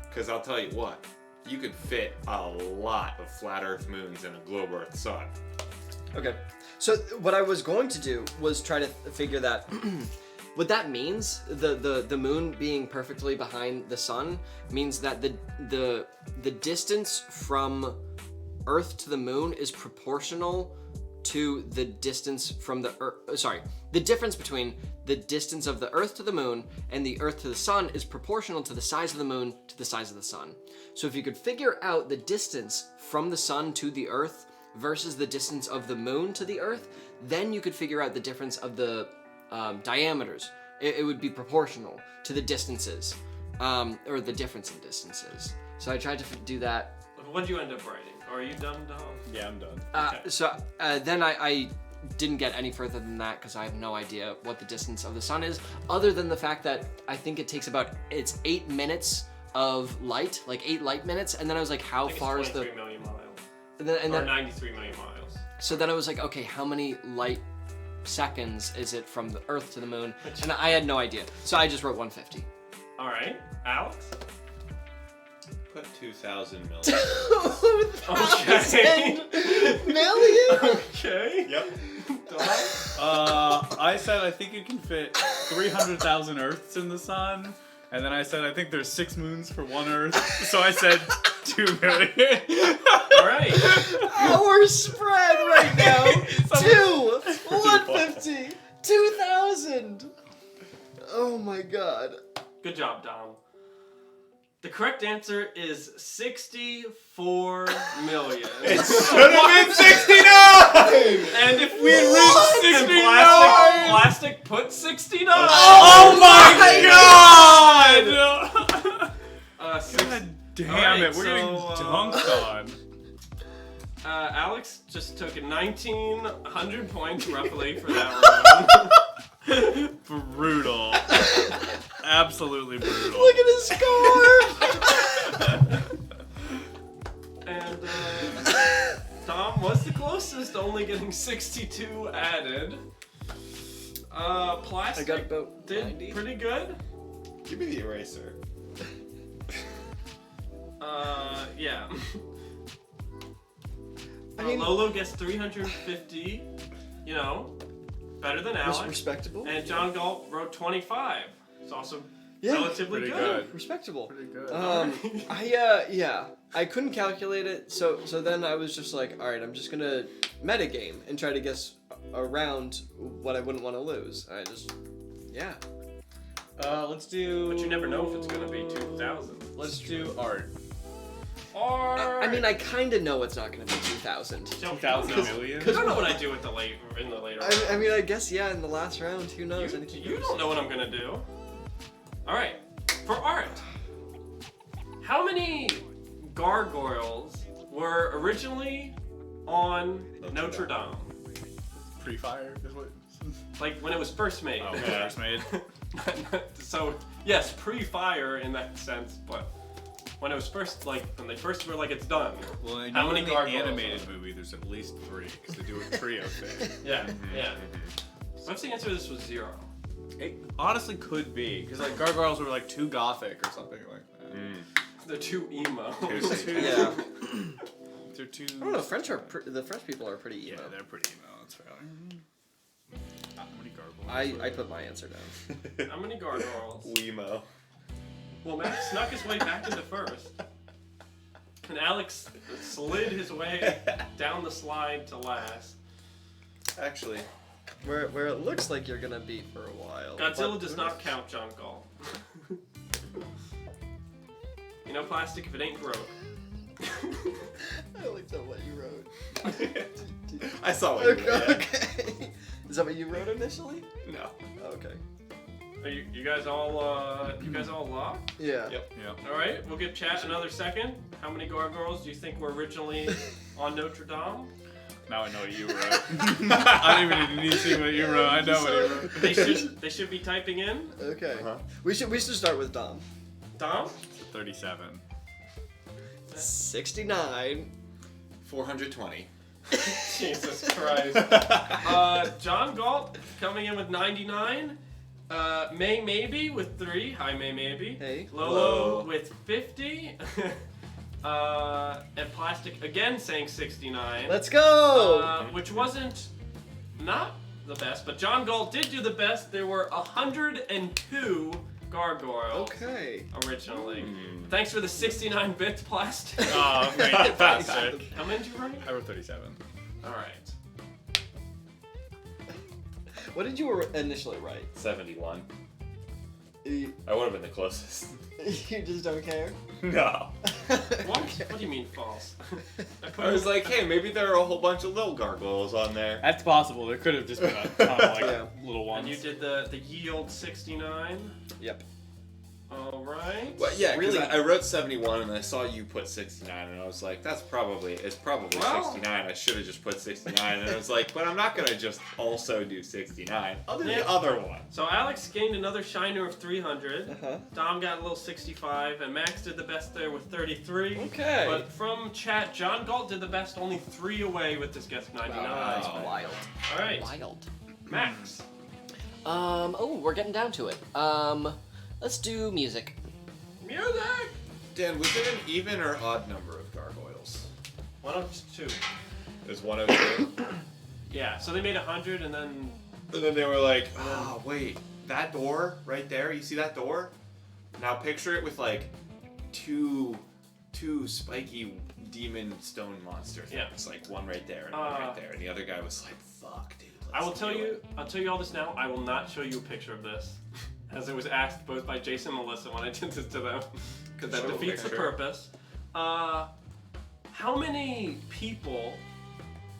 Because I'll tell you what, you could fit a lot of flat Earth moons in a globe Earth sun. Okay. So what I was going to do was try to figure that. What that means, the moon being perfectly behind the sun, means that the distance from Earth to the moon is proportional to the distance from the Earth. Sorry, the difference between the distance of the Earth to the moon and the Earth to the sun is proportional to the size of the moon to the size of the sun. So if you could figure out the distance from the sun to the Earth versus the distance of the moon to the Earth, then you could figure out the difference of the diameters. It would be proportional to the distances, or the difference in distances. So I tried to do that. What did you end up writing? Are you done, Dom? Yeah, I'm done. Okay. So then I didn't get any further than that because I have no idea what the distance of the sun is, other than the fact that I think it takes it's 8 minutes of light, like 8 light minutes, and then I was like, how I think far it's is the? 23 million miles. And then, Or 93 million miles. so then I was like, okay, how many light seconds is it from the Earth to the moon? And I had no idea, so I just wrote 150. All right, Alex. Put 2,000 million. Okay. Million? Okay. Yep. I said I think you can fit 300,000 Earths in the sun, and then I said I think there's 6 moons for one Earth. So I said 2 million. All right. Our spread right now, 2, 150, 2,000. Oh my god. Good job, Dom. The correct answer is 64 million. It should have been 69! And if we had What? reached 69, 69? plastic put 69. Oh my god! Six- God damn Alright, it, we're getting so, dunked on. Alex just took 1,900 points roughly for that round. Brutal. Absolutely brutal. Look at his score. And Tom was the closest, only getting 62 added. Plastic I got about did 90. pretty good. Give me the eraser. Yeah. I mean- Lolo gets 350, you know, better than Was Alex. respectable. And John Galt wrote 25. It's also Yeah, relatively pretty good. good. Respectable. Pretty good. I couldn't calculate it, so then I was just like, all right, I'm just gonna metagame and try to guess around what I wouldn't want to lose. I just, yeah. Let's do. But you never know if it's going to be 2,000. Let's do art. Or I mean, I kind of know it's not gonna be 2,000. 2,000 million. I don't know what I do with the in the later. I mean, I guess yeah. In the last round, who knows? you, Anything you goes. don't know what I'm gonna do. All right, for art, how many gargoyles were originally on Notre Dame? Pre-fire is what. Like when it was first made. Oh, first made. So yes, pre-fire in that sense, but when it was first, like when they first were like it's done. Well, I How know many in the gargoyles animated are there? movie there's at least 3 because they do a trio thing. Yeah, yeah. What's the answer to this was 0. It honestly could be because like gargoyles were like too gothic or something like that. They're too emo. Yeah. They're too. I don't know. The French people are pretty Yeah, emo. they're pretty emo. That's fair. How many gargoyles? I put my answer down. How many gargoyles? Wemo. Well, Max snuck his way back into first. And Alex slid his way down the slide to last. Actually, Where it looks like you're gonna be for a while. Godzilla but- does not count John Gall. You know, plastic if it ain't broke. I looked at what you wrote. I saw what you Okay. wrote. Okay. Is that what you wrote initially? No. Okay. Are you guys all locked? Yeah. Yep. Yeah. All right, we'll give chat another second. How many gargoyles do you think were originally on Notre Dame? Now I know what you wrote. I don't even need to see what you wrote. I know what you wrote. They should be typing in. Okay. Uh-huh. We should start with Dom. Dom? 37. 69. 420. Jesus Christ. John Galt coming in with 99. May Maybe with 3. Hi, May Maybe. Hey. Lolo Hello. with 50. And Plastic again saying 69. Let's go. Which wasn't not the best, but John Galt did do the best. There were 102 gargoyles Okay. originally. Thanks for the 69 bits, Plastic. Oh, fantastic. How many did you write? I wrote 37. All right. What did you initially write? 71. You I would have been the closest. you just don't care? No. What? What do you mean false? I was like, hey, maybe there are a whole bunch of little gargoyles on there. That's possible. There could have just been a ton of like Yeah. little And ones. you did the yield 69. Yep. All right. Well, yeah, because Really? I wrote 71 and I saw you put 69 and I was like, it's probably Well- 69. I should have just put 69 and I was like, but I'm not gonna just also do 69. I'll do Yeah. the other one. So Alex gained another shiner of 300. Uh-huh. Dom got a little 65, and Max did the best there with 33. Okay. But from chat, John Galt did the best, only 3 away with this guess 99. That's Wow. wild. All right, Wild. Max. Oh, we're getting down to it. Let's do music. Music. Dan, was it an even or odd number of gargoyles? 102. It was 102. Yeah. So they made 100, and then And then they were like, oh, wait, that door right there, you see that door? Now picture it with like 2 two spiky demon stone monsters. Yeah. It's like one right there and one right there, and the other guy was like, "Fuck, dude." I'll tell you all this now. I will not show you a picture of this, as it was asked both by Jason and Melissa when I did this to them, because that Show a defeats the picture. purpose. How many people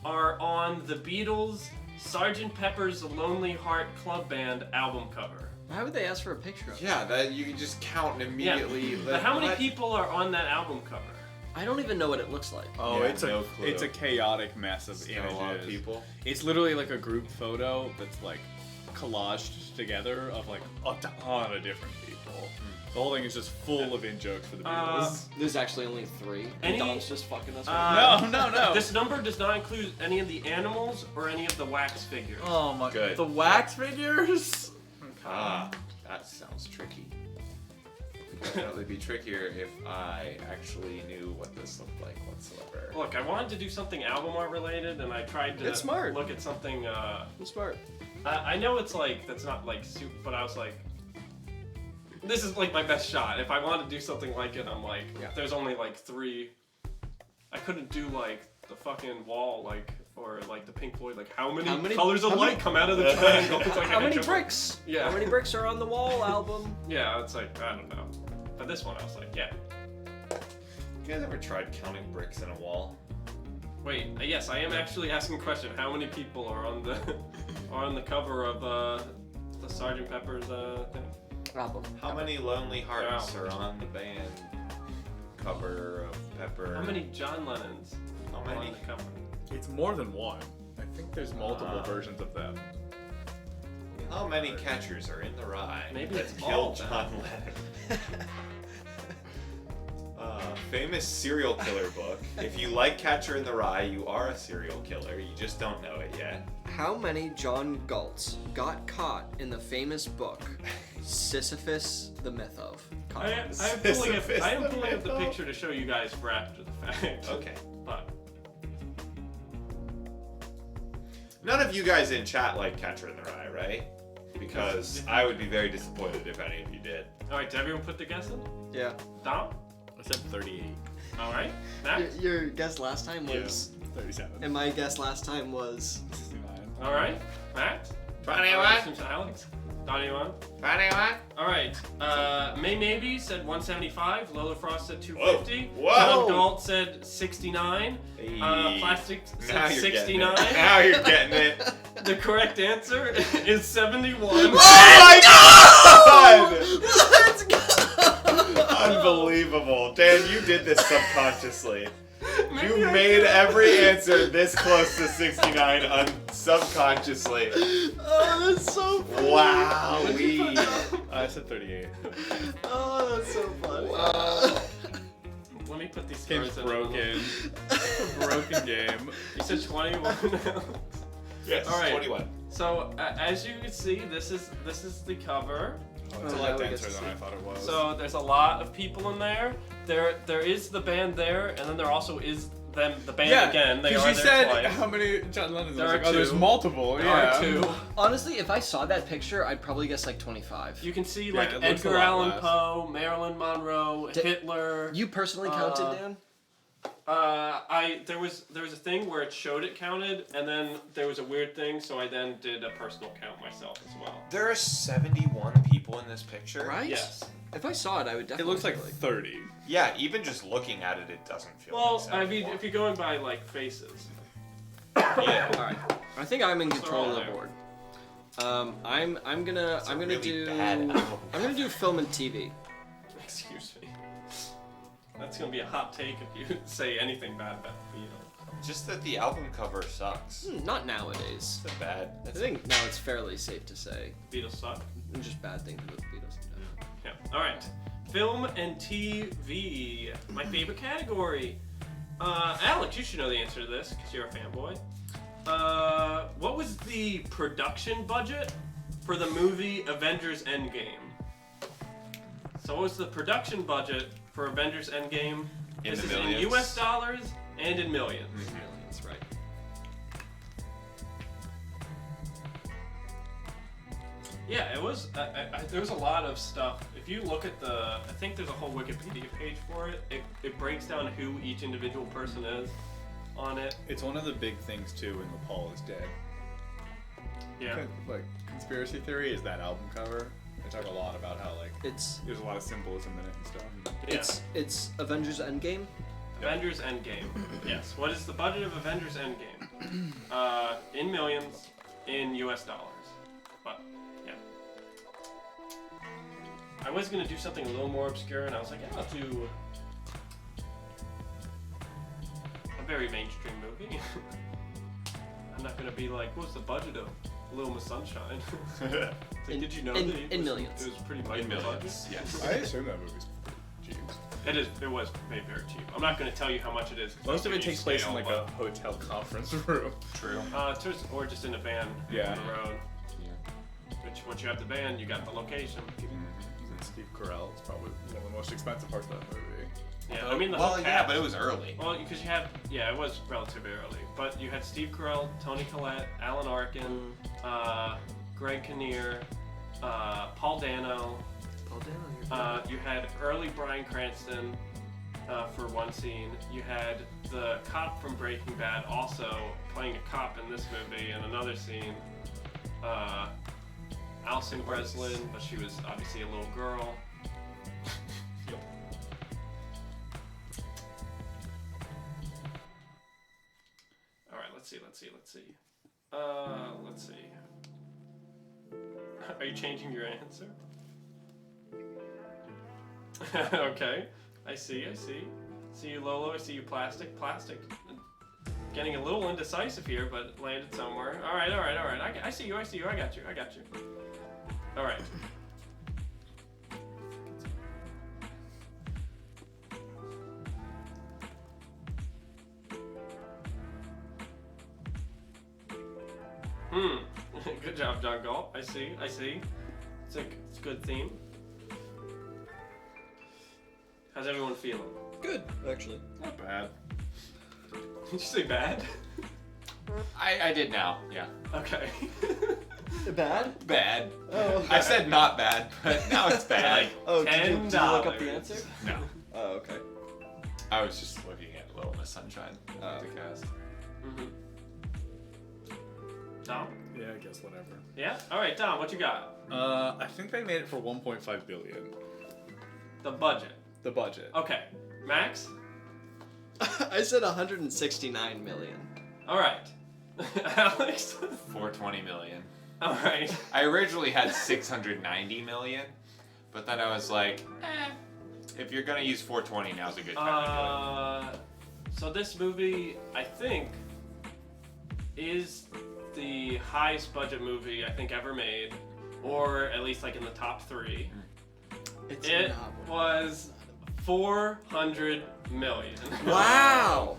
are on the Beatles' Sgt. Pepper's Lonely Heart Club Band album cover? Why would they ask for a picture of it? Yeah, that you can just count immediately. Yeah. like, But how many what? people are on that album cover? I don't even know what it looks like. Oh, Yeah, it's no a clue. it's a chaotic mess of Not images. a lot of people. It's literally like a group photo that's like collaged together of like a ton of different people. The whole thing is just full of in jokes for the Beatles. There's actually only 3. Any- And Don's just fucking us. No. This number does not include any of the animals or any of the wax figures. Oh my Good. The wax figures? Ah, that sounds tricky. It would definitely be trickier if I actually knew what this looked like whatsoever. Look, I wanted to do something album art related, and I tried to It's smart. look at something. I'm smart. I know it's like that's not like super, but I was like, this is like my best shot. If I want to do something like it, I'm like, Yeah. there's only like 3. I couldn't do like the fucking wall, like or like the Pink Floyd, like how many colors of how light many- come out of the triangle? It's like How I many jump- bricks? Yeah. How many bricks are on the wall album? Yeah, it's like I don't know. But this one, I was like, yeah. You guys ever tried counting bricks in a wall? Wait, yes, I am actually asking a question. How many people are on the cover of the Sgt. Pepper's thing? Album. How many Lonely Hearts Wow. are on the band cover of Pepper? How many John Lennons How are many? on the cover? It's more than one. I think there's multiple versions of them. How many catchers are in the rye Maybe that it's all killed of them. John Lennon? Famous serial killer book. If you like Catcher in the Rye, you are a serial killer. You just don't know it yet. How many John Galts got caught in the famous book Sisyphus, the Myth of? I am Sisyphus pulling up the myth. picture to show you guys for after the fact. Okay. But None of you guys in chat like Catcher in the Rye, right? Because I would be very disappointed if any of you did. all right, did everyone put their guess in? Yeah. Dom? I said 38. All right. Matt? Your guess last time was. 37. And my guess last time was. 69. All right. Matt? 21. Alex? Donnie one. 21. All right. May Maybe said 175. Lola Frost said 250. Whoa. John Galt said 69. Hey. Plastic Now said you're getting 69. it. Now you're getting it. The correct answer is 71. Oh my god! Let's go! Unbelievable. Dan, you did this subconsciously. Maybe You I made did. every answer this close to 69 subconsciously. Oh, that's so funny. Wow. I said 38. Oh, that's so funny. Let me put these Game's scores in. broken. Broken game. You said 21. Yes, All right. 21. So as you can see, this is the cover. Oh, it's a Oh, lot now we get denser to than see. I thought it was. So there's a lot of people in there. There is the band there, and then there also is the band again. They because are you there said twice. how many John Lennons? There I was are like, oh, there's two. multiple. There Yeah. are 2. Honestly, if I saw that picture, I'd probably guess like 25. You can see Yeah, like it looks a Edgar lot Allan less. Poe, Marilyn Monroe, Hitler. You personally counted, Dan? There was a thing where it showed it counted, and then there was a weird thing, so I then did a personal count myself as well. There are 71 people in this picture. Right? Yes. If I saw it, I would It definitely. looks like feel 30. Yeah, even just looking at it, it doesn't feel Well, like I mean, 71. if you're going by like faces. Yeah. All right. I think I'm in Those are control all of the there. board. I'm gonna really do bad album. I'm gonna do film and TV. Excuse me. That's gonna be a hot take if you say anything bad about the Beatles. Just that the album cover sucks. Not nowadays. It's a bad. I think now it's fairly safe to say Beatles suck. just bad things about the Beatles. Yeah. All right. Film and TV. My favorite category. Alex, you should know the answer to this because you're a fanboy. What was the production budget for the movie Avengers Endgame? So what was the production budget for Avengers Endgame? In This the is in millions? US dollars and in millions. That's right. Yeah, it was. There was a lot of stuff. If you look at I think there's a whole Wikipedia page for it. It breaks down who each individual person is on it. It's one of the big things too when Paul is dead. Yeah. Like conspiracy theory is that album cover. They talk a lot about how like It's there's a lot of symbolism in it and stuff. it's Avengers Endgame. Avengers Endgame. Yes. What is the budget of Avengers Endgame? In millions, in US dollars. But yeah. I was gonna do something a little more obscure, and I was like, yeah, I'll do a very mainstream movie. I'm not gonna be like, what's the budget of Little Miss Sunshine? It's like, did you know that in millions. It was pretty much In millions, budget? yes. I assume that movie's cheap. It was made very cheap. I'm not going to tell you how much it is. 'cause Most I'll of it give you takes place in scale, like a hotel conference room. True. or just in a van Yeah. on the road. Which once you have the van, you got the location. And Steve Carell is probably one of the most expensive parts of that movie. Yeah, I mean the well, whole yeah, cast. but it was early. Well, because you had it was relatively early, but you had Steve Carell, Toni Collette, Alan Arkin, Greg Kinnear, Paul Dano. You had early Bryan Cranston for one scene. You had the cop from Breaking Bad also playing a cop in this movie in another scene. Alison Breslin, but she was obviously a little girl. All right, let's see. Let's see. Are you changing your answer? Okay, I see. See you, Lolo. I see you, Plastic. Getting a little indecisive here, but landed somewhere. All right. I see you. I got you. All right. Good job, John Galt. I see. It's a good theme. How's everyone feeling? Good, actually. Not bad. Did you say bad? I did now. Yeah. Okay. Bad? Bad. Oh. I said not bad, but now it's bad. Oh, did you look up the $10. answer? No. Oh, okay. I was just looking at Little Miss Sunshine. The cast. Mm-hmm. Dom? Yeah, I guess whatever. Yeah? Alright, Dom, what you got? I think they made it for 1.5 billion. The budget. The budget. Okay. Max? I said 169 million. Alright. Alex? 420 million. Alright. I originally had 690 million, but then I was like, if you're gonna use 420, now's a good time to do it. So this movie, I think, is the highest budget movie I think ever made, or at least like in the top 3. It's It not. was 400 million. Wow.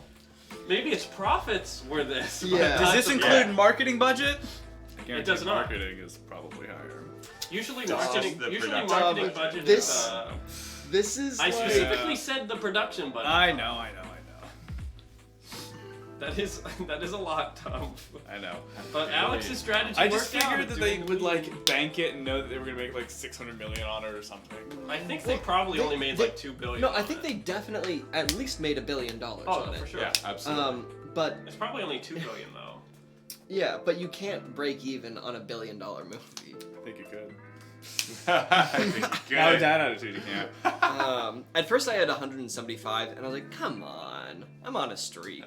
Maybe its profits were this. but Yeah. not Does this the- include marketing budget? I guarantee does not. Marketing is probably higher. Usually Just marketing. the Usually production marketing budget. budget This- is. This is I like... specifically said the production budget. I know. That is a lot, Tom. I know. But Alex's strategy I just worked out figured that they doing would the- like bank it and know that they were gonna make like 600 million on it or something. I think they probably only made like 2 billion. No, I on think it. they definitely at least made $1 billion Oh, on for it. sure. Yeah, absolutely. But It's probably only 2 billion though. yeah, but you can't break even on $1 billion movie. I think you could. I think good. Now with that attitude, you can't. At first I had 175, and I was like, come on, I'm on a streak.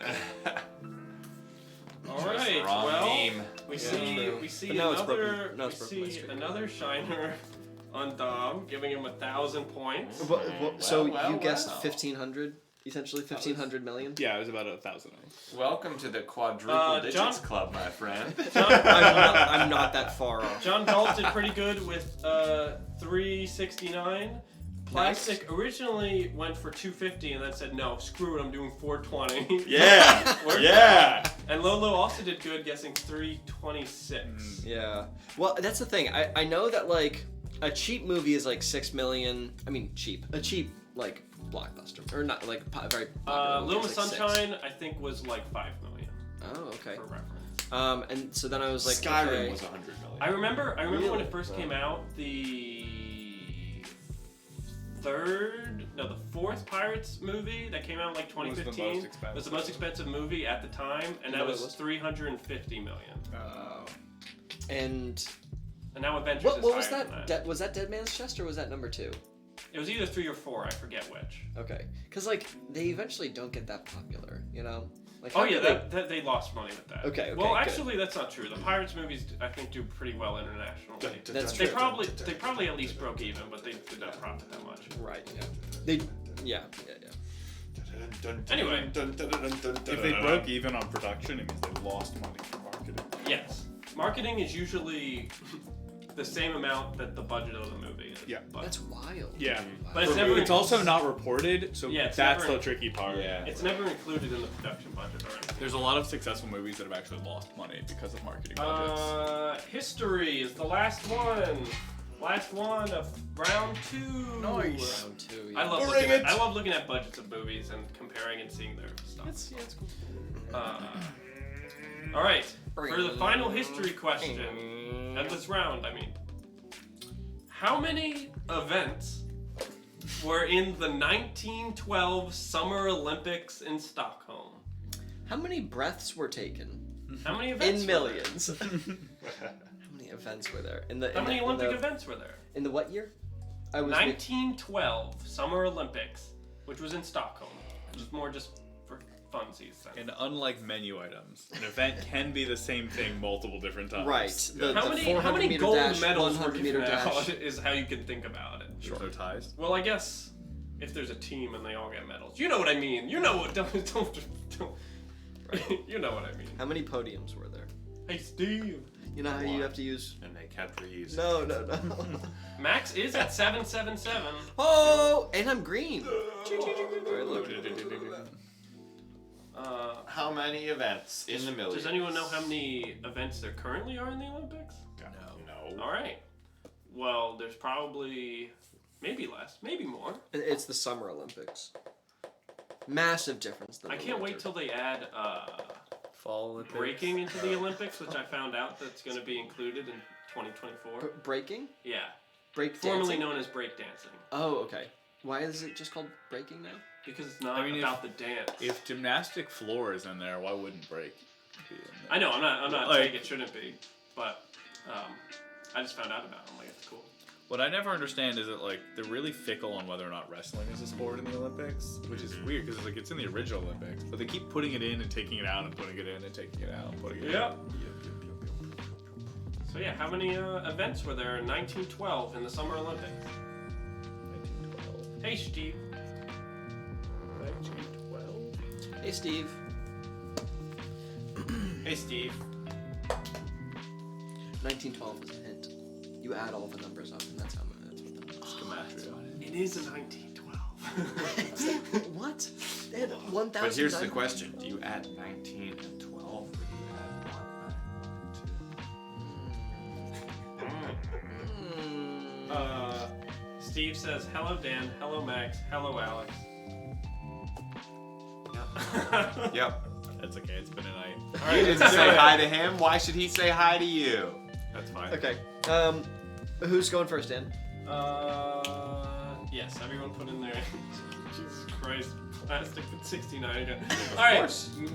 All Just right. wrong Well, meme. we Yeah, see true. we see But now it's another broken- now it's we broken my see streak. another shiner on Dom, giving him 1,000 points. So well, you guessed well. 1,500, essentially 1,500 million. Yeah, it was about 1,000. Welcome to the quadruple digits John- club, my friend. I'm not that far off. John Galt did pretty good with 369. Plastic originally went for 250 and then said no, screw it, I'm doing 420. Yeah, Worked yeah. And Lolo also did good, guessing 326. Yeah. Well, that's the thing. I know that like a cheap movie is like 6 million. I mean, cheap. A cheap like blockbuster or not like very. Popular movie Little is, Miss like, 6. Sunshine, I think, was like 5 million Oh, okay. for reference. And so then I was like, Skyrim okay. was 100 million. I remember when Really? it first came out, the fourth Pirates movie that came out in like 2015 was the most expensive movie at the time, and that was 350 million. And now Avengers what is was higher that? than that. Was that Dead Man's Chest or was that number 2? It was either 3 or 4, I forget which. Okay, because like they eventually don't get that popular, you know. Like, Oh how yeah, could they lost money with that. Okay, Well, good. actually, that's not true. The Pirates movies, I think, do pretty well internationally. That's They true. probably at least broke even, but they did not profit that much. Right. Yeah. Yeah. Anyway. If they broke even on production, it means they lost money for marketing. Yes, marketing is usually the same amount that the budget of the movie is. Yeah. but That's wild. Yeah. But it's never. It's also not reported, so Yeah, it's that's never- the tricky part. Yeah. It's never included in the production budget or anything. There's a lot of successful movies that have actually lost money because of marketing budgets. History is the last one. Last one of round 2. Nice. Round 2. I love Bring it. I love looking at budgets of movies and comparing and seeing their stuff. It's cool. All right, for the final history question of this round, I mean, how many events were in the 1912 Summer Olympics in Stockholm? How many breaths were taken? How many events? In millions. How many events were there? How many Olympic events were there? In the what year? I was 1912 Summer Olympics, which was in Stockholm. Which is more just for funsies. And unlike menu items, an event can be the same thing multiple different times. Right. The How many 400 meter gold dash, medals were 100 meter given out dash. is how you can think about it. There's no ties. Well, I guess if there's a team and they all get medals, you know what I mean. You know what? Don't. You know what I mean. How many podiums were there? Hey, Steve. You know how you have to use. And they kept reusing. No. Max is at 777. Oh, and I'm green. Alright, look. How many events in the millions? Does anyone know how many events there currently are in the Olympics? No. All right. Well, there's probably maybe less, maybe more. It's the Summer Olympics. Massive difference. Than I the can't wait winter. till they add Fall Olympics. breaking into the Olympics, which I found out that's going to be included in 2024. Breaking? Yeah, Break formerly dancing? known as breakdancing, Oh, okay. Why is it just called breaking now? because it's not I mean, about the dance. If gymnastic floor is in there, why wouldn't break be in there? I know, I'm not Like- saying it shouldn't be, but I just found out about it. I'm like, it's cool. What I never understand is that like they're really fickle on whether or not wrestling is a sport in the Olympics, which is weird because like it's in the original Olympics, but they keep putting it in and taking it out and putting it in and taking it out and putting it Yep. in. So yeah, how many events were there in 1912 in the Summer Olympics? 1912. Hey, Steve. 1912. Hey, Steve. Hey, Steve. 1912 is a hint. You add all the numbers up, and that's what the Gematria. It is a 1912. What? They had 1,000. But here's the question: do you add 19 and 12, or do you add 1, 9, 2? Steve says, hello Dan, hello Max, hello Alex. Yep. That's okay. It's been a night. All You right, didn't let's do say it. hi to him. Why should he say hi to you? That's fine. Okay. Who's going first, Dan? Yes, everyone put in there. Jesus Christ, plastic at 69 again. All right,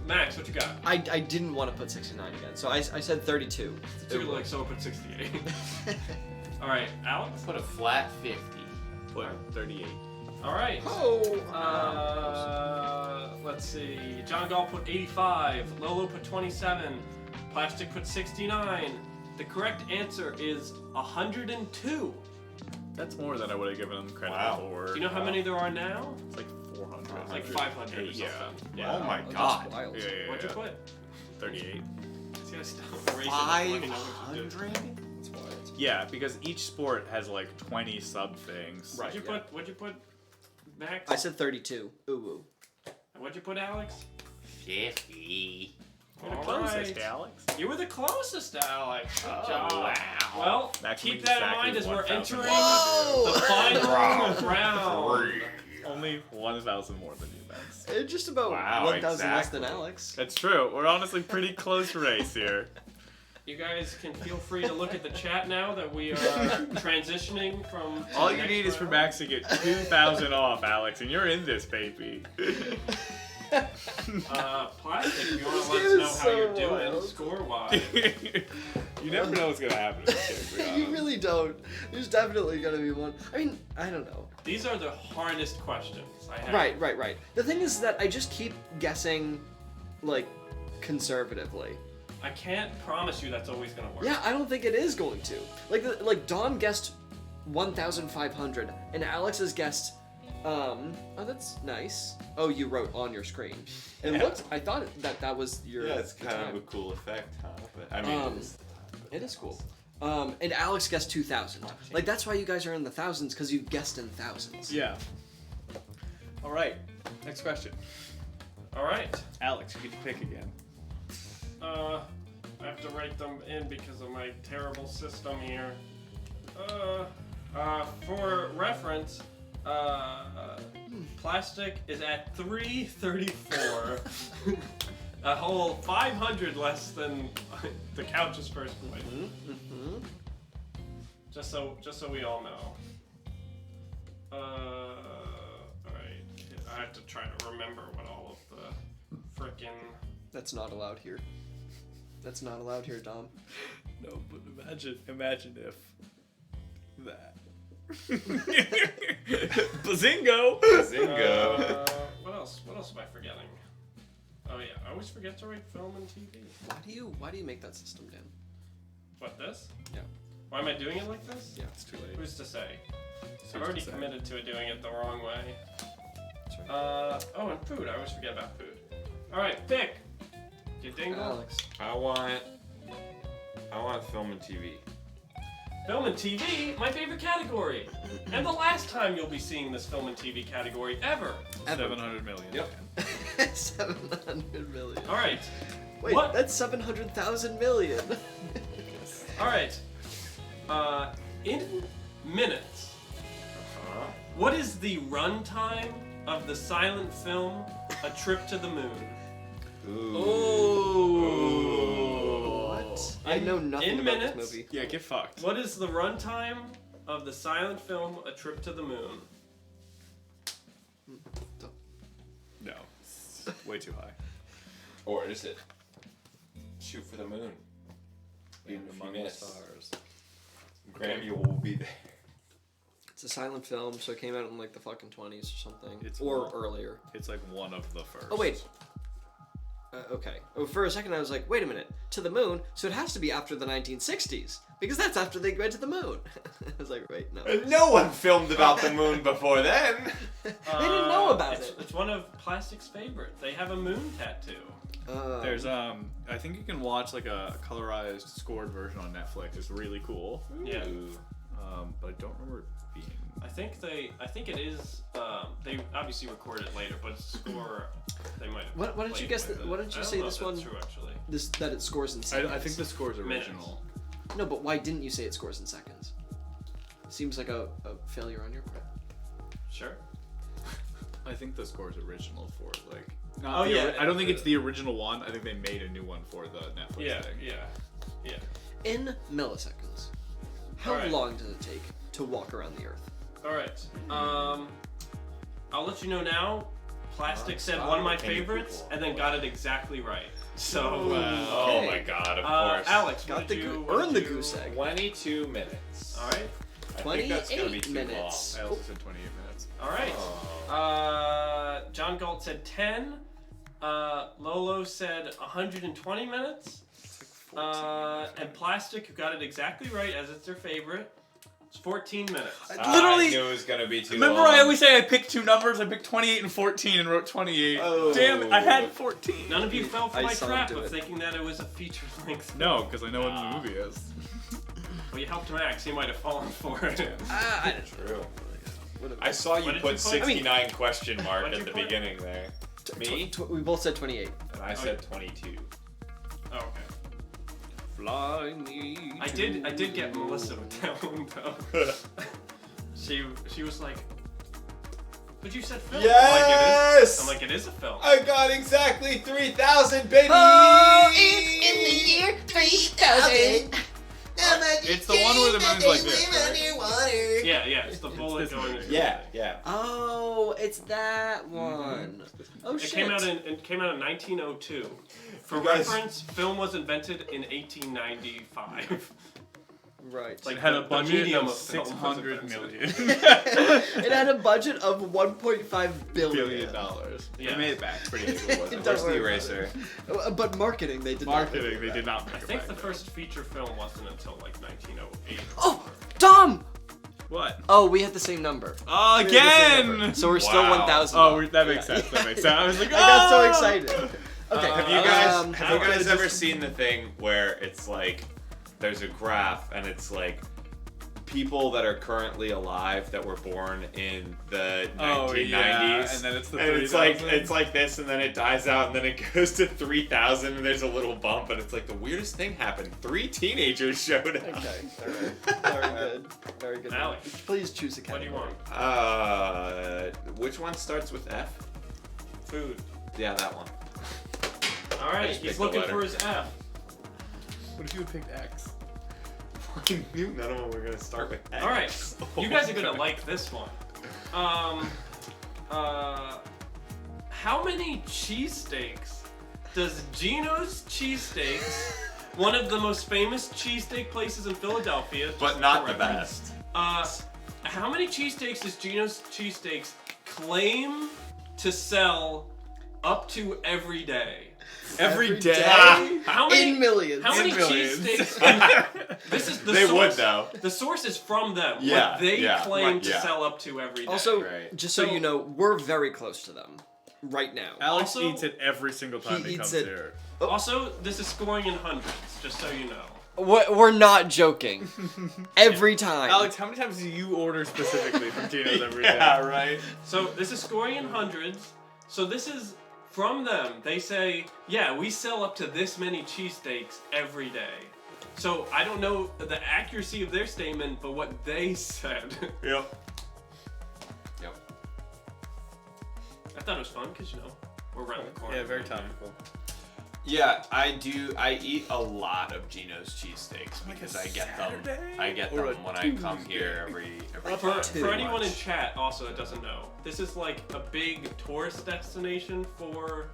Max, what you got? I didn't want to put 69 again, so I said 32. Two, like, so put 68. All right, Alex? Put a flat 50. Put 38. All right. Oh. Let's see. John Gall put 85. Lolo put 27. Plastic put 69. The correct answer is 102. That's more than I would have given them credit Wow. for. Do you know how many there are now? It's like 400. It's like 500 or something. Yeah. Oh my That's god. wild. Yeah, yeah, What'd you yeah. put? 38. See, I still erased it, looking at what you did. 500? Yeah, because each sport has like 20 sub things. Right. What'd you put, Max? I said 32. Ooh. What'd you put, Alex? 50. You're the Closest, closest. Alex. You were the closest, Alex. Good Oh, job. wow. Well, That can keep be that in exactly mind as we're 1,000 entering more the final round. Only 1,000 more than you, Max. Alex. It's just about Wow, 1,000 less than exactly. Alex. That's true. We're honestly pretty close race here. You guys can feel free to look at the chat now that we are transitioning from. All the you next need is for round. Max to get 2,000 off, Alex, and you're in this, baby. Plastic, if you want to let This us is know how so you're doing wild. score-wise. You never know what's gonna happen in this game, to be You honest. really don't. There's definitely gonna be one. I mean, I don't know. These are the hardest questions I have. Right. The thing is that I just keep guessing, like, conservatively. I can't promise you that's always gonna work. Yeah, I don't think it is going to. Like Dawn guessed 1,500, and Alex has guessed. Oh, that's nice. Oh, you wrote on your screen. It Yeah. looked. I thought that was your. Yeah, it's kind of time. a cool effect, huh? But I mean, Um, It is cool. And Alex guessed 2,000. Like that's why you guys are in the thousands, because you guessed in thousands. Yeah. All right. Next question. All right. Alex, you get to pick again. I have to write them in because of my terrible system here. For reference, plastic is at 334. A whole 500 less than the couch's first point. Mm-hmm. Just so we all know. Alright. I have to try to remember what all of the frickin' That's not allowed here. That's not allowed here, Dom. No, but imagine if that. Bazingo! Zingo. What else am I forgetting? Oh yeah, I always forget to write film and TV. Why do you make that system, Dan? What, this? Yeah. Why am I doing it like this? Yeah. It's too late. Who's to say? Who's I've already to say? committed to doing it the wrong way. That's right. Oh, and food. I always forget about food. Alright, pick! You dingle? Alex. I want film and TV. Film and TV, my favorite category! And the last time you'll be seeing this film and TV category ever! 700 million. Yep. 700 million. Alright, Wait, What? that's 700,000 million. alright. In minutes, what is the runtime of the silent film A Trip to the Moon? What? I know nothing in about minutes? this movie. Yeah, get fucked. What is the runtime of the silent film A Trip to the Moon? No. It's way too high. Or is it Shoot for the Moon? Even if you Among the miss, stars. Grammy will be there. It's a silent film, so it came out in like the fucking 20s or something. It's or not. earlier. It's like one of the first. Oh, wait. Okay. Oh, for a second I was like, wait a minute. To the moon? So it has to be after the 1960s. Because that's after they went to the moon. I was like, wait, no. No one filmed about the moon before then. They didn't know about it's, it. It's one of Plastic's favorites. They have a moon tattoo. There's I think you can watch like a colorized scored version on Netflix. It's really cool. Yeah. But I don't remember it being. I think it is. They obviously recorded it later, but it's score. They might have. What did you played guess? with it. What did you I don't say know this if that's one? True, actually. That it scores in seconds. I think the score's Minutes. original. No, but why didn't you say it scores in seconds? Seems like a failure on your part. Sure. I think the score's original for like. Oh, yeah, I don't think it's the original one. I think they made a new one for the Netflix Yeah. thing. Yeah. In milliseconds, how Alright. long does it take to walk around the Earth? All right. I'll let you know now. Plastic said stop. one of my Can you favorites, people- and then got it exactly right. So, Oh Okay. my god, of course. Alex, Got what the did you earn the what did you- goose egg. 22 minutes. All right. I think that's gonna be 28 too minutes. I also said 28 minutes. All right. long. John Galt said 10. Lolo said 120 minutes. And Plastic, who got it exactly right, as it's their favorite, it's 14 minutes. Literally- I knew it was gonna be too Remember, long. I always say I picked two numbers. I picked 28 and 14 and wrote 28. Oh. Damn it! I had 14. None of you fell for I my saw him trap do of it. thinking that it was a feature length. No, because I know what the movie is. Well, you helped Max. He might have fallen for it. I True. don't I saw you What did put you put? 69 question mark What'd at you the put? beginning there. Me? We both said 28. And I said 22. Oh, okay. Fly me. I did get Melissa with that one though. She was like, But you said film. Yes! I'm like, it is a film. I got exactly 3,000, baby! Oh, it's in the year 3000. It's the one where the moon's like this, right? Yeah, it's the bullet this going movie. into Yeah. Oh, it's that one. Oh It shit. came out in 1902. For You guys- reference, film was invented in 1895. Right. Like It had the- a the budget medium of of film was 600 invented. million. It had a budget of 1.5 billion. $1 billion. Yeah. They made it back pretty easily. Don't Where's the worry eraser? But marketing, they did Marketing, not. they did not I make it think back. the first feature film wasn't until like 1908. Oh, Dom! What? Oh, we had the same number. Oh, We had the same number. again! So we're still Wow. 1,000. Oh, off. that makes sense. That makes sense. I was like, I got so "Oh!" excited. Okay. Have you guys, Um, have you how guys could ever just- seen the thing where it's like there's a graph and it's like people that are currently alive that were born in the 1990s, yeah, and then it's the and 3000. it's like this, and then it dies out, and then it goes to 3,000, and there's a little bump, and it's like the weirdest thing happened. 3 teenagers showed up. Okay. All right. Very good. Very good. Alex. Please choose a What do category. you want? Which one starts with F? Food. Yeah, that one. All right, Just he's pick the looking letter. for his F. What if you had picked X? Fucking knew none of them were gonna start with X. All right, you guys are gonna like this one. How many cheesesteaks does Gino's Cheesesteaks, one of the most famous cheesesteak places in Philadelphia, just But not for the reference, best. how many cheesesteaks does Gino's Cheesesteaks claim to sell up to every day? Every day? day? How many? In millions. How many In millions. cheesesteaks? This is the They source. would though. The source is from them. Yeah, What they yeah, claim right, to yeah. sell up to every day. Also, Right. just so So- you know, we're very close to them right now. Alex Also- eats it every single time He he, eats comes it- here. Also, this is scoring in hundreds, just so you know. We're not joking. Every time. Alex, how many times do you order specifically from Gino's every day? Yeah, right. So this is scoring in hundreds. So this is from them. They say, yeah, we sell up to this many cheesesteaks every day. So I don't know the accuracy of their statement, but what they said. Yep. I thought it was fun because, you know, we're around the corner. Yeah, very topical. Yeah, I do. I eat a lot of Gino's cheesesteaks Like a because I get them. Saturday? I get Or them a when I come Tuesday? here every For, time. for anyone in chat also that doesn't know, this is like a big tourist destination for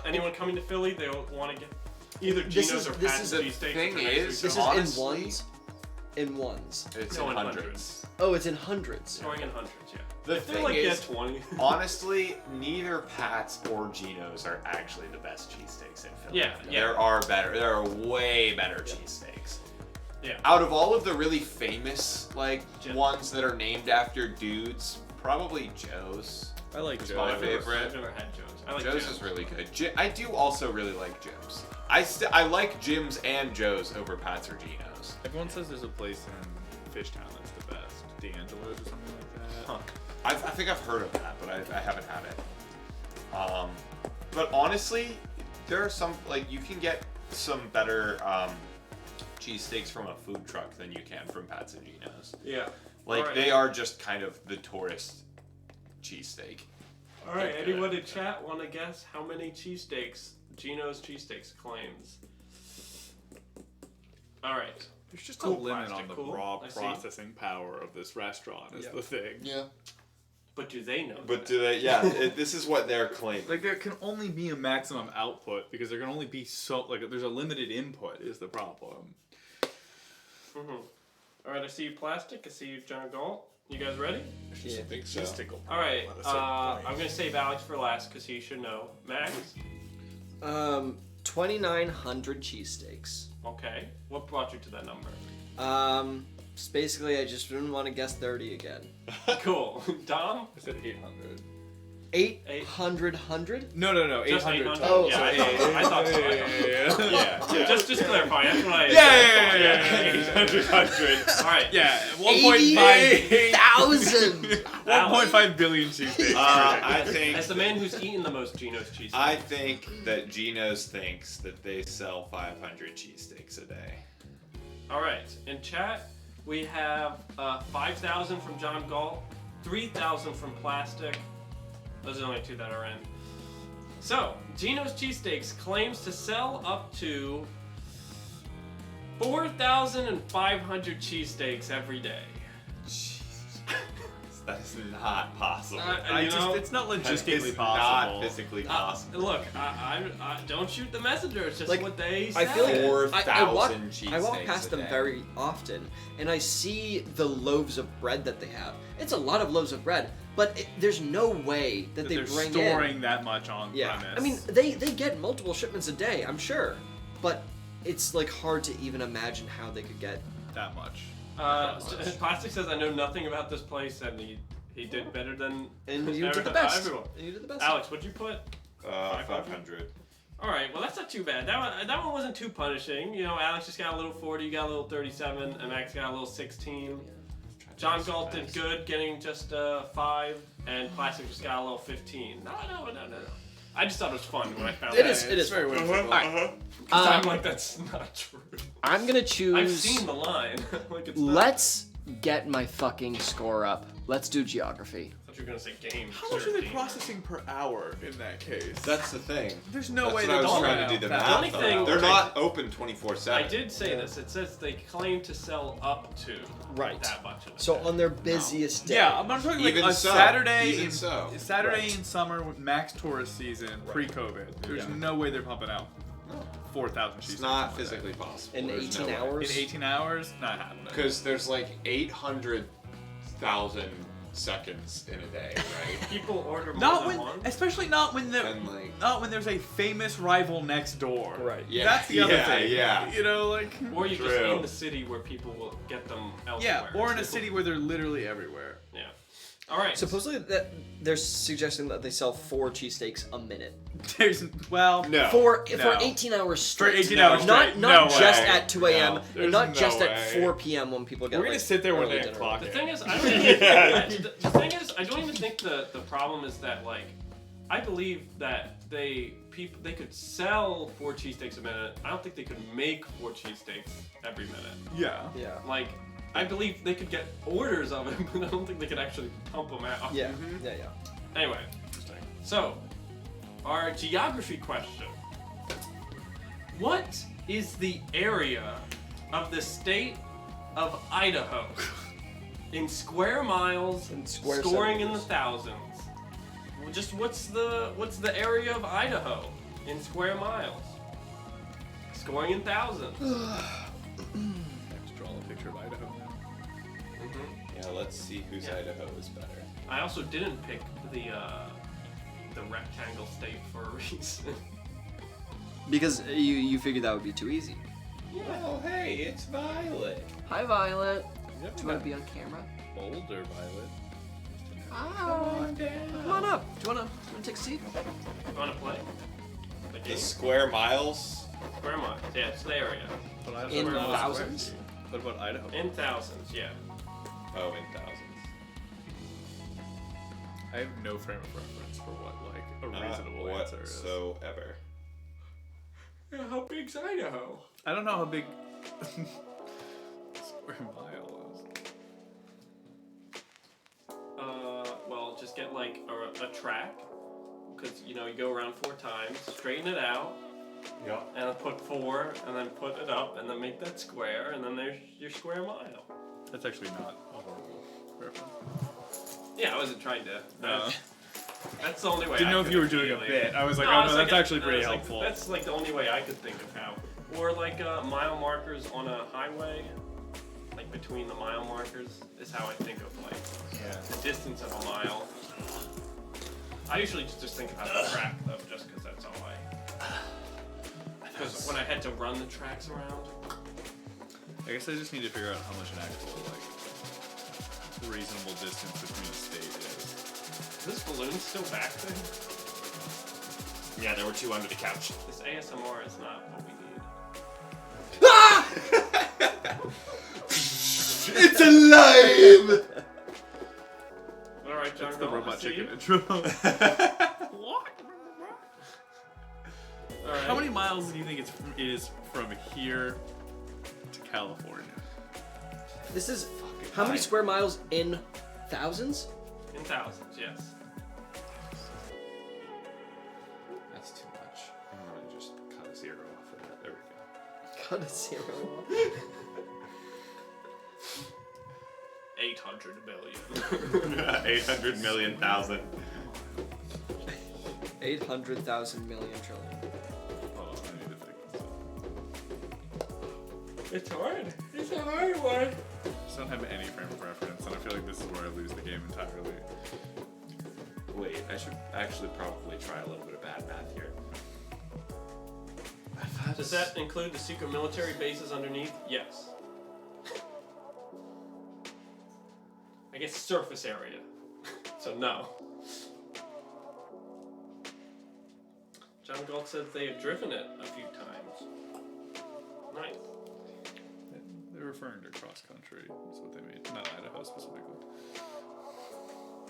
anyone coming to Philly. They'll want to get either This Gino's is- or this Pat's is- cheesesteaks. the if thing they're next to is- each This is other. honestly- in ones? In ones. It's No, in in hundreds. Oh, it's in hundreds. Scoring in hundreds, yeah. The If they're thing like, is, 20. honestly, neither Pat's or Gino's are actually the best cheesesteaks in Philly. Yeah, yeah. There are better. There are way better cheesesteaks. Yeah. Out of all of the really famous Jim. ones that are named after dudes, probably Joe's. I like It's Joe. my I've favorite. never had Joe's. I like Joe's is really good. I do also really like Jim's. I like Jim's and Joe's over Pat's or Gino's. Everyone says there's a place in Fishtown that's the best. D'Angelo's or something like that. Huh. I think I've heard of that, but I haven't had it. But honestly, there are some, like, you can get some better cheesesteaks from a food truck than you can from Pat's and Gino's. Yeah. Like, Alright. they are just kind of the tourist cheesesteak. All right. Anyone in chat want to guess how many cheesesteaks Gino's Cheesesteaks claims? All right. There's just Cool a limit plastic, on the cool. raw I see. processing power of this restaurant is the thing. Yeah. But do they know? But that? do they, yeah, this is what they're claiming. Like there can only be a maximum output because there can only be so like there's a limited input is the problem. Mhm. All right. I see you, plastic. I see you, John Galt. You guys ready? Yeah. think so. All right. I'm gonna save Alex for last because he should know. Max. 2,900 cheesesteaks. Okay. What brought you to that number? Just basically, I just didn't want to guess 30 again. Cool. Dom. I said 800. 800 hundred? No, Just 800. 800? Oh, yeah, sorry. I thought so. Yeah. Just clarify. That's what I. Yeah. 800. All right. Yeah, 1.5 1,000! 1.5 billion cheesesteaks. I think As the man who's eaten the most Gino's cheesesteaks. I think that Gino's thinks that they sell 500 cheesesteaks a day. All right. In chat, we have 5,000 from John Galt, 3,000 from plastic. Those are the only 2 that are in. So, Gino's Cheesesteaks claims to sell up to 4,500 cheesesteaks every day. That is not possible. It's not logistically It's possible. not physically possible. Look, I don't shoot the messenger. It's just Like, what they say. I feel like 4,000 I walk cheesesteaks past a them day. very often, and I see the loaves of bread that they have. It's a lot of loaves of bread, but there's no way that they they're bring storing in. that much on Yeah, premise. I mean they get multiple shipments a day, I'm sure, but it's like hard to even imagine how they could get. that much. Plastic says, I know nothing about this place, and he did better than And you did the best. everyone. And you did the best. Alex, what'd you put? 500. All right, well that's not too bad. That one wasn't too punishing. You know, Alex just got a little 40, you got a little 37, and Max got a little 16. John Galt did good, getting just 5, and Plastic just got a little 15. No. I just thought it was fun when I found It that. is. It is very fun. whimsical. I'm like, that's not true. I'm gonna choose. I've seen the line. Like it's not. Let's get my fucking score up. Let's do geography. I thought you were gonna say game. How much are they 13. processing per hour in that case? That's the thing. There's no That's way what I they're was pumping trying to do out the that math only much. thing- They're not open 24/7. I did say this. It says they claim to sell up to Right. that much of it. So on their busiest day. Yeah, I'm talking like Even a so. Saturday Even in so. Saturday Right. in summer with max tourist season pre-COVID. There's Yeah. no way they're pumping out 4,000 cheesesteaks. It's not physically possible. In There's 18 no way. hours. In 18 hours, not happening. Because there's like 800,000 seconds in a day, right? people order more Not than when, one. especially not when And like, not when there's a famous rival next door. Right. yeah, That's the other yeah, thing. Yeah. You know, like. Or you just True. in the city where people will get them elsewhere. Yeah, or in a city where they're literally everywhere. Yeah. All right. Supposedly that they're suggesting that they sell 4 cheesesteaks a minute. There's No. For No. 18 hours For straight. 18 hours Not straight. not No just way. at 2 a.m. No. and There's not no just at way. 4 p.m. when people get We're gonna like, sit there one early day and dinner. clock The it. thing is, I don't even the thing is, I don't even think the problem is that like, I believe that they could sell 4 cheesesteaks a minute. I don't think they could make 4 cheesesteaks every minute. Yeah. Yeah. Like, I believe they could get orders of it, but I don't think they could actually pump them out. Yeah. Yeah. Anyway, so our geography question: what is the area of the state of Idaho in square miles, In square scoring in the centimeters. thousands? Well, just what's the area of Idaho in square miles, scoring in thousands? I have to draw a picture of Idaho now. Yeah, let's see whose Yeah. Idaho is better. I also didn't pick the rectangle state for a reason. Because you figured that would be too easy. Oh, hey, it's Violet. Hi, Violet. You Do you want to be on camera? Boulder Violet. Oh. Come on up. Do you wanna take a seat? You want to play? The The game? square miles? Square miles. Yeah, it's the area. But I In don't know thousands? What about Idaho? In thousands, yeah. Oh, in thousands. I have no frame of reference for what like a reasonable answer is. Whatsoever. Yeah, how big's Idaho? I don't know how big square mile is. Well, just get like a track, because you go around 4 times, straighten it out, Yeah. and then put 4, and then put it up, and then make that square, and then there's your square mile. That's actually not a horrible reference. Yeah, I wasn't trying to. No. That's the only way. Didn't I know if could you were doing a really- bit. I was like, I oh was no, like, that's actually I pretty was like, helpful. that's like the only way I could think of how. Or like mile markers on a highway, like between the mile markers is how I think of like the distance of a mile. I usually just think about the track though, just because that's all Because when I had to run the tracks around. I guess I just need to figure out how much an actual like reasonable distance between a state is. Is this balloon still back there? Yeah, there were 2 under the couch. This ASMR is not what we need. It's alive! All right, John. That's the go on, robot see chicken you. intro. All right. How many miles do you think it is from here to California? This is how many square miles in thousands? In thousands, yes. That's too much. I'm gonna just cut a 0 off of that. There we go. Cut a 0. 800 million. 800 million thousand. 800,000 million trillion. Hold on, I need to think this. It's hard. It's a hard one. I just don't have any frame of reference, and I feel like this is where I lose the game entirely. Wait, I should actually probably try a little bit of bad math here. Does that include the secret military bases underneath? Yes. I guess surface area. So no. John Galt says they have driven it a few times. Nice. They're referring to cross country. That's what they mean. Not Idaho specifically.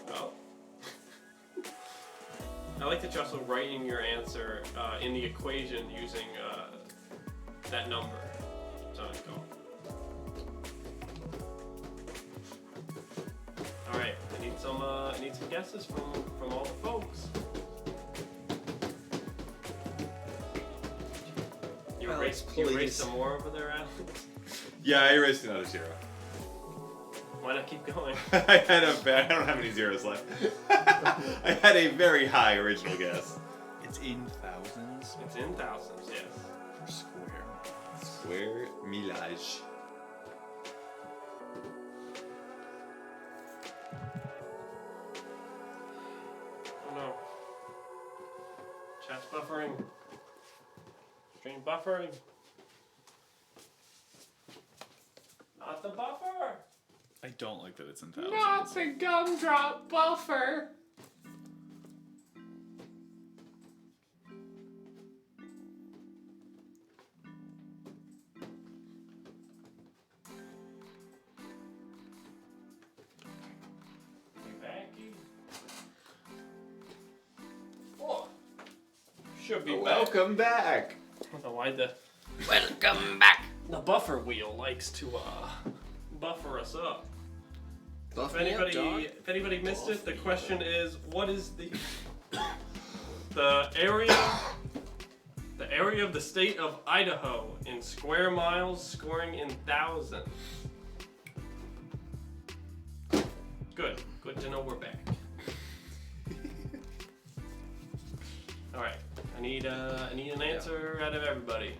Well. I like that you're also writing your answer in the equation using that number. John Galt. All right, I need some guesses from all the folks. You Alex, erase please. some more over there, Alex? Yeah, I erased another 0. Why not keep going? I don't have any zeros left. I had a very high original guess. It's in thousands It's in thousands, yes. for square. Square millage. Oh no. Chat's buffering. Stream buffering. Not the buffer! I don't like that it's in thousands. Not the gumdrop buffer. Oh. Should be back. Welcome back. I don't know why the Welcome back. buffer wheel likes to buffer us up. Buff If me up, dog. anybody missed it, the question is, what is the area of the state of Idaho in square miles, scoring in thousands? Good to know we're back. All right, I need an answer out of everybody.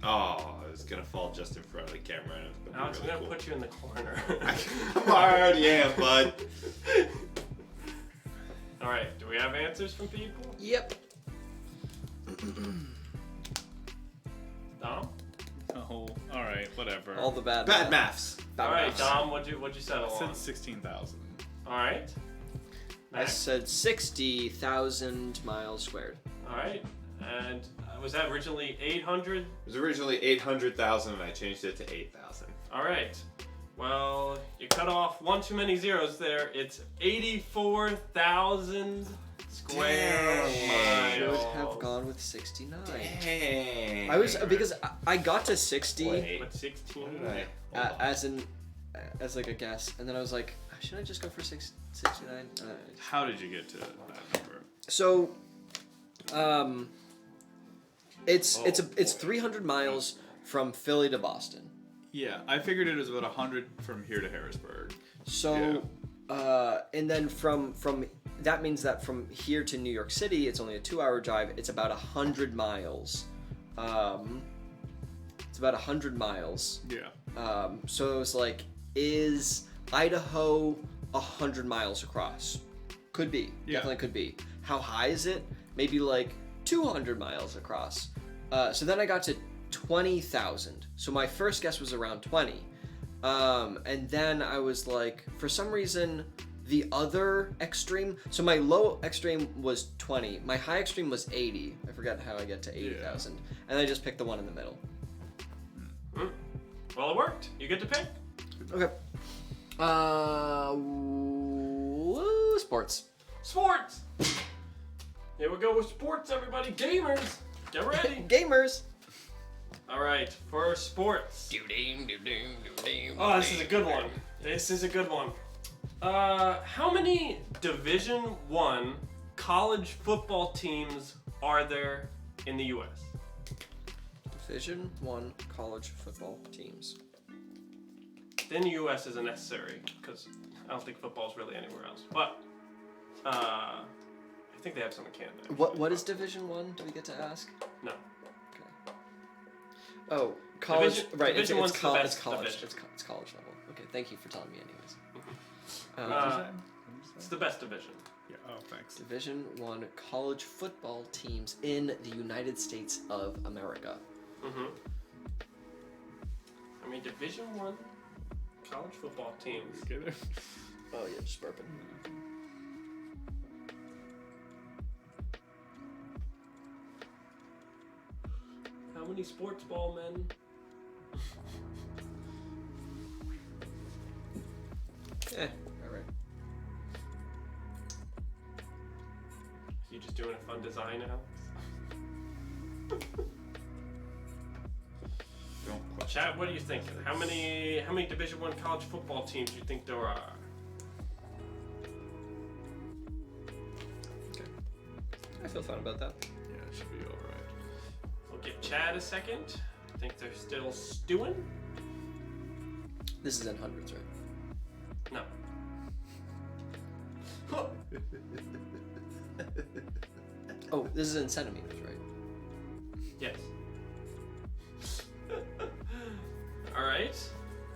Oh, I was gonna fall just in front of the camera. And it was Alex, really I'm gonna cool. put you in the corner. I already am, bud. All right, do we have answers from people? Yep. Dom? Oh, alright, whatever. All the bad Bad maths. Bad All right, maths. Dom, what'd you settle I said on? 16,000. All right. I Max? said 60,000 miles squared. All right, and was that originally 800? It was originally 800,000 and I changed it to 8,000. All right. Well, you cut off one too many zeros there. It's 84,000 square Dang. Should miles. have gone with 69. Dang. I was because I got to 60 Wait. What, 16? What did I? Hold on. as like a guess, and then I was like, should I just go for 69? How did you get to that number? So, it's 300 miles from Philly to Boston. Yeah, I figured it was about 100 from here to Harrisburg. So, and then from that means that from here to New York City, it's only a 2-hour drive. It's about 100 miles. It's about 100 miles. Yeah. So it was like, is Idaho 100 miles across? Could be. Yeah. Definitely could be. How high is it? Maybe like 200 miles across. So then I got to 20,000. So my first guess was around 20. And then I was like, for some reason, the other extreme. So my low extreme was 20. My high extreme was 80. I forgot how I get to 80,000. And I just picked the one in the middle. Well, it worked. You get to pick. Okay. Sports. Sports. Here we go with sports, everybody. Gamers, get ready. Gamers. All right, for sports. Oh, this is a good one. This is a good one. How many Division 1 college football teams are there in the U.S.? Division 1 college football teams. In the U.S. isn't necessary because I don't think football is really anywhere else. But I think they have some in Canada. What is Division 1? Do we get to ask? No. Okay. Oh, college. Division- Right. Division it's one's the college. best It's college. division. It's college level. Okay. Thank you for telling me, anyways. It's the best division. Yeah. Oh, thanks. Division 1 college football teams in the United States of America. Mm-hmm. I mean, Division 1 college football teams. Get it? Oh yeah, just burping. How many sports ball men? All right. You just doing a fun design, Alex? Don't question. Chad, what do you think? How many Division 1 college football teams do you think there are? I feel fine about that. Yeah, it should be alright. We'll give Chad a second. I think they're still stewing. This is in hundreds, right? No. Oh, this is in centimeters, right? Yes. All right.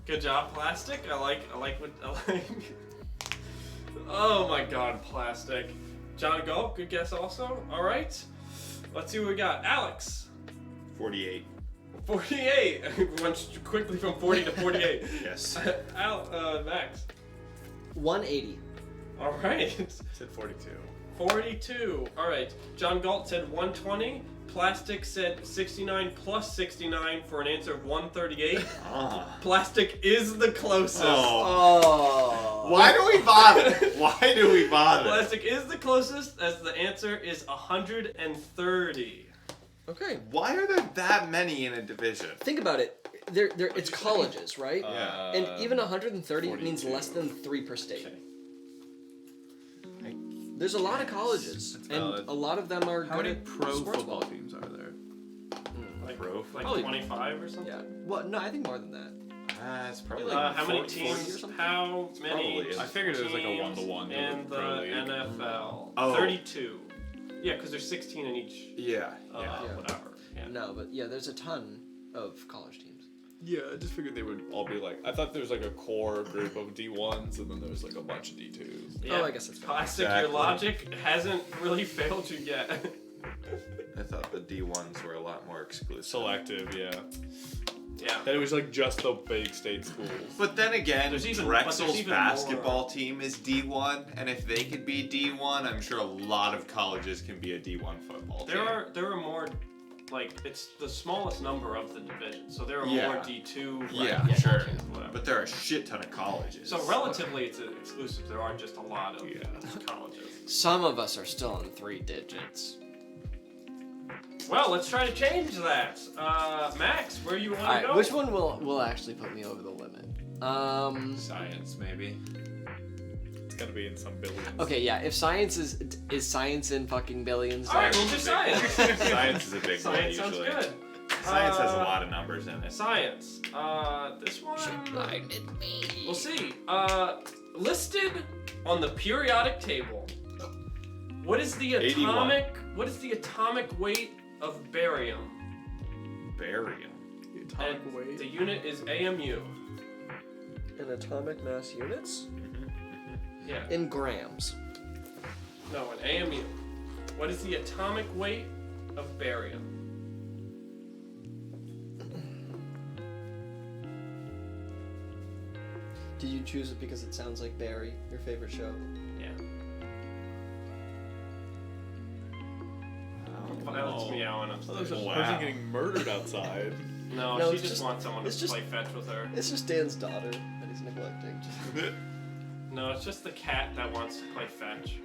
Good job, Plastic. I like what I like. Oh my God, Plastic. John Gulp, good guess also. All right. Let's see what we got. Alex. 48. 48. We went quickly from 40 to 48. Yes. Max. 180. All right. Said 42. 42. All right. John Galt said 120. Plastic said 69 plus 69 for an answer of 138. Plastic is the closest. Oh. Why do we bother? Why do we bother? Plastic is the closest, as the answer is 130. Okay. Why are there that many in a division? Think about it. It's colleges, right? Yeah. And even 130 means 42. less than 3 per state. Okay. There's a lot of colleges, That's and valid. a lot of them are How good many at pro sports football ball. teams are there? Like, Pro? like Probably- 25 or something? Yeah. Well, no, I think more than that. It's probably How many 40 or teams? something? How many? Probably is. I figured it was like a teams 1-to-1 in the pro league. NFL. Oh. 32. Yeah, because there's 16 in each. Yeah. Yeah. Whatever. Yeah. No, but yeah, there's a ton of college teams. Yeah, I just figured they would all be like. I thought there was like a core group of D1s, and then there was like a bunch of D2s. Yeah. Oh, I guess that's fine. Plastic. Exactly. Your logic hasn't really failed you yet. I thought the D1s were a lot more exclusive. Selective, yeah. Yeah. That it was like just the big state schools. But then again, There's even- Drexel's but there's even basketball team is D1, and if they could be D1, I'm sure a lot of colleges can be a D1 football team. There are more, like, it's the smallest number of the division, so there are Yeah. more D2. Yeah, Yeah, sure. whatever. But there are a shit ton of colleges. So relatively, it's exclusive. There aren't just a lot of Yeah. colleges. Some of us are still in 3 digits. Well, let's try to change that. Max, where you want to All right, go? which one will actually put me over the limit? Science, maybe. It's gonna be in some billions. Okay, yeah. If science is science in fucking billions. All right, then- we'll do science. Science is a big one Science sounds usually. good. Science has a lot of numbers in it. Science. This one. We'll see. Listed on the periodic table. What is the 81. atomic? What is the atomic weight of barium? Barium. The atomic And weight. the unit is AMU. In atomic mass units? Yeah. In grams. No, an AMU. What is the atomic weight of barium? Did you choose it because it sounds like Barry, your favorite show? Yeah. Violet's meowing upstairs. There's a Wow. person getting murdered outside. No, No, she it's just just- wants someone to it's just- play fetch with her. It's just Dan's daughter that he's neglecting. No, it's just the cat that wants to play fetch.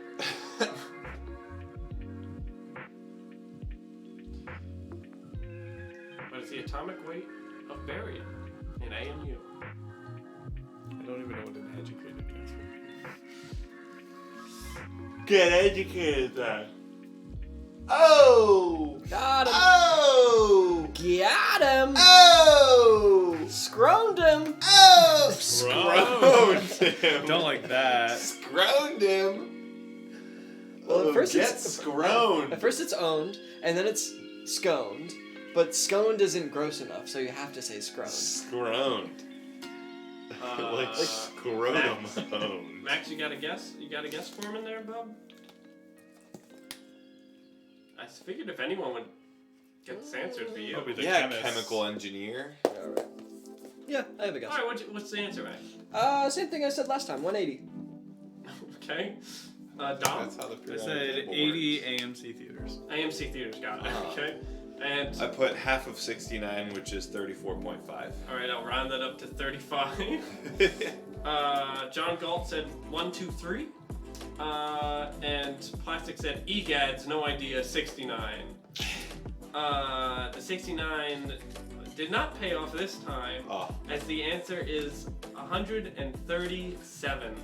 What is the atomic weight of barium in AMU? I don't even know what an educated guess would be. Get educated then. Oh! Got him. Oh! Got him. Oh! Scroned him. Oh! Scroned. Scroned him. Don't like that. Scroned him. Well, at first Get it's scroned. At first it's owned, and then it's sconed. But sconed isn't gross enough, so you have to say scroned. Scroned. Like scrotum Max. owned. Max, you got a guess? You got a guess for him in there, bub? I figured if anyone would get this answer, it'd be you. Probably the Yeah, chemist. chemical engineer. Alright. Yeah, I have a guess. All right, what's the answer, Max? Same thing I said last time. 180. Okay. Dom? That's how the I periodic said table 80 works. AMC theaters. AMC theaters got it. Okay. And I put half of 69, which is 34.5. all right, I'll round that up to 35. John Galt said 1, 2, 3. And Plastic said EGADS, no idea, 69. The 69 did not pay off this time, Oh. as the answer is 137.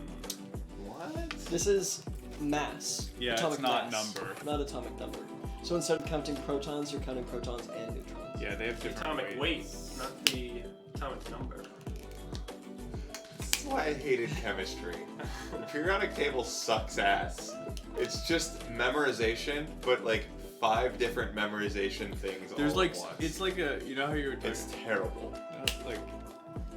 What? This is mass. Yeah, atomic it's not mass, number. Not atomic number. So instead of counting protons, you're counting protons and neutrons. Yeah, they have The different atomic weight, weights. not the atomic number. That's why I hated chemistry. The periodic table sucks ass. It's just memorization, but like 5 different memorization things There's all like, at once. it's like a, you know how you were talking, It's terrible. like,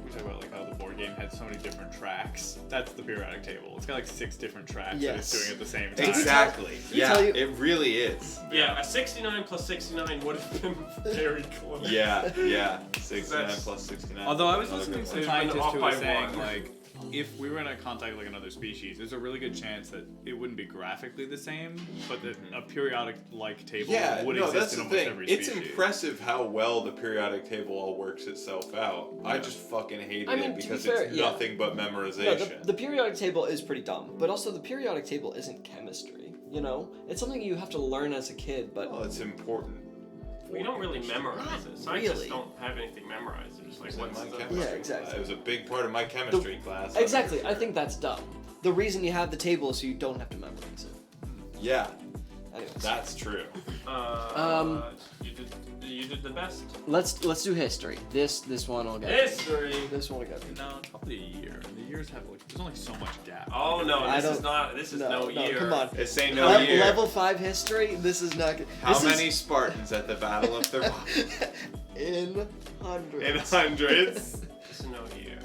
we talk about like how the board game had so many different tracks. That's the periodic table. It's got like 6 different tracks that it's Yes. doing at the same time. Exactly. Yeah, tell you- it really is. Yeah, a 69 plus 69 would have been very close. Yeah, yeah. 69 That's- plus 69. Although I was Another listening good to one. They've been scientists off who by were saying one. like, if we were gonna contact like another species, there's a really good chance that it wouldn't be graphically the same, but that a periodic like table Yeah, would no, exist that's in the almost thing. every It's species. impressive how well the periodic table all works itself out. I just fucking hated I mean, it to be because fair, it's yeah. nothing but No, memorization. the periodic table is pretty dumb, but also the periodic table isn't chemistry. You know, it's something you have to learn as a kid. But Well, it's important. We don't really memorize Not it. Scientists really. don't have anything memorized. They're just like, It's in what's my the... chemistry Yeah, exactly. class. It was a big part of my chemistry class. exactly, I'm I pretty think that's dumb. The reason you have the table is so you don't have to memorize it. sure. Yeah, Anyways, that's true. You did the best. let's do history. This one will get. History. This one will get. No, it's probably a year. And the years have like, there's only so much gap. Oh no, I this is don't- not. This is no, year. Come on. It's saying no Le- year. Level 5 history. This is not good. How This is many Spartans at the Battle of Thermopylae? in hundreds. In hundreds. This is no year.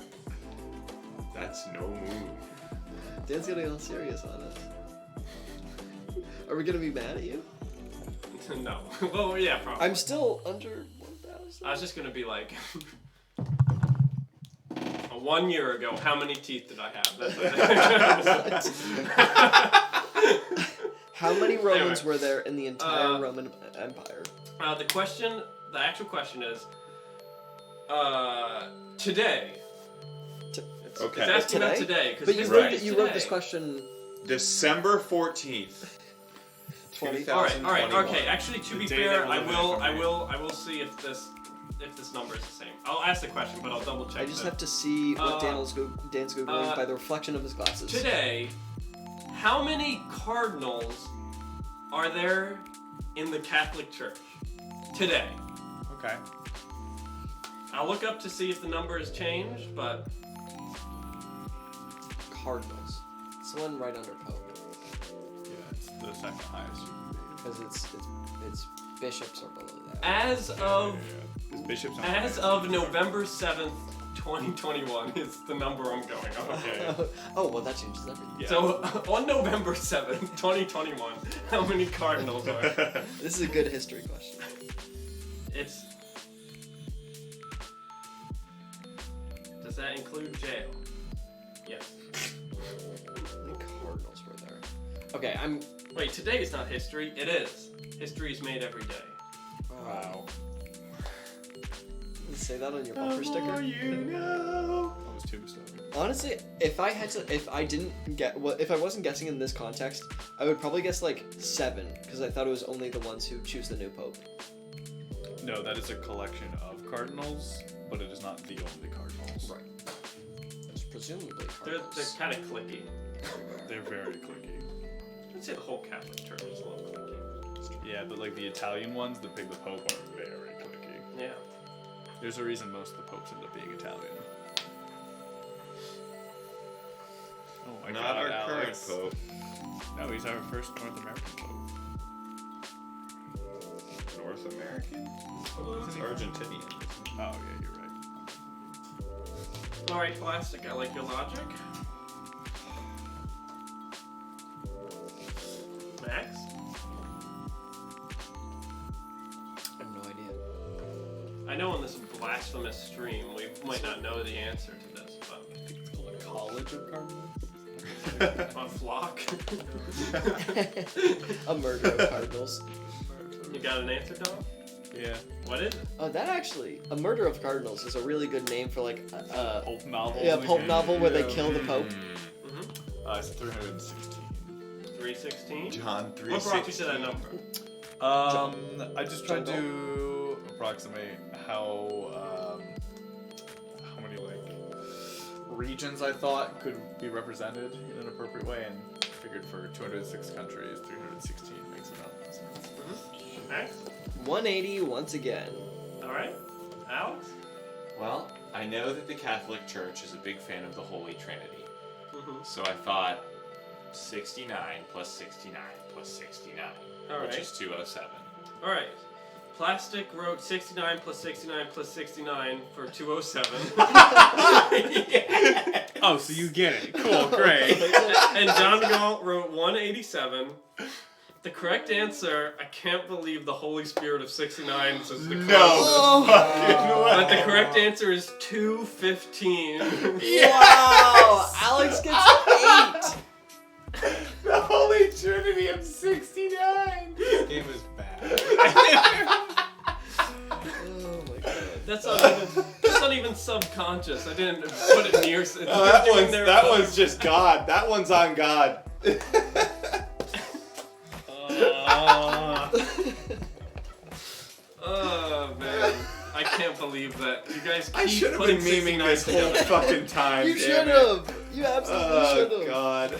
That's no move. Dan's getting all serious on us. Are we gonna be mad at you? No. Well, yeah, probably. I'm still under 1,000. I was just gonna be like, 1 year ago, how many teeth did I have? That's How many Romans Anyway. were there in the entire Roman Empire? the actual question is, today. Okay. It's asking about today, But because you wrote this question. December 14th. 20. All right, 2021. okay. Actually, to The be day fair, that we're I living will from see if this number is the same. I'll ask the question, but I'll double check. I just that. have to see what Dan's googling uh, by the reflection of his glasses. Today, how many cardinals are there in the Catholic Church? Today. Okay. I'll look up to see if the number has changed, but Cardinals. It's the one right under Pope. Yeah, it's the second highest you can be. Because it's bishops are below that. as of Because bishops don't as have- of November 7th, 2021 is the number I'm going on. Okay. Oh well, that changes everything. Yeah. So on November 7th, 2021, how many cardinals are there? This is a good history question. It's. Does that include jail? Yes. How many Cardinals were there? Okay, I'm. Wait, today is not history. It is. History is made every day. Wow. Say that on your bumper sticker. That was Tombstone. Honestly, if I wasn't guessing in this context, I would probably guess like 7 because I thought it was only the ones who choose the new pope. No, that is a collection of cardinals, but it is not the only cardinals. Right. There's presumably They're cardinals. kind of clicky. They're very clicky. I'd say the whole Catholic Church is a little clicky. Yeah, but like the Italian ones that pick the Pope are very clicky. Yeah. There's a reason most of the popes end up being Italian. Oh my Not god, our Alex. current Pope. No, he's our first North American Pope. North American? Isn't he- Argentinian. Oh yeah, you're right. Alright, Plastic, I like your logic. Max? I have no idea. I know on this blasphemous stream we might not know the answer to this, but It's called a college of cardinals. a flock? A murder of cardinals. You got an answer, Dom? Yeah. What is it? Oh, that actually, a murder of cardinals is a really good name for like a Pulp novel. yeah, pulp novel where they Yeah. kill the pope. Mm-hmm. It's 316. 316? John 3. What brought you to that number? I just tried to approximate how many like regions I thought could be represented in an appropriate way, and figured for 206 countries, 316 makes enough sense. Mm-hmm. Max? 180 once again. Alright. Alex? Well, I know that the Catholic Church is a big fan of the Holy Trinity. Mm-hmm. So I thought 69 plus 69 plus 69, Alright. which is 207. Alright. Plastic wrote 69 plus 69 plus 69 for 207. Oh, so you get it. Cool, great. And John Galt wrote 187. The correct answer, I can't believe the Holy Spirit of 69 is the closest. But the correct answer is 215. Wow! Alex gets 8. The Holy Trinity of 69! This game is bad. Oh my god. That's not even subconscious. I didn't put it near. It's doing their that part. one's just God. That one's on God. Oh man, I can't believe that you guys keep I should have putting been memeing 69 this whole together. fucking time. You damn should it. have. You absolutely should Oh have. God.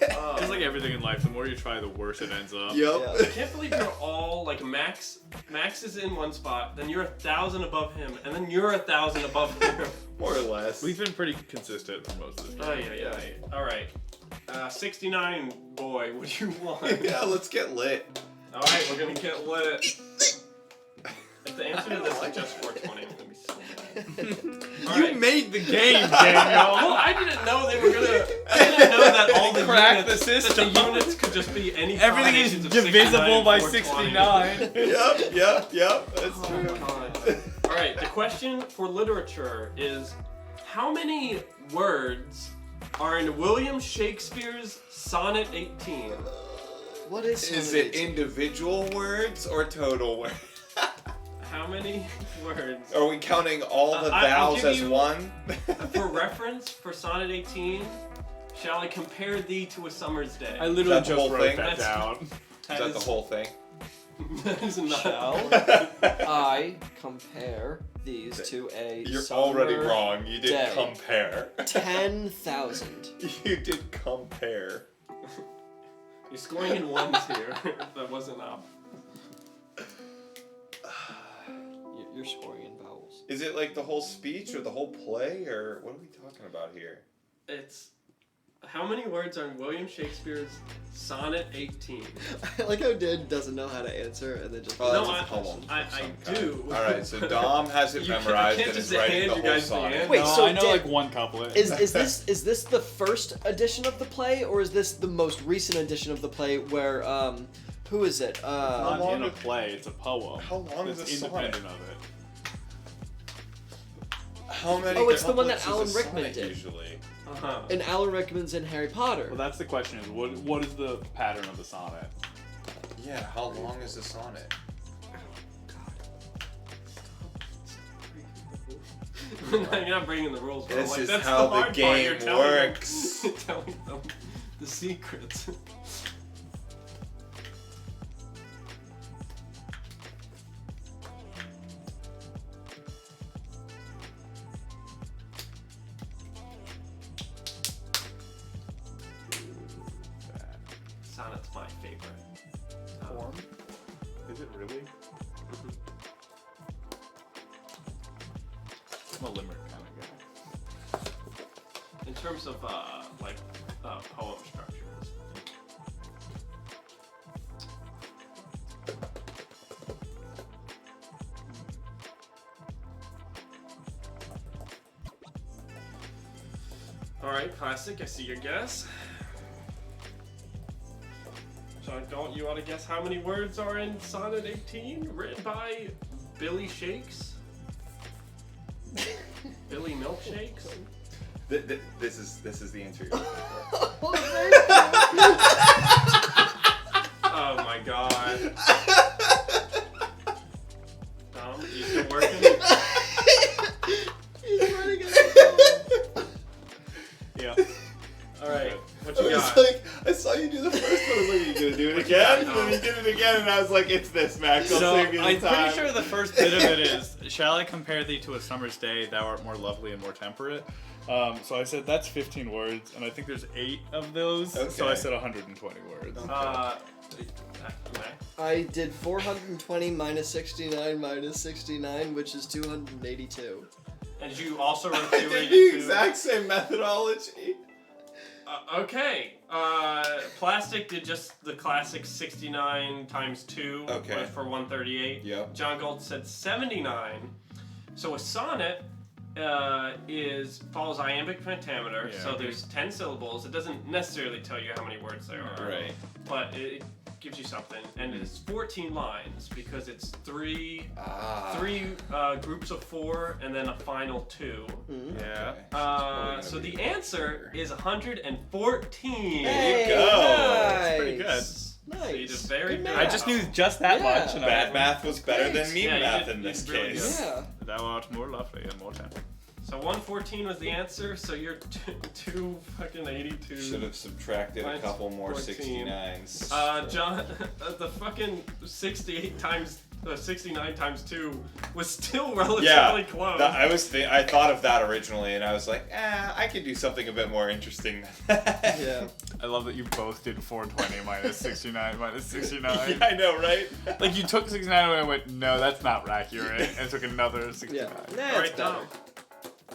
It's like everything in life, the more you try, the worse it ends up. Yeah. I can't believe you're all like Max. Max is in one spot, then you're 1,000 above him, and then you're 1,000 above him. More or less. We've been pretty consistent for most of this Oh game. yeah. All right. 69 boy, what do you want? Yeah, let's get lit. All right, we're gonna get lit. If the answer to this is just 420, I'm gonna be so mad. All You right. made the game, Well, Daniel. I didn't know they were gonna. I didn't know that all the Crack units, the system. That the units could just be any. Everything is combinations of divisible 69, by 420. 69. Yep. That's Oh true. my god. All right, the question for literature is, how many words are in William Shakespeare's Sonnet 18? What is Is Sonnet it 18? individual words or total words? How many words? Are we counting all the I'll vowels give as you- one? For reference, for Sonnet 18, shall I compare thee to a summer's day? I literally Is that the just whole wrote thing? that That's- down. Is that the whole thing? That is not. Shall I compare these to a You're summer already wrong. You did day. compare. 10,000. You did compare. You're scoring in ones here. That wasn't up. You're scoring in vowels. Is it like the whole speech or the whole play or what are we talking about here? It's how many words are in William Shakespeare's Sonnet 18? I like how Did doesn't know how to answer and then just. Oh, No, that's a poem. I of some do. kind. Alright, so Dom has it You can't- memorized I can't and is just writing hand the you whole guys the sonnet. answer. Wait, No, so I know Dan- like one couplet. Is this the first edition of the play, or is this the most recent edition of the play where who is it? not long in a is- play, it's a poem. How long is It's a sonnet? independent of it. How many Oh, it's the one that couplets is Alan a Rickman sonnet did. Usually. Uh-huh. and Alan Rickman's in Harry Potter. Well, that's the question: is what is the pattern of the sonnet? Yeah, how long is a sonnet? You're not bringing the rules, bro. This Like, is that's how the hard part. game You're telling them- works. telling them the secrets. Sonnet's Really? I'm a limerick kind of guy. In terms of poem structures. All right, Classic. I see your guess. John Galt, you want to guess how many words are in Sonnet 18, written by Billy Shakes? Billy Milkshakes? This is the answer you're looking for. Oh my god. Tom, you still working? He's running out. Yeah. Alright, what I you was got? like, I saw you do the first one. I was like, you gonna do it again? got, And then you did it again, and I was like, it's this, Max. I'll So save you the I'm time. pretty sure the first bit of it is, shall I compare thee to a summer's day, thou art more lovely and more temperate? So I said that's 15 words, and I think there's 8 of those, so I Okay. said 120 words. I did 420 minus 69 minus 69, which is 282. And you also wrote I did 282. the exact same methodology. Okay. Plastic did just the classic 69 times 2 Okay. for 138. Yep. John Galt said 79. So a sonnet follows iambic pentameter, Yeah, so okay. there's 10 syllables. It doesn't necessarily tell you how many words there are, Right. but it gives you something. And it's 14 lines because it's three groups of 4 and then a final 2. Yeah. So the answer is 114. Hey, go. nice. Pretty good. Nice. So you did very Good good. I just knew just that Yeah. much. And Bad math was better than Thanks. meme Yeah, you math did- in you this did really case. Yeah. Thou art more lovely and more temperate. So 114 was the answer, so you're 282. Should have subtracted a Mine's couple more 14. 69s. John, the fucking 69 times 2 was still relatively Yeah, close. I thought of that originally, and I was like, I could do something a bit more interesting than that. Yeah. I love that you both did 420 minus 69 minus 69. Yeah, I know, right? Like you took 69 and I went, no, that's not accurate, and took another 69. Yeah. All That's right, better. Dom.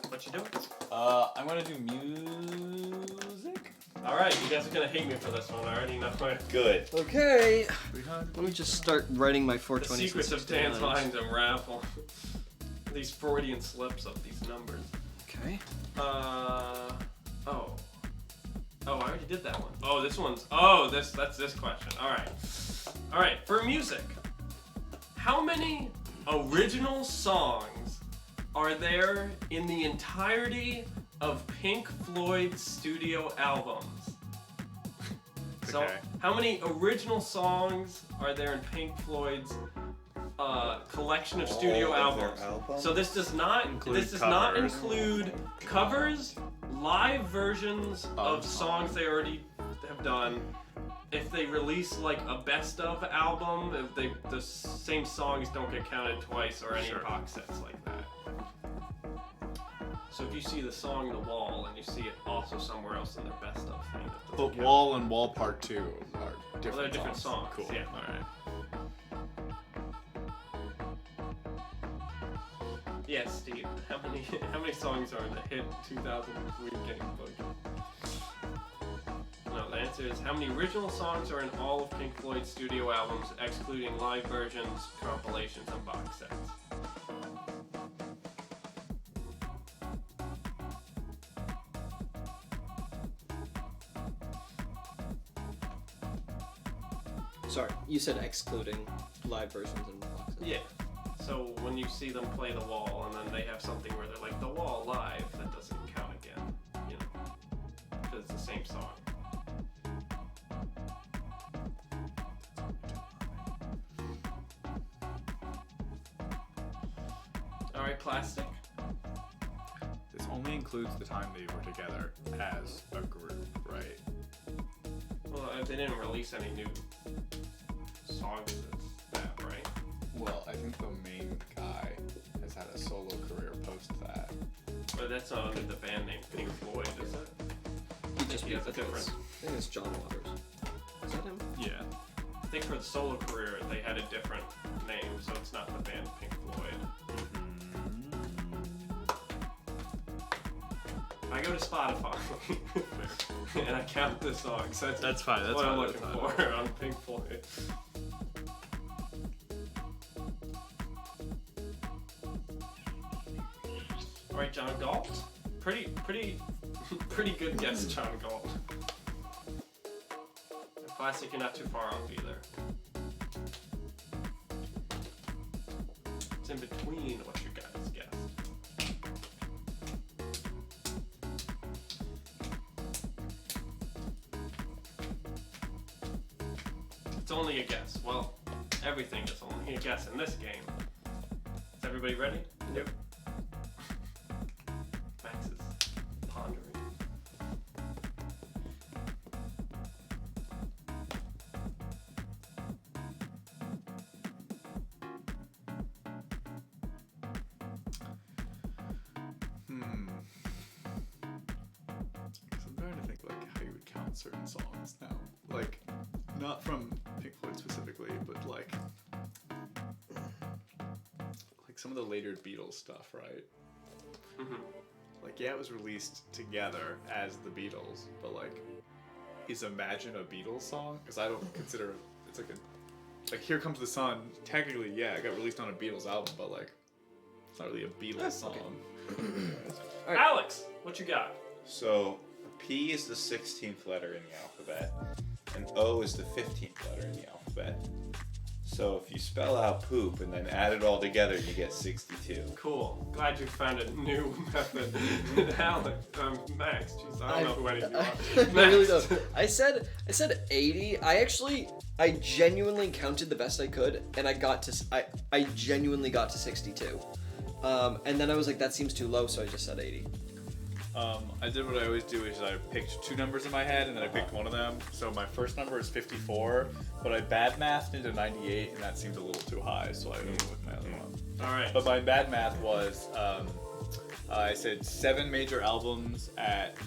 What you doing? I'm gonna do music. All right, you guys are gonna hate me for this one. I already know it. Good. Okay. Let me just start writing my The 420s. secrets of Dan's mind unravel. These Freudian slips of these numbers. Okay. I already did that one. Oh, this one's. That's this question. All right. For music, how many original songs are there in the entirety of Pink Floyd's studio albums? So, Okay. how many original songs are there in Pink Floyd's collection of studio All of their albums? albums? So this does not Include include covers. covers, live versions of songs they already have done. If they release like a best of album, if the same songs don't get counted twice or any Sure. box sets like that. So if you see the song The Wall and you see it also somewhere else in their best of thing, that doesn't But count. Wall and Wall Part 2 are different, they're different songs, Cool. yeah. Alright. Yes, Steve. How many songs are in the hit 2000 Weekend Book? No, the answer is how many original songs are in all of Pink Floyd's studio albums, excluding live versions, compilations, and box sets. Sorry, you said excluding live versions and boxes. Yeah. So when you see them play The Wall, and then they have something where they're like, The Wall live, that doesn't count again, you know, because it's the same song. Alright, Plastic. This only includes the time they were together as a group, right? Well, they didn't release any new songs as that, right? Well, I think the main guy has had a solo career post that. But that's not under the band name Pink Floyd, is it? He just Yeah, I think different. I think it's John Waters. Is that him? Yeah. I think for the solo career, they had a different name, so it's not the band Pink Floyd. I go to Spotify and I count the songs. That's fine. That's what fine. I'm That's looking fine. for on Pink Floyd. All right, John Galt. Pretty good guess, John Galt. Classic, you're not too far off either. It's in between what you guys guessed. It's only a guess. Well, everything is only a guess in this game. Is everybody ready? Yep. Max is pondering. I'm trying to think like how you would count certain songs now. Like, not from Pink Floyd specifically, but like some of the later Beatles stuff, right? Mm-hmm. Like, yeah, it was released together as the Beatles, but like, is Imagine a Beatles song? Because I don't consider it's like Here Comes the Sun. Technically, yeah, it got released on a Beatles album, but like, it's not really a Beatles song. Alright. Alex, what you got? So P is the 16th letter in the alphabet, and O is the 15th letter in the alphabet. So if you spell out poop and then add it all together, you get 62. Cool. Glad you found a new method. Alex, Max, jeez, I don't know who any of you are. I really Max. don't. I said 80. I genuinely counted the best I could, and I genuinely got to 62. And then I was like, that seems too low, so I just said 80. I did what I always do, is I picked two numbers in my head and then I picked one of them. So my first number is 54, but I bad mathed into 98, and that seemed a little too high, so I went with my other one. All right. But my bad math was, I said 7 major albums at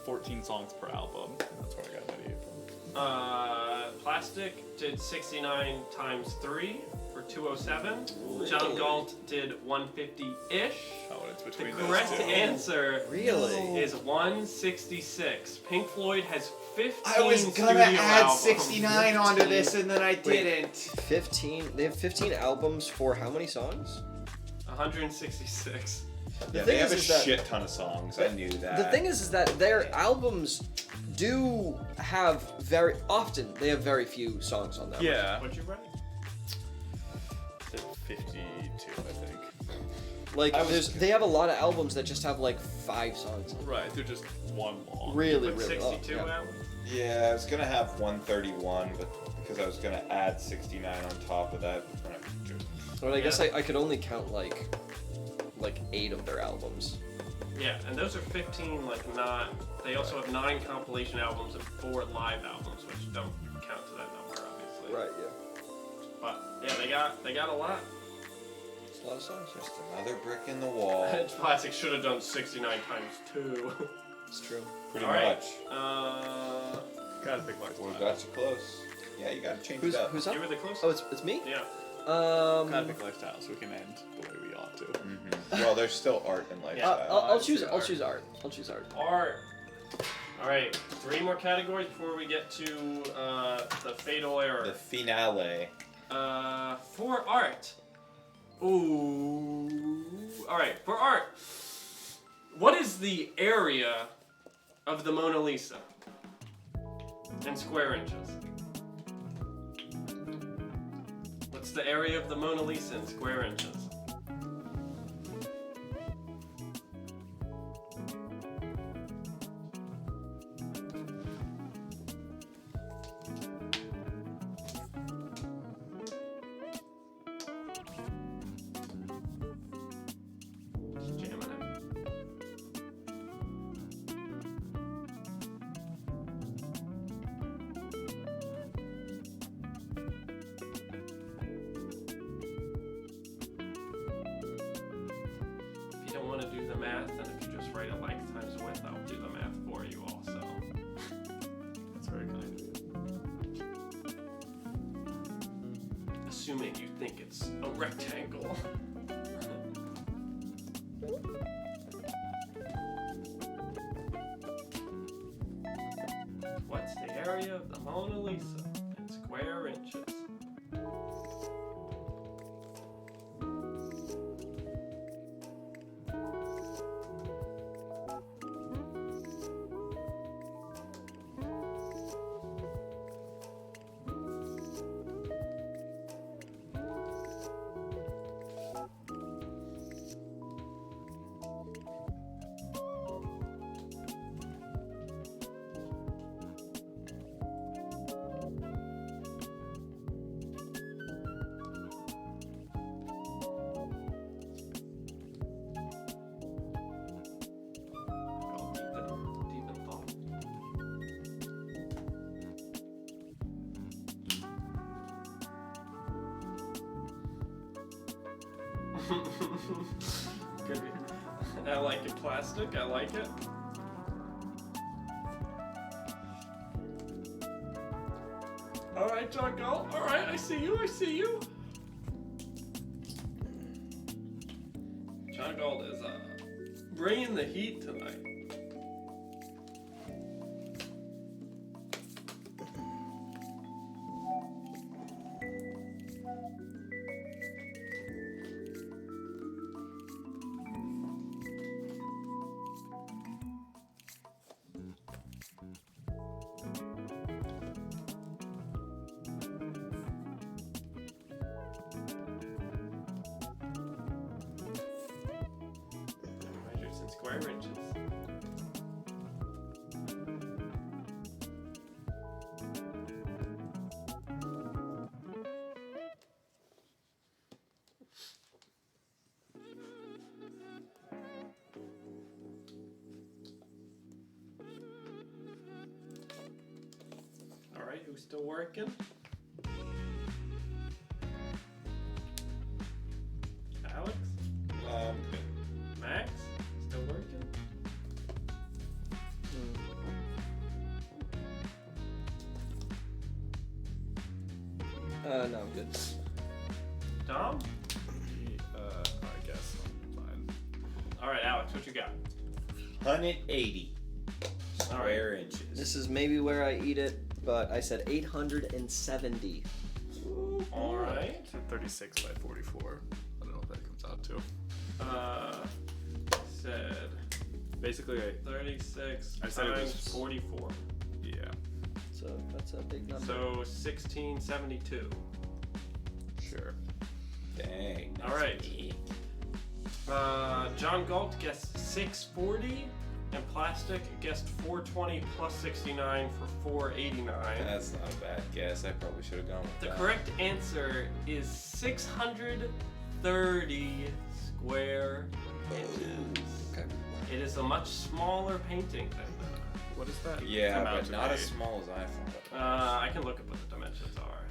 14 songs per album. That's where I got 98 from. Plastic did 69 times 3 for 207. John Galt did 150-ish. Oh, it's The between those correct two. answer Really? is 166. Pink Floyd has 15 I was gonna studio add albums. 69 onto this, and then I didn't. 15. They have 15 albums for how many songs? 166. Yeah, thing they have is a that- shit ton of songs. I knew that. The thing is that their albums do have they have very few songs on them. Yeah. What'd you write? Said 52, I think. Like I was- they have a lot of albums that just have like 5 songs on them. Right, they're just one long. Really, Put really 62 long. out? Yeah, I was gonna have 131, but because I was gonna add 69 on top of that. But I guess I could only count like 8 of their albums. Yeah, and those are 15, like, not. They also have 9 compilation albums and 4 live albums, which don't count to that number, obviously. Yeah. But yeah, they got a lot. It's a lot of songs. Just another brick in the wall. Plastic should have done 69 times 2. It's true. Pretty All right. much. Gotta pick like We got you close. Yeah, you gotta change it up. Who's up? You were the closest. Oh, it's me. Yeah. Gotta pick lifestyle so we can end the way we ought to. Well, there's still art and lifestyle. I'll choose art. I'll choose art. Art. All right, 3 more categories before we get to the fatal The error. finale. For art. Ooh. All right, for art. What is the area of the Mona Lisa in square inches? What's the area of the Mona Lisa in square inches? Just jamming it. If you don't want to do the math, then if you just write a length times width, I'll do the math for you also. That's very kind of you. assuming you think it's a rectangle. What's the area of the Mona Lisa in square inches? Deep in thought. Good. I like it plastic. I like it. All right, John Galt. All right, I see you. I see you. John Galt is bringing the heat tonight. Measures in square inches. All right, who's still working? Alex? Max? Still working? No, I'm good. Dom? I guess I'm fine. All right, Alex, what you got? 180 square inches. This is maybe where I eat it, but I said 870. All right. 36 by 44. I don't know what that comes out to. Said Basically, 36 I said it times was- 44. yeah. So that's a big number. So 1672. Sure. Dang. All right. John Galt guessed 640, and Plastic guessed 420 plus 69 for 489. That's not a bad guess. I probably should have gone with The that. correct answer is 630 square inches. Okay. It is a much smaller painting than What is that? Yeah, come out but to not be? as small as I thought. I can look at what the dimensions are.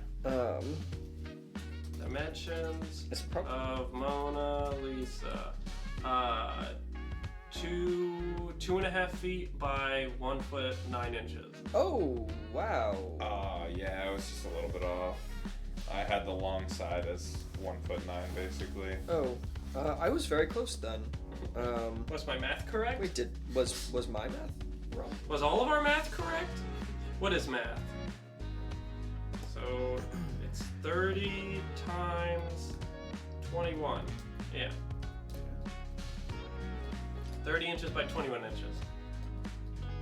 Dimensions It's probably of Mona Lisa. 2.5 feet by 1 foot 9 inches. Oh wow. Yeah, I was just a little bit off. I had the long side as 1'9" basically. Oh, I was very close then. Was my math correct? Wait, was my math wrong? Was all of our math correct? What is math? So it's 30 times 21. Yeah. 30 inches by 21 inches.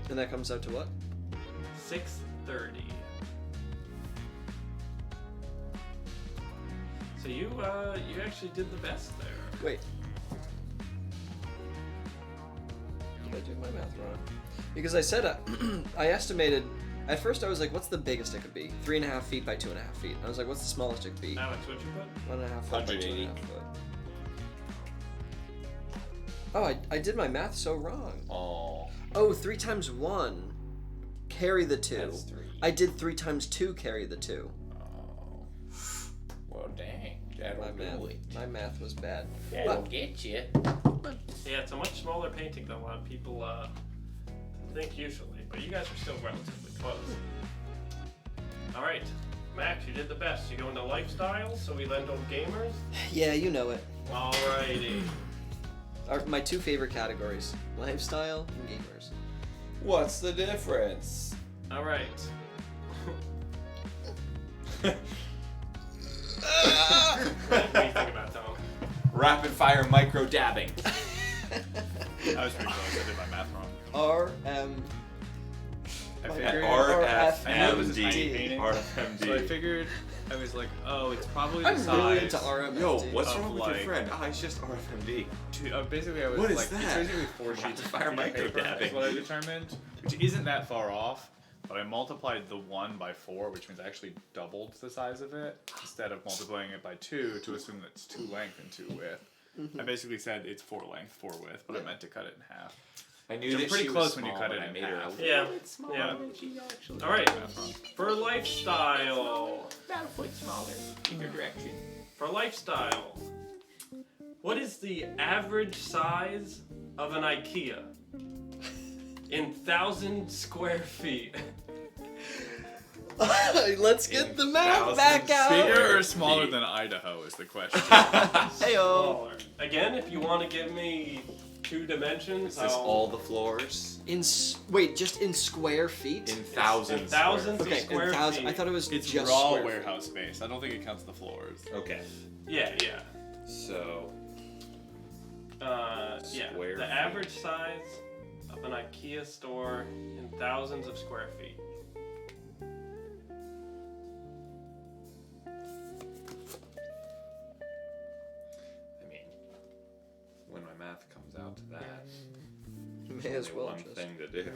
And that comes out to what? 630. So you actually did the best there. Wait. Did I do my math wrong? Because I said I estimated. At first, I was like, "What's the biggest it could be? 3.5 feet by 2.5 feet." I was like, "What's the smallest it could be?" Alex, what'd you put? 1.5 foot by 180. 2.5 foot. Oh, I did my math so wrong. Oh, Oh, 3 times 1, carry the 2. that's 3. I did 3 times 2, carry the 2. Oh. Well, dang. That'll My math, do it. my math was bad. That'll get you. Yeah, it's a much smaller painting than a lot of people think usually, but you guys are still relatively close. All right, Max, you did the best. You go into lifestyle, so we land on gamers. Yeah, you know it. Alrighty. My two favorite categories: lifestyle and gamers. What's the difference? Alright. What do you think about Tom? Rapid fire micro dabbing. I was pretty close. I did my math wrong. RM. I My figured. RFMD. I knew it was a tiny painting. RFMD. So I figured, I was like, oh, it's probably the I'm size. really into RMD. Yo, what's Of, wrong with like- your friend? Ah, he's just RFMD. Basically, I was What is like, that? it's basically 4 sheets of Fire micro paper dabbing. is what I determined, which isn't that far off. But I multiplied the 1 by 4, which means I actually doubled the size of it instead of multiplying it by 2 to assume that it's 2 length and 2 width. I basically said it's 4 length, 4 width, but I meant to cut it in half. I knew Which that I'm pretty she close was when you small cut when it I in made her half. a Yeah. little bit smaller Yeah. than she actually Alright. Math wrong. For lifestyle. About a foot smaller in your direction. For lifestyle. What is the average size of an IKEA? In 1,000 square feet. Let's get the math 1,000 back out. Bigger or smaller than Idaho is the question. Heyo. Smaller. Again, if you want to give me 2 dimensions, Is this all the floors? Wait, just in square feet? In thousands. thousands Okay, of square in thousand. feet. I thought it was It's just raw square warehouse space. I don't think it counts the floors. Okay. Yeah. So Yeah. Square The feet. average size of an IKEA store in thousands of square feet. I mean, when my math comes out to that, feet. May as only well one just. thing to do.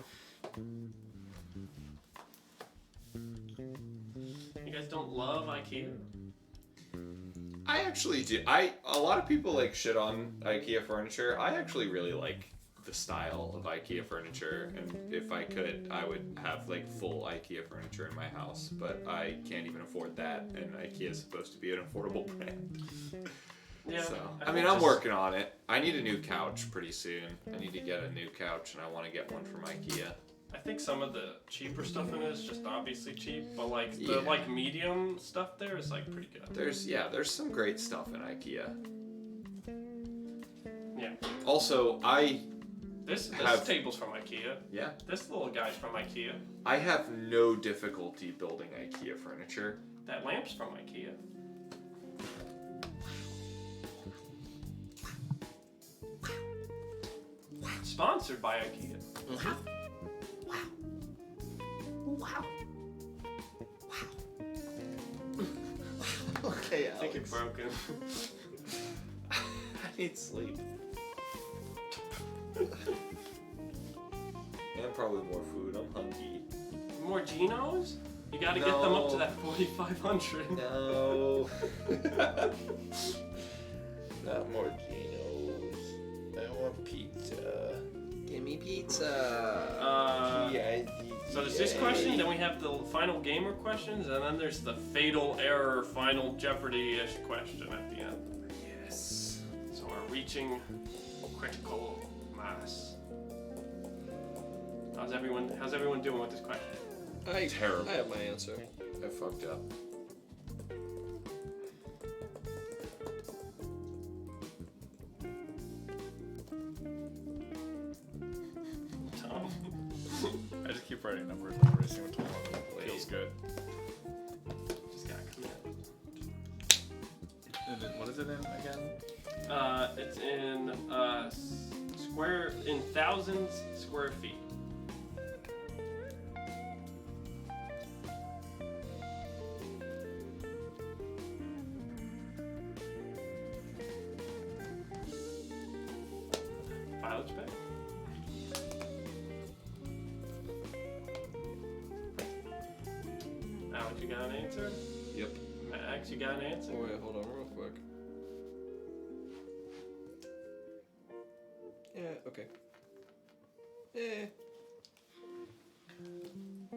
You guys don't love IKEA? I actually do. A lot of people like shit on IKEA furniture. I actually really like the style of IKEA furniture, and if I could, I would have like full IKEA furniture in my house. But I can't even afford that, and IKEA is supposed to be an affordable brand. Yeah. So I think mean, I'm just- working on it. I need a new couch pretty soon. I need to get a new couch, and I want to get one from IKEA. I think some of the cheaper stuff in it is just obviously cheap, but like the Yeah. like medium stuff there is like pretty good. There's some great stuff in IKEA. Yeah. Also, This Have- table's from IKEA. yeah, This little guy's from IKEA. I have no difficulty building IKEA furniture. That lamp's from IKEA. Sponsored by IKEA. Okay, I think it's broken. I need sleep. And probably more food. I'm hungry. More Genos? You gotta get them up to that 4,500. No. Not more Genos. I want pizza. Give me pizza. So there's this question, then we have the final gamer questions, and then there's the fatal error final Jeopardy-ish question at the end. Yes. So we're reaching critical mass. How's everyone doing with this question? Terrible. I have my answer. I fucked up. Tom? I just keep writing numbers on every single time. Feels good. Just gotta come And then, what is it in again? in. It's in thousands square feet. Pilot's bay. Alex, you got an answer? Yep. Max, you got an answer? Oh, wait, hold on real quick. Yeah, okay.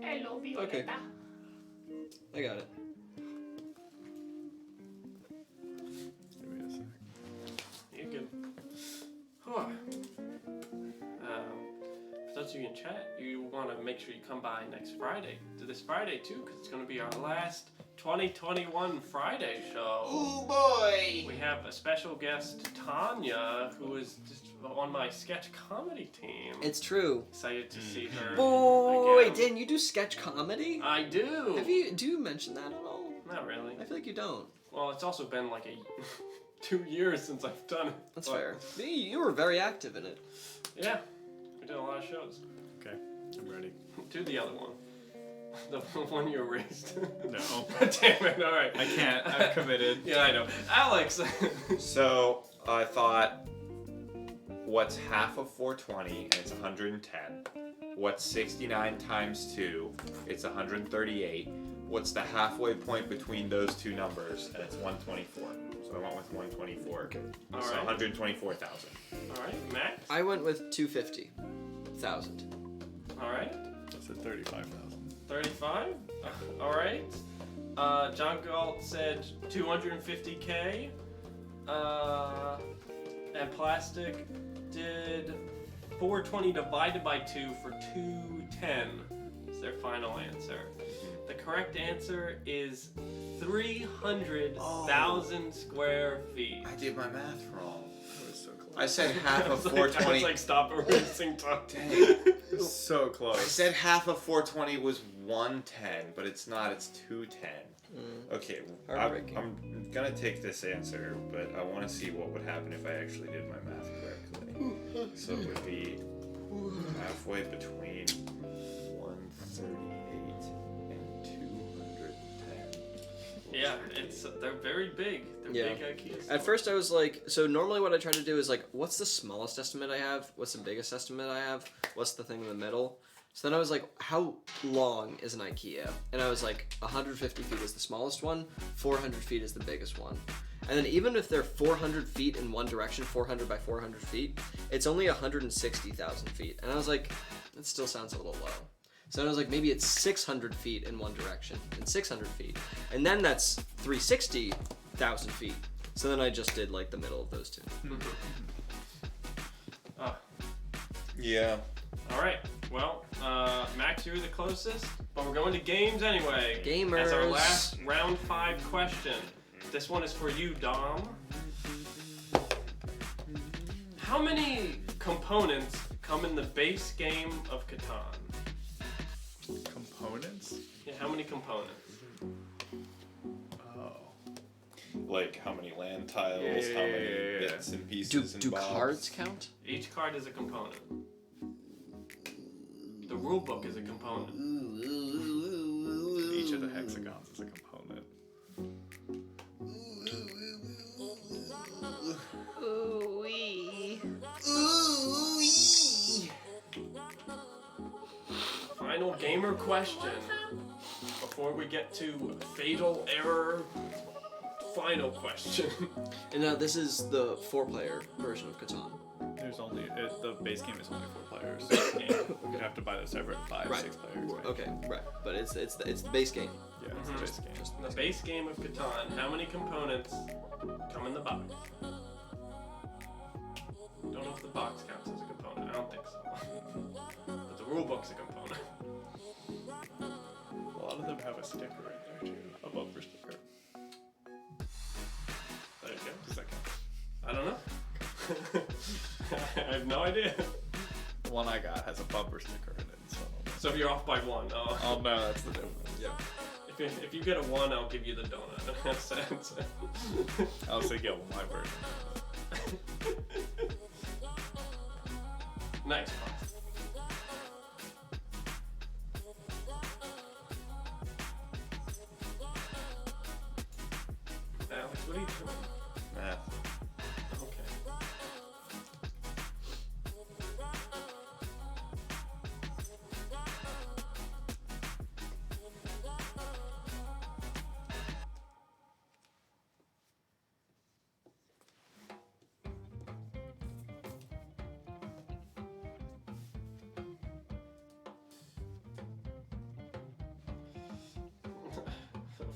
Hello, Violetta. Okay. I got it. Give me a sec. You're good. For those of you in chat, you want to make sure you come by next Friday. To this Friday too, because it's going to be our last 2021 Friday show. Oh boy! We have a special guest, Tanya, who is just on my sketch comedy team. It's true. Excited to see her. Boy, again. Dan, you do sketch comedy? I do. Do you mention that at all? Not really. I feel like you don't. Well, it's also been like 2 years since I've done it. That's But, fair. You were very active in it. Yeah, we did a lot of shows. Okay, I'm ready. Do the other one. The one you erased. No. Damn it, alright. I can't. I'm committed. Yeah, I know. Alex! So I thought, what's half of 420? And it's 110. What's 69 times 2? It's 138. What's the halfway point between those two numbers? And it's 124. So I went with 124. Okay. So Alright. 124,000. Alright, Max? I went with 250,000. Alright. I said 35,000. 35? Alright. John Galt said 250K. And Plastic did 420 divided by 2 for 210. Is their final answer. The correct answer is 300,000 square feet. I did my math wrong. That was so close. I said half of I was 420. like, stop erasing time. Dang. So I close. said half of 420 was 110, but it's not. It's 210. Okay, Heartbreaking. I'm gonna take this answer, but I want to see what would happen if I actually did my math correctly. So it would be halfway between 138 and 210. Yeah, they're very big. They're Yeah. big IKEA. At first I was like, so normally what I try to do is like, what's the smallest estimate I have? What's the biggest estimate I have? What's the thing in the middle? So then I was like, how long is an IKEA? And I was like, 150 feet is the smallest one, 400 feet is the biggest one. And then even if they're 400 feet in one direction, 400 by 400 feet, it's only 160,000 feet. And I was like, that still sounds a little low. So then I was like, maybe it's 600 feet in one direction and 600 feet. And then that's 360,000 feet. So then I just did like the middle of those two. Yeah. All right. Well, Max, you're the closest, but we're going to games anyway. Gamers. As our last round 5 question. This one is for you, Dom. How many components come in the base game of Catan? Components? Yeah, how many components? Oh. Like how many land tiles, Yeah, how many yeah. bits and pieces and Do bobs. cards count? Each card is a component. The rule book is a component. Each of the hexagons is a component. Final gamer question before we get to fatal error. Final question. And now this is the 4-player version of Catan. There's only the base game is only 4 players. You'd have to buy the separate 5, Right. 6 players. Maybe. Okay, right. But it's the base game. Yeah, it's the base game. The base game of Catan, how many components come in the box? Don't know if the box counts as a component. I don't think so. But the rule book's a component. A lot of them have a sticker in there too. A bumper sticker. There you go. Does that count? I don't know. I have no idea. The one I got has a bumper sticker in it. So if you're off by 1, Oh no, that's the difference. Yeah. if you get a 1, I'll give you the donut. That's I'll say get my version. nice. Alex, what are you doing? Math. Okay.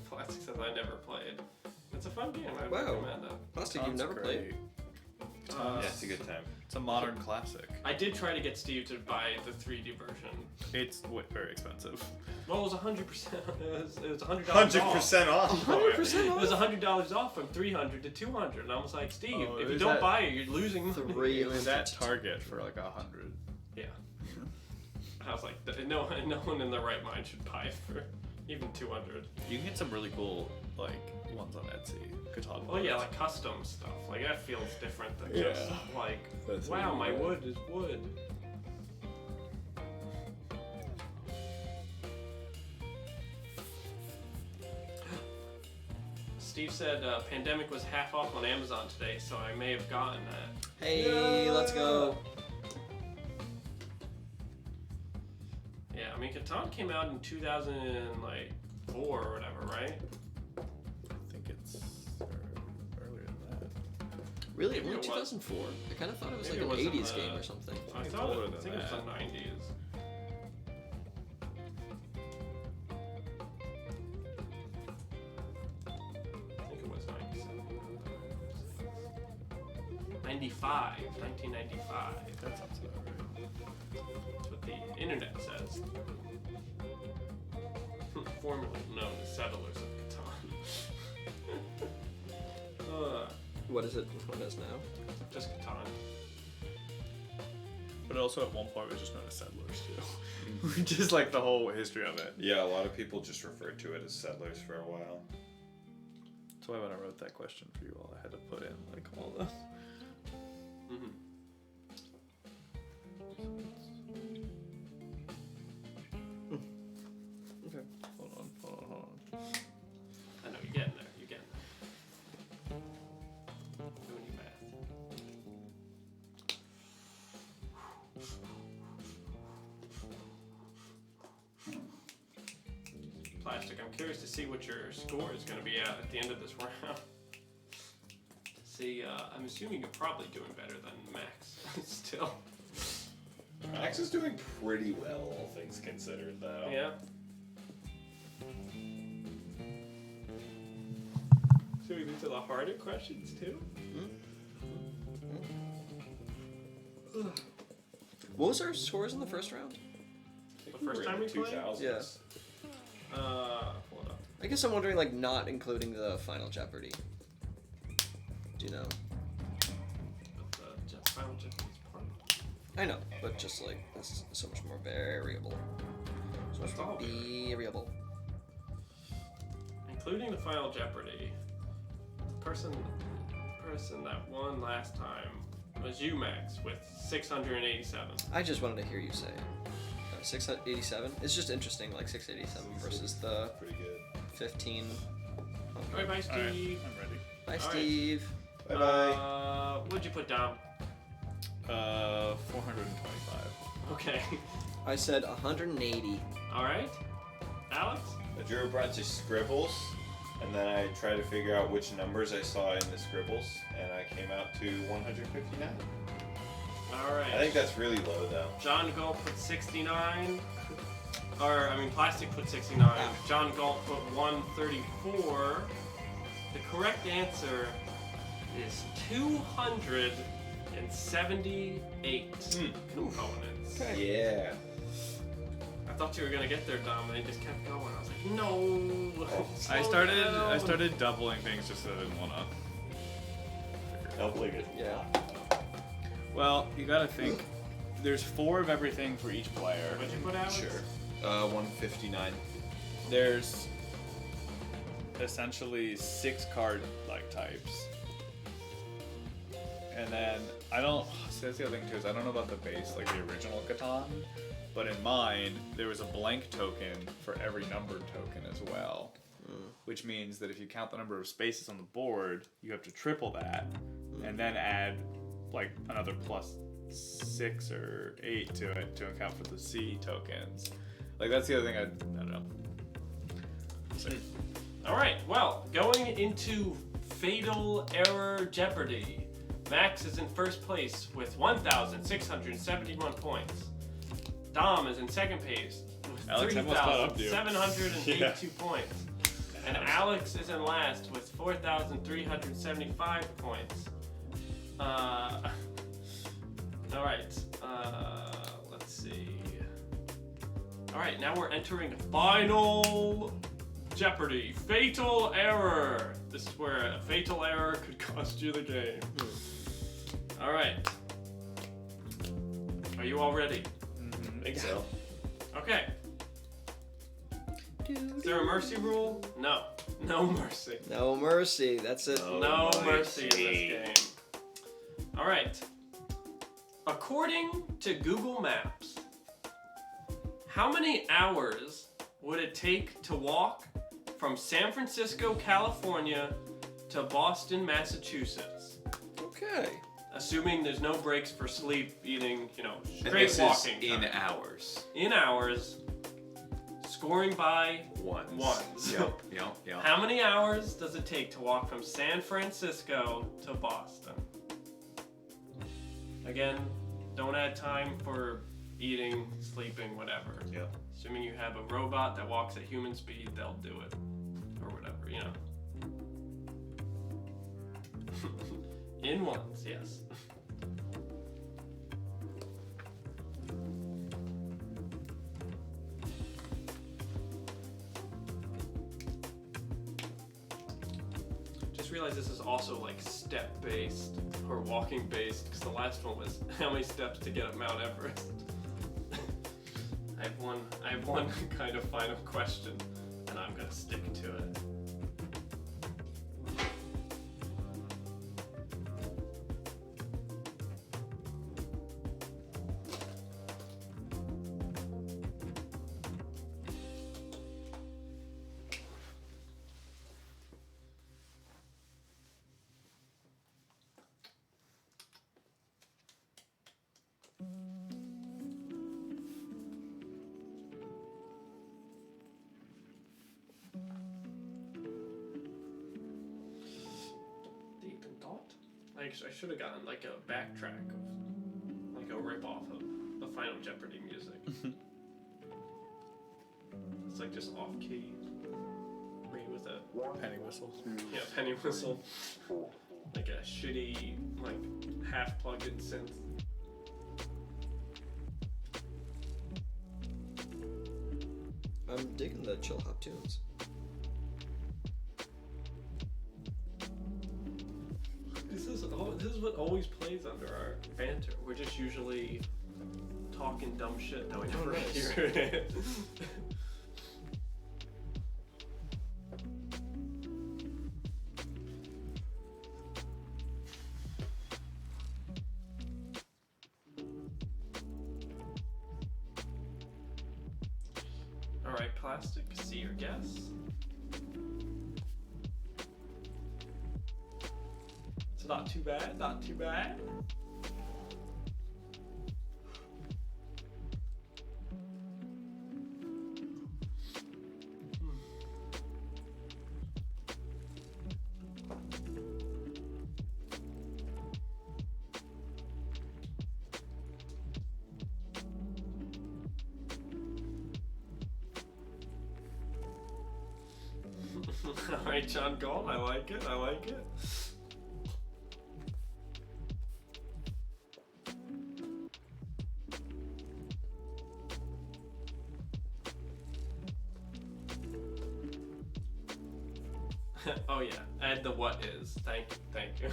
Plastic says I never played. It's a fun game. I Wow. recommend it. Plastic, you've never played? Yeah, it's a good time. It's a modern classic. I did try to get Steve to buy the 3D version. It's very expensive. Well, it was 100%. It was $100 $100% off. 100% It off. was $100 off from $300 to $200, and I was like, Steve, Oh, if you is don't that- buy it, you're losing money. It was at Target for like $100. Yeah. I was like, no one in their right mind should buy it for even $200. You can get some really cool like ones on Etsy. Katana. Oh yeah, like custom stuff. Like that feels different than Yeah. just like, That's wow, what my you wood is wood. Steve said Pandemic was half off on Amazon today, so I may have gotten that. Hey, let's go. Yeah, I mean, Catan came out in 2004 or whatever, right? I think it's earlier than that. Really? Maybe Only it was. 2004? I kind of thought it was Maybe like it an wasn't 80s the- game or something. I It's thought older I than think it was the that. 90s. I think it was 97. 95, 1995. That sounds about right. That's what the internet says. Formerly known as Settlers of Catan. What is it? What is now? Just Catan. But also at one point it was just known as Settlers too. Just like the whole history of it. Yeah, a lot of people just referred to it as Settlers for a while. That's why when I wrote that question for you all, I had to put in like all the. Mm-hmm. Okay. Hold on. I know, you're getting there. You're getting there. Doing your math. Plastic, I'm curious to see what your score is going to be at the end of this round. See, I'm assuming you're probably doing better than Max still. Max is doing pretty well, all things considered, though. Yeah. So these are the harder questions too? What was our scores in the first round? The first time we played? 2000s. Yeah. Hold up. I guess I'm wondering, like, not including the final Jeopardy. Do you know? The final Japanese part. I know, but just like it's so much more variable. So much That's more all variable. Including the final Jeopardy. The person that won last time was you, Max, with 687. I just wanted to hear you say it. 687. It's just interesting, like 687 versus the Pretty good. 15. Alright, bye, Steve. Alright, I'm ready. Bye, All right. Steve. Bye bye. What'd you put down? 425. Okay. I said 180. Alright. Alex? I drew a bunch of scribbles, and then I tried to figure out which numbers I saw in the scribbles, and I came out to 159. Alright. I think that's really low, though. John Galt put 69. Plastic put 69. John Galt put 134. The correct answer is 278 components. Yeah. I thought you were gonna get there, Dom, and he just kept going. I was like, no. I slow down. started doubling things just so I didn't wanna. Doubling it. Yeah. Well, you gotta think. There's 4 of everything for each player. What'd you put out? Sure. 159. There's essentially 6 card like types. And then I don't see that's the other thing too is I don't know about the base, like the original Catan, but in mine there was a blank token for every numbered token as well. Which means that if you count the number of spaces on the board, you have to triple that and then add like another plus 6 or 8 to it to account for the C tokens. Like that's the other thing I don't know. Alright, well, going into Fatal Error Jeopardy. Max is in first place with 1,671 points. Dom is in second place with Alex, I almost caught up to you. 3,782 points. And Alex is in last with 4,375 points. right, now we're entering Final Jeopardy. Fatal error. This is where a fatal error could cost you the game. All right. Are you all ready? I think so. Okay. Is there a mercy rule? No. No mercy. No mercy. That's it. No mercy in this game. All right. According to Google Maps, how many hours would it take to walk from San Francisco, California to Boston, Massachusetts? Okay. Assuming there's no breaks for sleep, eating, And straight this walking. is in time. hours. In hours, scoring by Ones. Yep. How many hours does it take to walk from San Francisco to Boston? Again, don't add time for eating, sleeping, whatever. Yep. Assuming you have a robot that walks at human speed, they'll do it. Or whatever, In ones, yes. Just realize this is also like step based or walking based, because the last one was how many steps to get up Mount Everest. I have one kind of final question, and I'm gonna stick to it. Deep in thought? I should have gotten like a backtrack of, like a rip-off of the Final Jeopardy music. It's like just off-key. Maybe with a Penny whistle. penny whistle. Like a shitty, like half-plugged-in synth. I'm digging the chill hop tunes. This is what always plays under our banter. We're just usually talking dumb shit that we never nice. hear. All right, plastic. See your guess. It's not too bad. Not too bad. All right, John Galt. I like it. I like it. Oh yeah, add the what is. Thank you.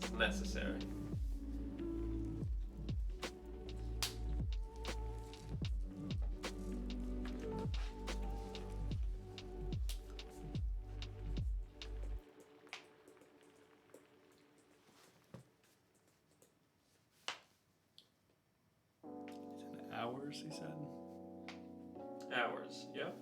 It's necessary. Hours, he said. Hours. Yep.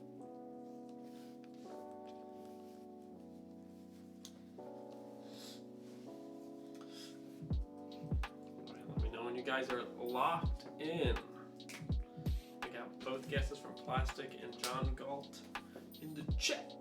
Let me know when you guys are locked in. I got both guesses from Plastic and John Galt in the chat.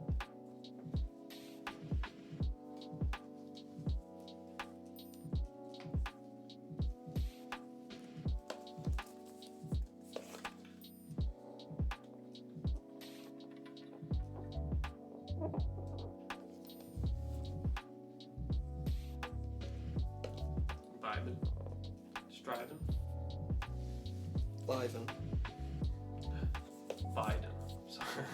Vibing. Striving. Liven. Biden. Sorry.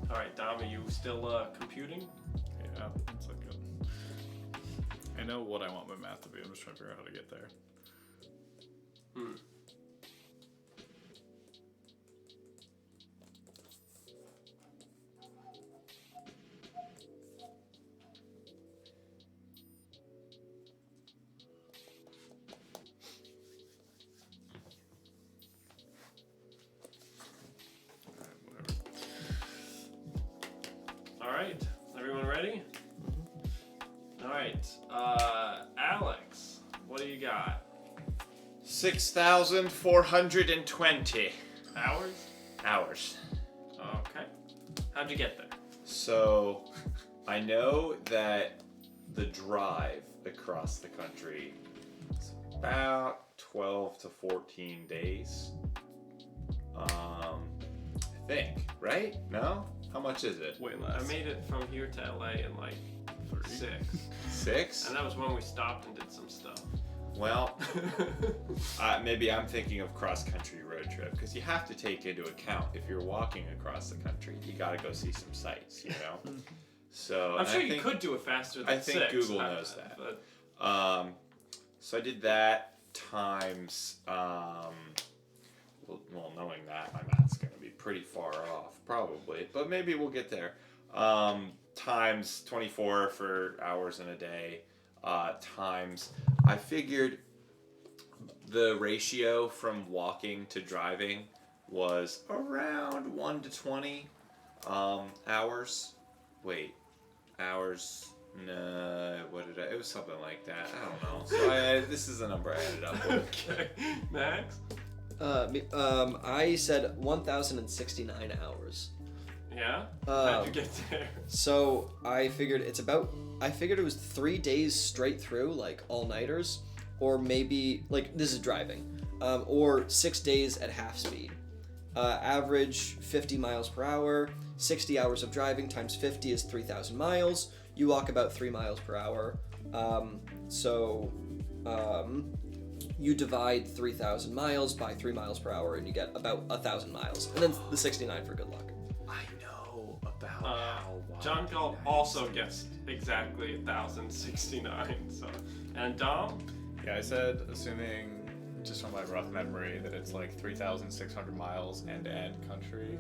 All right, Dom, are you still computing? Yeah, it's like good. I know what I want my math to be. I'm just trying to figure out how to get there. All right, everyone ready? All right, Alex, what do you got? 6,420 Hours? hours. Okay. How'd you get there? So, I know that the drive across the country is about 12 to 14 days. I think, right? No? How much is it? Way I less. made it from here to LA in like 6. 6? And that was when we stopped and did some stuff. Well, maybe I'm thinking of cross-country road trip, because you have to take into account, if you're walking across the country, you gotta go see some sights, you know? So I'm sure I you think, could do it faster than I think 6. Google knows that. But So I did that times, well, knowing that, my math's gonna be pretty far off, probably, but maybe we'll get there. Times 24 for hours in a day, times, I figured the ratio from walking to driving was around 1 to 20 hours. Wait, hours? No, what did it was something like that. I don't know. So this is the number I ended up with. okay. Max? I said 1,069 hours. Yeah? How'd you get there? So I figured it was 3 days straight through, like all-nighters, or maybe, like, this is driving, or 6 days at half speed. Average 50 miles per hour, 60 hours of driving times 50 is 3,000 miles. You walk about 3 miles per hour. You divide 3,000 miles by 3 miles per hour and you get about 1,000 miles. And then the 69 for good luck. I know about how wide John Galt also gets exactly 1,069. So, and Dom? Yeah, I said, assuming, just from my rough memory, that it's like 3,600 miles end-to-end country.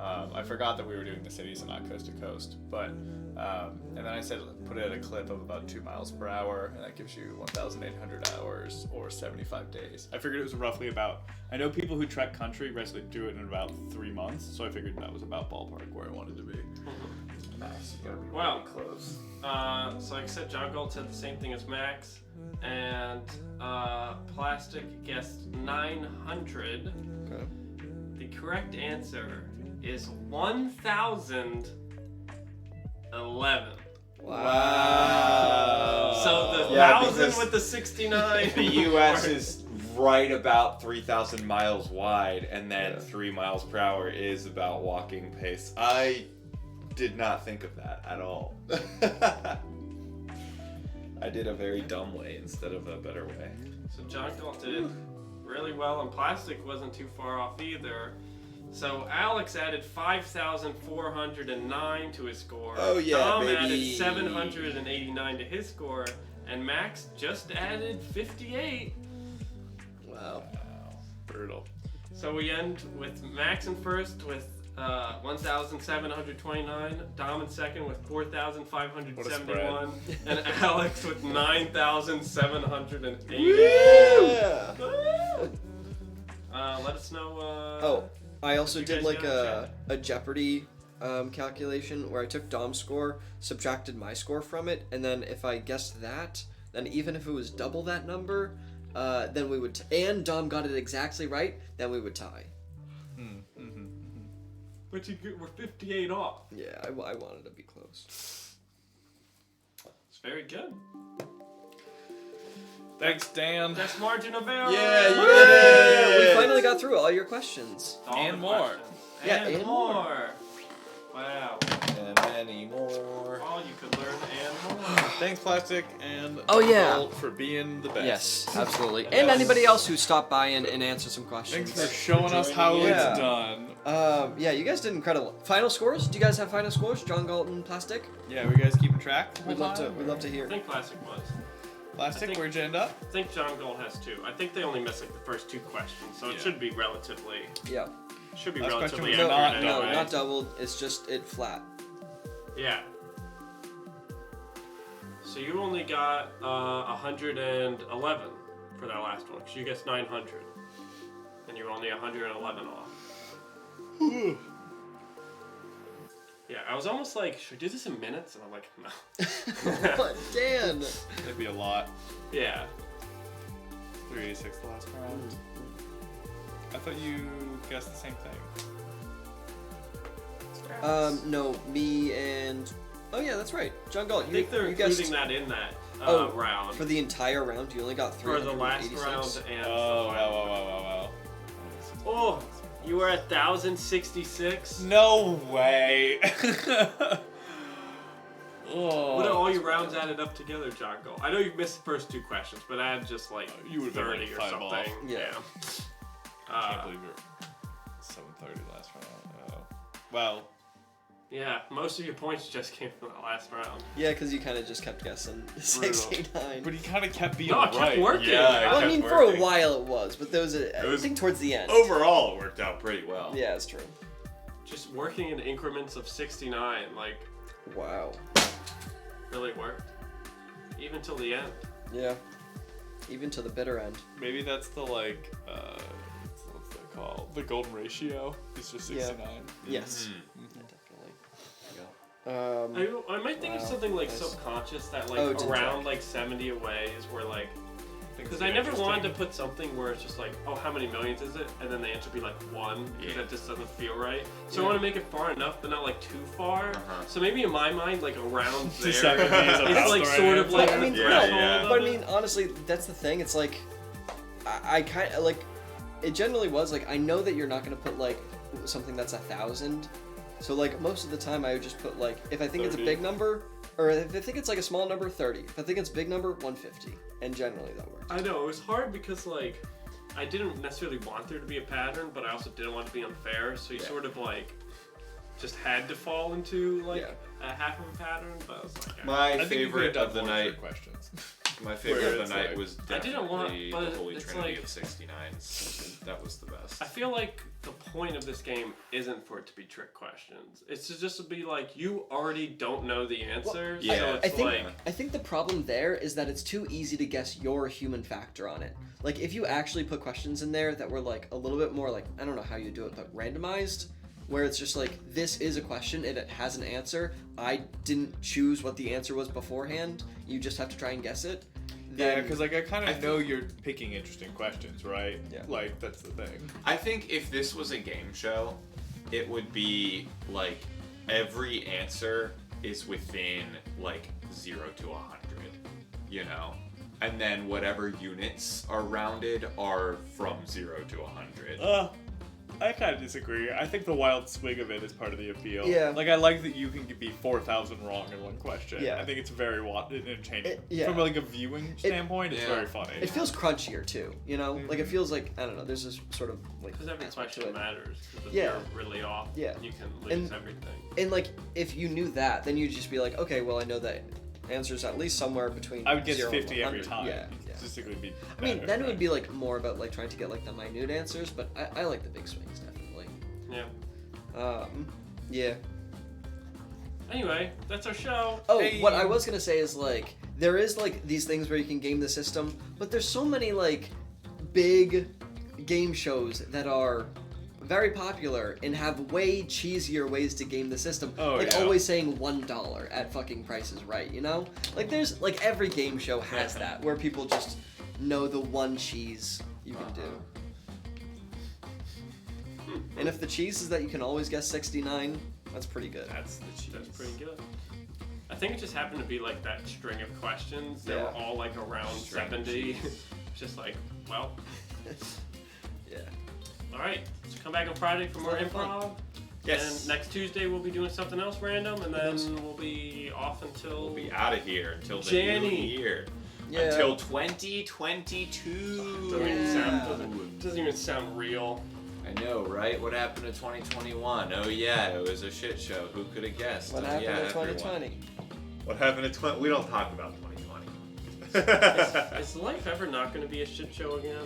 I forgot that we were doing the cities and not coast to coast, but, and then I said put it at a clip of about 2 miles per hour, and that gives you 1,800 hours or 75 days. I figured it was roughly about, I know people who trek country basically do it in about 3 months, so I figured that was about ballpark where I wanted to be. Nice. You gotta be Well, really close. so like I said, John Galt said the same thing as Max, and Plastic guessed 900. Okay. The correct answer is 1,011. Wow. So the Yeah, 1,000 because with the 69. The U.S. is right about 3,000 miles wide, and then 3 miles per hour is about walking pace. I did not think of that at all. I did a very dumb way instead of a better way. So John Galt did really well, and Plastic wasn't too far off either. So Alex added 5,409 to his score. Oh, yeah, Dom baby. added 789 to his score, and Max just added 58. Wow. Brutal. So we end with Max in first with 1,729, Dom in second with 4,571, and Alex with 9,780. Yeah. Let us know. I also you did guys like got a Jeopardy calculation where I took Dom's score, subtracted my score from it, and then if I guessed that, then even if it was double that number, then we would, and Dom got it exactly right, then we would tie. But we're 58 off. Yeah, I wanted to be close. It's very good. Thanks, Dan. Best margin of error. Yeah, you Yeah, did it! we finally got through all your questions. All And the more. questions. Yeah, and and more. Wow. And many more. All you could learn and more. Thanks, Plastic, and Oh, yeah. Bolt for being the best. Yes, absolutely. And anybody else who stopped by and answered some questions. Thanks for showing us how Yeah. it's done. Yeah, you guys did incredible. Final scores? Do you guys have final scores? John Galt and Plastic? Yeah, we guys keeping track? the whole We'd love to. time, We'd or- love to hear. I think Classic was. Plastic, I think- where'd you end up? I think John Gold has 2. I think they only missed like the first 2 questions, so Yeah. it should be relatively Yeah. Last question was No, not no, doubled. not doubled. It's just it flat. Yeah. So you only got 111 for that last one, because you guessed 900. And you're only 111 off. Yeah, I was almost like, should I do this in minutes? And I'm like, no. Dan. That'd be a lot. Yeah. 386 the last round. I thought you guessed the same thing. No, me and. Oh yeah, that's right. John Galt. I think they're you guessed including that in that Oh, round. for the entire round. You only got For the last 386. round and Oh, the wow, final. wow. Oh, you were 1,066? No way. What are Oh. all your rounds added up together, John Gold? I know you missed the first 2 questions, but add just like You would've been 30 like or 5 something. off. Yeah. I can't believe you're 730 last round. Oh. Well, Yeah, most of your points just came from the last round. Yeah, because you kind of just kept guessing 69. but he kind of kept being No, I right. kept working. Yeah, Well, I kept mean, for a working. while it was, but there was I was- think towards the end. Overall, it worked out pretty well. Yeah, it's true. Just working in increments of 69, like, Wow. really worked. Even till the end. Yeah. Even to the bitter end. Maybe that's the like, what's that called? The golden ratio. It's just Yeah. 69. Yes. Mhm. Yeah, definitely. I might think of Wow, something like nice. subconscious that like Oh, to around track. like 70 away is where like, Things because get I never interesting. wanted to put something where it's just like, oh, how many millions is it? And then the answer be like 1, because Yeah. that just doesn't feel right. So Yeah. I want to make it far enough, but not like too far. Uh-huh. So maybe in my mind, like around there, 70 is about it's like the right sort of answer. like But I the mean, Yeah, threshold yeah. of but I it. mean, honestly, that's the thing. It's like, I kind of like, it generally was like, I know that you're not gonna put like something that's 1,000. So like most of the time, I would just put like, if I think it's a 30. big number, or if I think it's like a small number, 30. If I think it's a big number, 150. And generally that works. I know, it was hard because like I didn't necessarily want there to be a pattern, but I also didn't want to be unfair, so you Yeah. sort of like just had to fall into like Yeah. a half of a pattern, but I was like, My I think you could have favorite done of the more night. trick questions. My favorite Where of it's the night like- was I didn't want- definitely but the Holy it's Trinity like- of 69s. That was the best. I feel like the point of this game isn't for it to be trick questions. It's to just to be like you already don't know the answers, yeah. so it's I think like I think the problem there is that it's too easy to guess your human factor on it. Like if you actually put questions in there that were like a little bit more like, I don't know how you do it, but randomized, where it's just like, this is a question and it has an answer. I didn't choose what the answer was beforehand. You just have to try and guess it. Yeah, Then- because like I kind I of know you're picking interesting questions, right? Yeah. Like that's the thing. I think if this was a game show, it would be like every answer is within like 0 to 100, you know? And then whatever units are rounded are from 0 to 100. I kind of disagree. I think the wild swing of it is part of the appeal. Yeah. Like I like that you can be 4,000 wrong in one question. Yeah. I think it's very entertaining. Yeah. From like a viewing standpoint, it's yeah. very funny. It feels crunchier too, you know? Like it feels like, I don't know, there's this sort of like because every aspect to question it. matters. Because if Yeah. you're really off, Yeah. you can lose And- everything. And like if you knew that, then you'd just be like, okay, well I know that answer's at least somewhere between I would guess 0 and 50 every 100. time. Yeah. yeah. Statistically be. I mean, better, then it but- would be like more about like trying to get like the minute answers, but I like the big swings definitely. Yeah. Yeah. Anyway, that's our show. Oh, Hey. what I was gonna say is like there is like these things where you can game the system, but there's so many like big game shows that are very popular and have way cheesier ways to game the system. Oh, like yeah. always saying $1 at fucking Price is Right, you know? Like there's like every game show has that where people just know the one cheese you can do. And if the cheese is that you can always guess 69, that's pretty good. That's the cheese. That's pretty good. I think it just happened to be like that string of questions. They Yeah. were all like around String of 70. Just like, well, Yeah. all right. So come back on Friday for more It's a lot improv. Yes. And next Tuesday we'll be doing something else random, and then we'll be off until We'll be out of here until the Jenny. new year. Yeah. Until 2022. doesn't even sound real. I know, right? What happened to 2021? Oh yeah, it was a shit show. Who could have guessed? What Oh, happened yeah, in everyone. 2020? What happened to We don't talk about 2020. Is life ever not going to be a shit show again?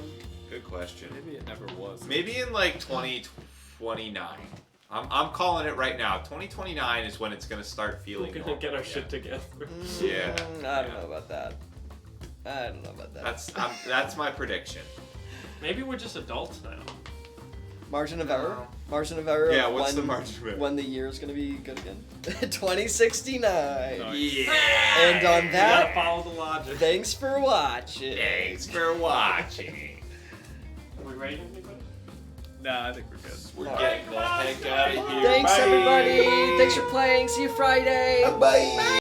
Good question. Maybe it never was. Maybe in like 2029. I'm calling it right now. 2029 is when it's gonna start We're feeling. going to normal get our again. shit together. Yeah. I don't know about that. I don't know about that. That's my prediction. Maybe we're just adults now. Margin of error? Margin of error. Yeah, of what's the when- margin of error? When the year is going to be good again? 2069. Yeah. And on We gotta that, follow the logic. thanks for watching. Thanks for watching. Are we rating anybody? Nah, I think we're good. We're All getting the heck out of here. Thanks, Bye. everybody. Thanks for playing. See you Friday. Bye.